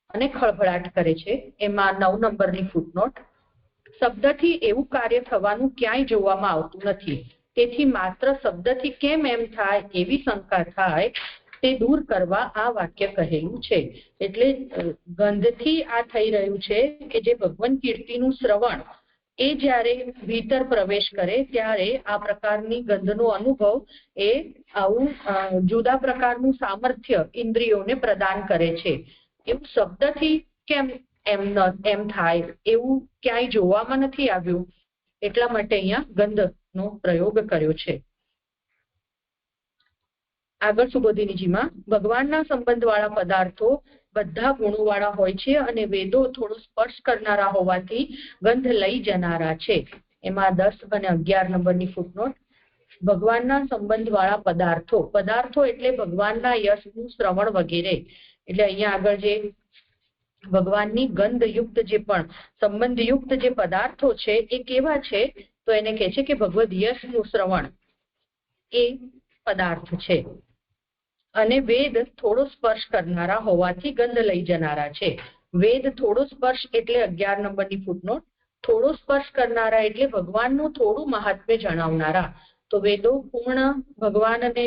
અને ખળભળાટ કરે છે. એમાં 9 નંબરની ફૂટનોટ. શબ્દથી એવું કાર્ય થવાનું ક્યાંય જોવામાં આવતું નથી, તેથી માત્ર શબ્દથી કેમ એમ થાય એવી શંકા થાય તે દૂર કરવા આ વાક્ય કહેલું છે. એટલે ગંધથી આ થઈ રહ્યું છે કે જે ભગવાન કીર્તિનું શ્રવણ એ જ્યારે ભીતર પ્રવેશ કરે ત્યારે આ પ્રકારની ગંધનો અનુભવ એ આવું જુદા પ્રકારનું સામર્થ્ય ઇન્દ્રિયોને પ્રદાન કરે છે. એવું શબ્દથી કેમ એમ થાય એવું ક્યાંય જોવામાં નથી આવ્યું, એટલા માટે અહીંયા ગંધનો પ્રયોગ કર્યો છે. આગળ સુબોધિનીજીમાં ભગવાનના સંબંધવાળા પદાર્થો બધા ગુણોવાળા હોય છે અને વેદો થોડો સ્પર્શ કરનારા હોવાથી ગંધ લઈ જનારા છે. એમાં 10 અને 11 નંબરની ફૂટનોટ. ભગવાનના સંબંધવાળા પદાર્થો એટલે ભગવાનના યશનું શ્રવણ વગેરે. એટલે અહીંયા આગળ જે ભગવાનની ગંધયુક્ત જે પણ સંબંધયુક્ત જે પદાર્થો છે એ કેવા છે? તો એને કહે છે કે ભગવદ યશનું શ્રવણ એ પદાર્થ છે. અને વેદ થોડો સ્પર્શ કરનારા હોવાથી ગંધ લઈ જનારા છે. વેદ થોડો સ્પર્શ એટલે 11 નંબરની ફૂટનોટ. થોડો સ્પર્શ કરનારા એટલે ભગવાનનું થોડું મહાત્મ્ય જણાવનારા. તો વેદો પૂર્ણ ભગવાનને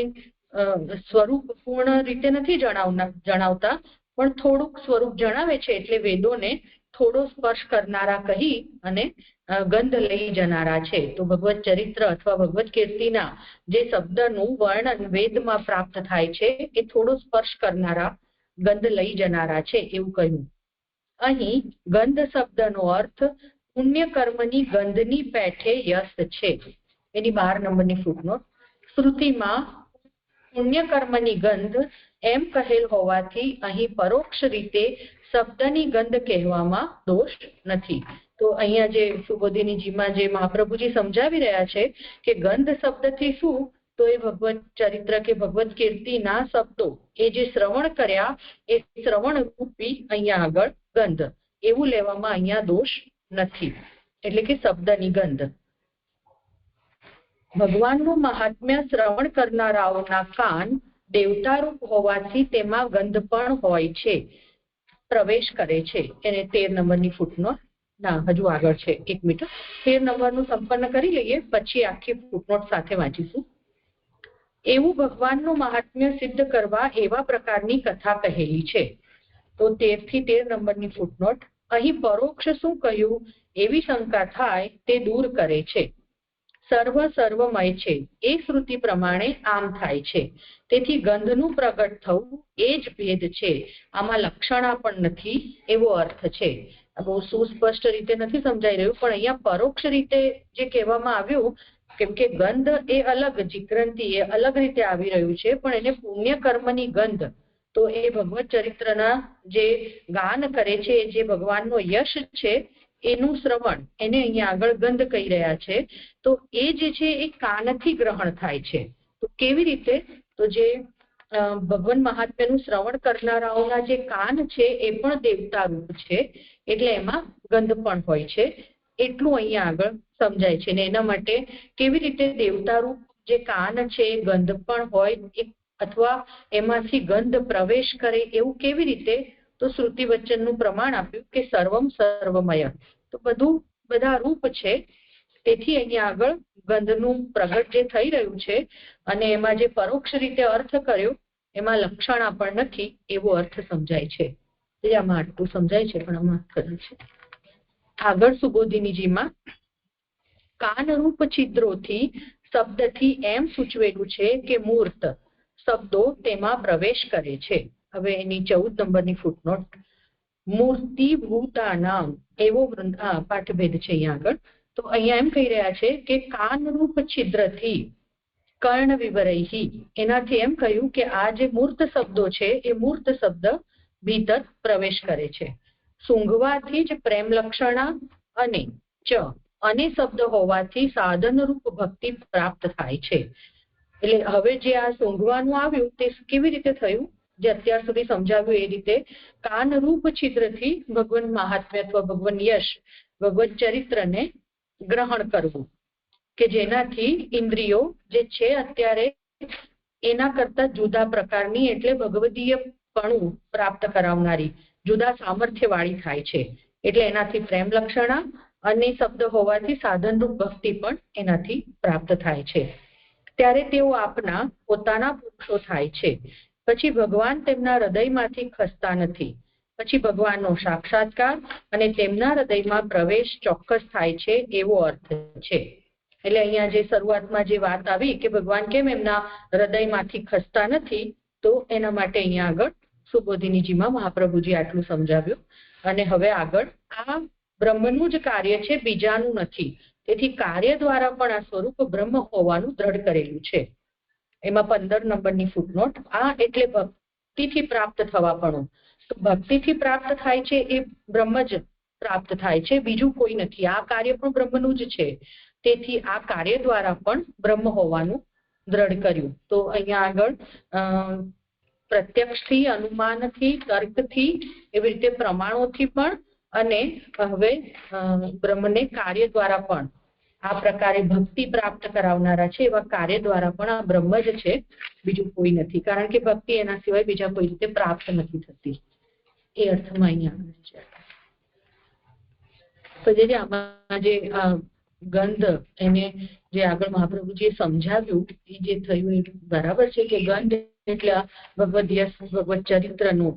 સ્વરૂપ પૂર્ણ રીતે નથી જણાવતા, પણ થોડુંક સ્વરૂપ જણાવે છે, એટલે વેદોને થોડો સ્પર્શ કરનારા કહી અને ગંધ લઈ જનારા છે. તો ભગવત ચરિત્ર અથવા ભગવત કીર્તિના જે શબ્દનું વર્ણન વેદમાં પ્રાપ્ત થાય છે એ થોડો સ્પર્શ કરનારા ગંધ લઈ જનારા છે એવું કહ્યું. અહીં ગંધ શબ્દનો અર્થ પુણ્ય કર્મની ગંધની પેઠે યશ છે. એની 12 નંબરની ફૂટનોટ. શ્રુતિમાં પુણ્ય કર્મની ગંધ એમ કહેલ હોવાથી અહીં પરોક્ષ રીતે શબ્દની ગંધ કહેવામાં દોષ નથી. તો અહીંયા જે સુબોધિનીજીમાં જે મહાપ્રભુજી સમજાવી રહ્યા છે કે ગંધ શબ્દથી શું, તો એ ભગવત ચરિત્ર કે ભગવત કીર્તિના શબ્દો એ જે શ્રવણ કર્યા એ શ્રવણ રૂપી અહીંયા આગળ ગંધ એવું લેવામાં અહીંયા દોષ નથી, એટલે કે શબ્દની ગંધ. ભગવાનનું મહાત્મ્ય શ્રવણ કરનારાઓના કાન દેવતારૂપ હોવાથી તેમાં ગંધ પણ હોય છે, પ્રવેશ કરે છે. એને 13 નંબરની ફૂટનોટ. ના, હજુ આગળ છે, 1 મિનિટ. 13 નંબરનું સંપન્ન કરી લઈએ, પછી આખી ફૂટનોટ સાથે વાંચીશું. એવું ભગવાનનું મહાત્મ્ય સિદ્ધ કરવા એવા પ્રકારની કથા કહેલી છે. તો 13 થી 13 નંબરની ફૂટનોટ. અહીં પરોક્ષ શું કહ્યું એવી શંકા થાય તે દૂર કરે છે. સર્વમય છે એ શ્રુતિ પ્રમાણે આમ થાય છે. તેથી ગંધનું પ્રગટ થવું એ જ ભેદ છે, આમાં લક્ષણા પણ નથી એવો અર્થ છે. બહુ સુસ્પષ્ટ રીતે નથી સમજાઈ રહ્યું, પણ અહીંયા પરોક્ષ રીતે જે કહેવામાં આવ્યું, કેમ કે ગંધ એ અલગ, જીગ્રંથિ એ અલગ રીતે આવી રહ્યું છે, પણ એને પુણ્ય કર્મની ગંધ, તો એ ભગવત ચરિત્રના જે ગાન કરે છે, જે ભગવાનનો યશ છે એનું શ્રવણ, એને અહીંયા આગળ ગંધ કહી રહ્યા છે. તો એ જે છે એ કાનથી ગ્રહણ થાય છે. તો કેવી રીતે, તો જે ભગવાન મહાત્મ્યનું શ્રવણ કરનારાઓના જે કાન છે એ પણ દેવતા રૂપ છે, એટલે એમાં ગંધ પણ હોય છે, એટલું અહીંયા આગળ સમજાય છે. ને એના માટે કેવી રીતે દેવતા રૂપ જે કાન છે એ ગંધ પણ હોય, અથવા એમાંથી ગંધ પ્રવેશ કરે એવું કેવી રીતે, તો શ્રુતિ વચનનું પ્રમાણ આપ્યું કે સર્વમય, તો બધા રૂપ છે. તેથી અહીંયા આગળ ગંધનું પ્રગટ જે થઈ રહ્યું છે અને એમાં જે પરોક્ષ રીતે અર્થ કર્યો એમાં લક્ષણા પણ નથી એવો અર્થ સમજાય છે. આમાં આટલું સમજાય છે, પણ આમાં કર્યું છે. આગળ સુબોધિનીજીમાં કાનરૂપ છિદ્રોથી શબ્દથી એમ સૂચવેલું છે કે મૂર્ત શબ્દો તેમાં પ્રવેશ કરે છે. હવે એની 14 નંબરની ફૂટનોટ. મૂર્તિભૂતાનામ એવો પાઠભેદ છે અહીંયા આગળ. તો અહીંયા એમ કહી રહ્યા છે કે કાનરૂપ છિદ્રથી કર્ણ વિવરૈહી, એનાથી એમ કહ્યું કે આ જે મૂર્ત શબ્દો છે એ મૂર્ત શબ્દ ભીતર પ્રવેશ કરે છે. સૂંઘવાથી જ પ્રેમ લક્ષણા અને અને શબ્દ હોવાથી સાધનરૂપ ભક્તિ પ્રાપ્ત થાય છે. એટલે હવે જે આ સૂંઘવાનું આવ્યું તે કેવી રીતે થયું, જે અત્યાર સુધી સમજાવ્યું એ રીતે કાનરૂપ છિદ્રથી ભગવાન મહાત્મ્ય અથવા ભગવાન યશ, ભગવત ચરિત્રને ગ્રહણ કરવું, કે જેનાથી ઇન્દ્રિયો જે છે અત્યારે એના કરતા જુદા પ્રકારની, એટલે ભગવદીયપણું પ્રાપ્ત કરાવનારી, જુદા સામર્થ્ય વાળી થાય છે. એટલે એનાથી પ્રેમ લક્ષણા અને શબ્દ હોવાથી સાધનરૂપ ભક્તિ પણ એનાથી પ્રાપ્ત થાય છે. ત્યારે તેઓ આપના પોતાના પુરુષો થાય છે. પછી ભગવાન તેમના હૃદયમાંથી ખસતા નથી. પછી ભગવાનનો સાક્ષાત્કાર અને તેમના હૃદયમાં પ્રવેશ ચોક્કસ થાય છે એવો અર્થ છે. એટલે અહીંયા જે શરૂઆતમાં જે વાત આવી કે ભગવાન કેમ એમના હૃદયમાંથી ખસતા નથી, તો એના માટે અહીંયા આગળ સુબોધિનીજીમાં મહાપ્રભુજી આટલું સમજાવ્યું. અને હવે આગળ આ બ્રહ્મનું જ કાર્ય છે, બીજાનું નથી. તેથી કાર્ય દ્વારા પણ આ સ્વરૂપ બ્રહ્મ હોવાનું દ્રઢ કરેલું છે. એમાં 15 નંબરની ફૂટનોટ. આ એટલે ભક્તિથી પ્રાપ્ત થવાપણું. તો ભક્તિથી પ્રાપ્ત થાય છે એ બ્રહ્મ જ પ્રાપ્ત થાય છે, બીજું કોઈ નથી. આ કાર્ય પણ બ્રહ્મનું જ છે. તેથી આ કાર્ય દ્વારા પણ બ્રહ્મ હોવાનું દ્રઢ કર્યું. તો અહીંયા આગળ પ્રત્યક્ષથી, અનુમાનથી, તર્કથી, એવી રીતે પ્રમાણોથી પણ, અને હવે બ્રહ્મને કાર્ય દ્વારા પણ આ પ્રકારે ભક્તિ પ્રાપ્ત કરાવનારા છે એવા કાર્ય દ્વારા પણ આ બ્રહ્મ જ છે, બીજું કોઈ નથી. કારણ કે ભક્તિ એના સિવાય બીજા કોઈ રીતે પ્રાપ્ત નથી થતી. એ અર્થમાં અહીંયા છે. તો જે આમાં જે ગંધ, એને જે આગળ મહાપ્રભુજીએ સમજાવ્યું એ જે થયું એ બરાબર છે કે ગંધ એટલે ભગવદ યશ, ભગવત ચરિત્રનું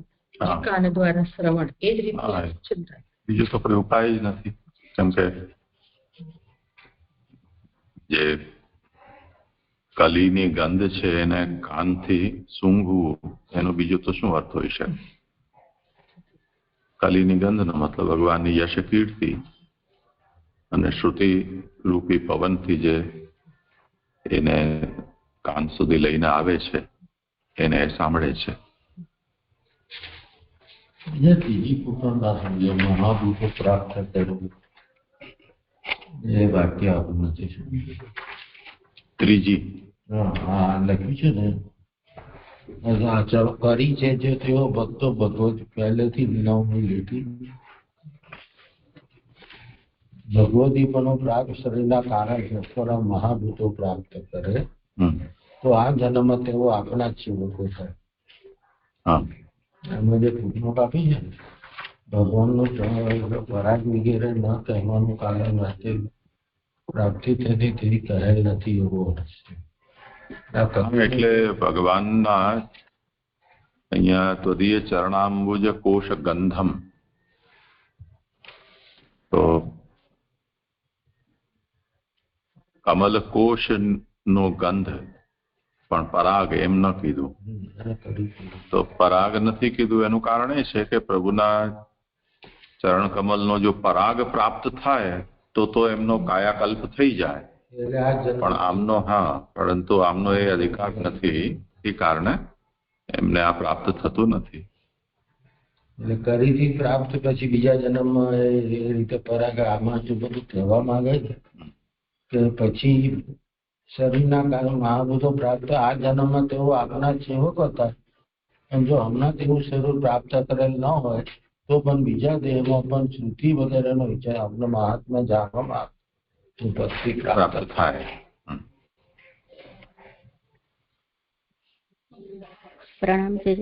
કાન દ્વારા શ્રવણ, એ જ રીતે બીજો તો કોઈ ઉપાય જ નથી. કેમ કે જે કલીની ગંધ છે એને કાનથી સૂંઘવું, એનો બીજો તો શું અર્થ હોઈ શકે? કલીની ગંધનો મતલબ ભગવાનની યશ કીર્તિ અને શ્રુતિ રૂપી પવનથી જે એને કાન સુધી લઈને આવે છે એને સાંભળે છે. ત્રીજી કુટુંબના સમજો મહાભૂતો પ્રાપ્ત કરવું એ વાક્ય આપણું નથી સમજ્યું. ત્રીજી હા લખ્યું છે ને કરી છે જે તેઓ ભક્તો ભગવત પહેલેથી વિનવણી લીધી ભગવદીપનો પ્રાગ શરીરના કારણે થોડા મહાભૂતો પ્રાપ્ત કરે તો આ જન્મમાં તેઓ આપણા જ સેવકો થાય. એમાં જે ફૂટનોટ આપી છે ને ભગવાનનું પરાગ વગેરે ન કહેવાનું કારણ માટે પ્રાપ્તિ તેની તેવી કહેલ નથી એવો અર્થ છે. એટલે ભગવાનના અહીંયા ત્વદીય ચરણાંબુજ કોશ ગંધમ, તો કમલ કોશ નો ગંધ પણ પરાગ એમ ન કીધું. તો પરાગ નથી કીધું એનું કારણ એ છે કે પ્રભુના ચરણ કમલનો જો પરાગ પ્રાપ્ત થાય તો એમનો કાયાકલ્પ થઈ જાય, પણ આમનો પરંતુ આમનો એ અધિકાર નથી, એ કારણે એમને આ પ્રાપ્ત થતું નથી. એટલે કરીથી પ્રાપ્ત પછી બીજા જન્મમાં એ રીતે પરાગ આમાં જો બધું કહેવા માંગે છે કે પછી શરીરના કારણે મહાભૂતો પ્રાપ્ત આ જન્મમાં તેઓ આપના સેવક હતા. એમ જો હમણાં તેવું શરીર પ્રાપ્ત કરેલ ન હોય તો પણ બીજા દેહમાં પણ શ્રુતિ વગેરેનો વિચાર આપણે મહાત્મા જાણવામાં ભક્તિ પ્રાપ્ત થાય. પ્રણામ છે.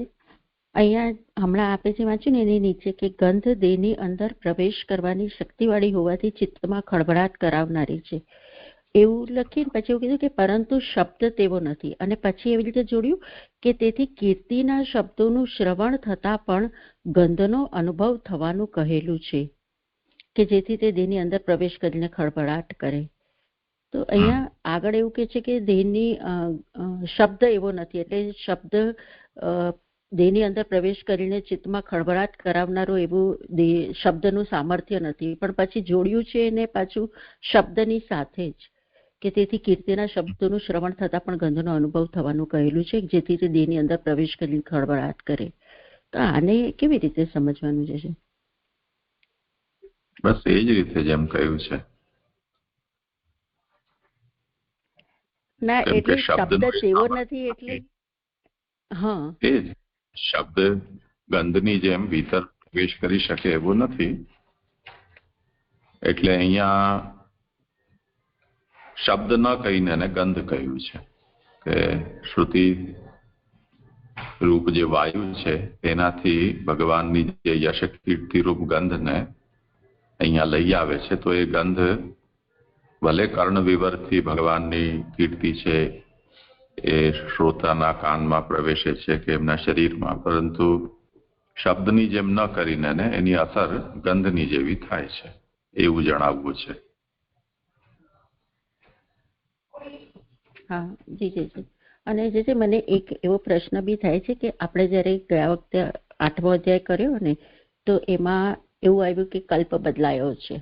અહીંયા હમણાં આપે જે વાંચ્યું ને એની નીચે કે ગંધ દેહની અંદર પ્રવેશ કરવાની શક્તિવાળી હોવાથી ચિત્તમાં ખળભળાટ કરાવનારી છે એવું લખીને પછી એવું કીધું કે પરંતુ શબ્દ તેવો નથી, અને પછી એવી રીતે જોડ્યું કે તેથી કીર્તિના શબ્દોનું શ્રવણ થતા પણ ગંધનો અનુભવ થવાનું કહેલું છે કે જેથી તે દેહની અંદર પ્રવેશ કરીને ખળભળાટ કરે. તો અહીંયા આગળ એવું કે છે કે દેહની શબ્દ એવો નથી, એટલે શબ્દ દેહની અંદર પ્રવેશ કરીને ચિત્તમાં ખળભળાટ કરાવનારો એવું શબ્દનું સામર્થ્ય નથી, પણ પછી જોડ્યું છે એને પાછું શબ્દની સાથે જ કે તેથી કીર્તિના શબ્દોનું શ્રવણ થતા પણ ગંધનો અનુભવ થવાનું કહેલું છે જેથી તે દેહની અંદર પ્રવેશ કરીને ખળભળાટ કરે. તો આને કેવી રીતે સમજવાનું છે? બસ એ જ રીતે જેમ કહ્યું છે. ના એટલે શબ્દ તેવો નથી, એટલે એ જ શબ્દ ગંધની જેમ ભીતર પ્રવેશ કરી શકે એવું નથી. એટલે અહીંયા શબ્દ ન કહીને એને ગંધ કહ્યું છે કે શ્રુતિ રૂપ જે વાયુ છે તેનાથી ભગવાનની જે યશ કીર્તિ રૂપ ગંધને અહીંયા લઈ આવે છે. તો એ ગંધ ભલે કર્ણ વિવરથી ભગવાનની કીર્તિ છે એ શ્રોતાના કાનમાં પ્રવેશે છે કે એમના શરીરમાં, પરંતુ શબ્દની જેમ ન કરીને એની અસર ગંધની જેવી થાય છે એવું જણાવવું છે. હા જી જી. અને જે મને એક એવો પ્રશ્ન બી થાય છે કે આપણે જયારે ગયા વખતે 8મો અધ્યાય કર્યો ને તો એમાં એવું આવ્યું કે કલ્પ બદલાયો છે,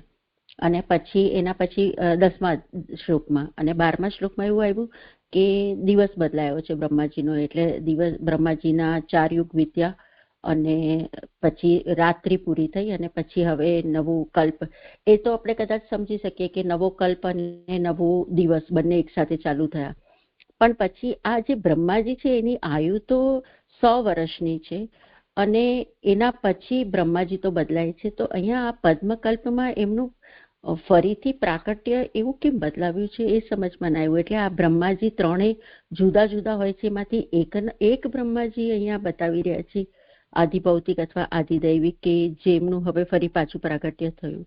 અને પછી એના પછી 10મા શ્લોકમાં અને 12મા શ્લોકમાં એવું આવ્યું કે દિવસ બદલાયો છે બ્રહ્માજીનો, એટલે બ્રહ્માજીના 4 યુગ વીત્યા અને પછી રાત્રિ પૂરી થઈ અને પછી હવે નવું કલ્પ. એ તો આપણે કદાચ સમજી શકીએ કે નવો કલ્પ અને નવો દિવસ બંને એક સાથે ચાલુ થયા, પણ પછી આ જે બ્રહ્માજી છે એની આયુ તો 100 વર્ષની છે અને એના પછી બ્રહ્માજી તો બદલાય છે. તો અહીંયા આ પદ્મકલ્પમાં એમનું ફરીથી પ્રાકટ્ય એવું કેમ બદલાવ્યું છે એ સમજમાં ના આવ્યું. એટલે આ બ્રહ્માજી ત્રણેય જુદા જુદા હોય છે, એમાંથી એક બ્રહ્માજી અહીંયા બતાવી રહ્યા છે આદિભૌતિક અથવા આદિદૈવિક, કે જેમનું હવે ફરી પાછું પ્રાગટ્ય થયું.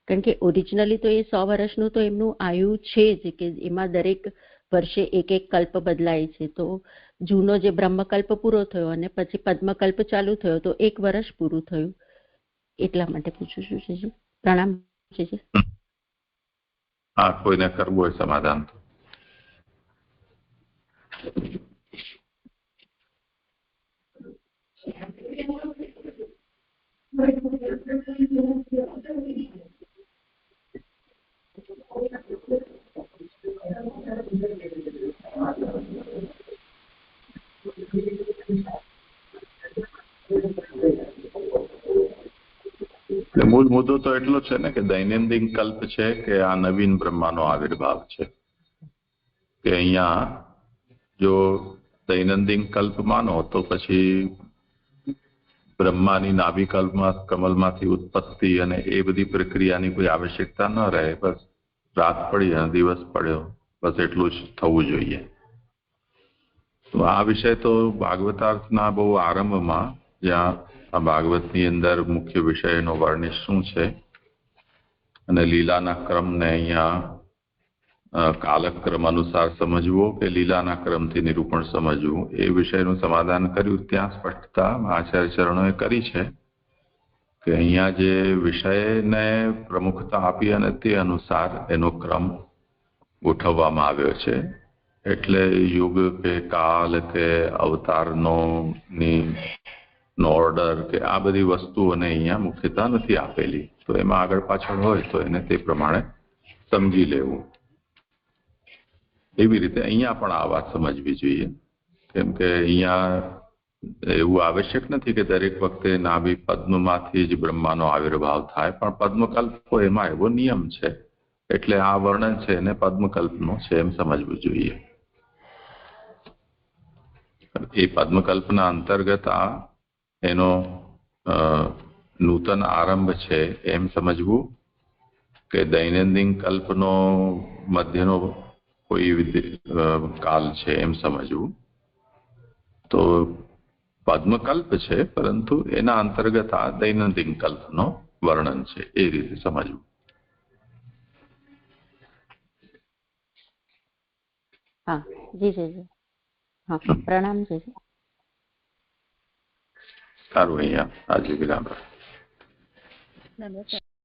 કારણ કે ઓરિજિનલી તો એ 100 વર્ષનું તો એમનું આયુ છે જ, કે એમાં દરેક વર્ષે એક કલ્પ બદલાય છે. તો જૂનો જે બ્રહ્મકલ્પ પૂરો થયો અને પછી પદ્મકલ્પ ચાલુ થયો તો 1 વર્ષ પૂરું થયું, એટલા માટે પૂછું છું છે. પ્રણામ છે. હા, કોઈને કરવું હોય સમાધાન તો મૂળ મુદ્દો તો એટલો છે ને કે દૈનંદિન કલ્પ છે કે આ નવીન બ્રહ્માનો આવિર્ભાવ છે, કે અહીંયા જો દૈનંદિન કલ્પ માનો તો પછી બ્રહ્માની નાભી કમલમાંથી ઉત્પત્તિ અને એ બધી પ્રક્રિયાની કોઈ આવશ્યકતા ન રહે. બસ રાત પડી અને દિવસ પડ્યો, બસ એટલું જ થવું જોઈએ. તો આ વિષય તો ભાગવતાર્થના બહુ આરંભમાં, જ્યાં આ ભાગવતની અંદર મુખ્ય વિષયનો વર્ણિશ શું છે અને લીલાના ક્રમને અહીંયા કાલક્રમ અનુસાર સમજવો કે લીલાના ક્રમથી નિરૂપણ સમજવું, એ વિષયનું સમાધાન કર્યું. ત્યાં સ્પષ્ટતા આચાર્ય ચરણોએ કરી છે કે અહીંયા જે વિષયને પ્રમુખતા આપી અને તે અનુસાર એનો ક્રમ ગોઠવવામાં આવ્યો છે. એટલે યુગ કે કાલ કે અવતારનો ઓર્ડર કે આ બધી વસ્તુઓને અહીંયા મુખ્યતા નથી આપેલી. તો એમાં આગળ પાછળ હોય તો એને તે પ્રમાણે સમજી લેવું. એવી રીતે અહીંયા પણ આ વાત સમજવી જોઈએ, કેમ કે અહીંયા એવું આવશ્યક નથી કે દરેક વખતે નાભી પદ્મમાંથી જ બ્રહ્માનો આવિર્ભાવ થાય, પણ પદ્મકલ્પો એમાં એવો નિયમ છે, એટલે આ વર્ણન છે એને પદ્મકલ્પનો છે એમ સમજવું જોઈએ. એ પદ્મકલ્પના અંતર્ગત આ એનો નૂતન આરંભ છે એમ સમજવું, કે દૈનંદિન કલ્પનો મધ્યનો કોઈ કાલ છે એમ સમજવું. તો પદ્મકલ્પ છે, પરંતુ એના અંતર્ગત આ દૈનંદિન કલ્પનો વર્ણન છે, એ રીતે સમજવું. હા જી જી. હા પ્રણામ જી. સારું, અહીંયા આજે વિરામ. નમસ્કાર.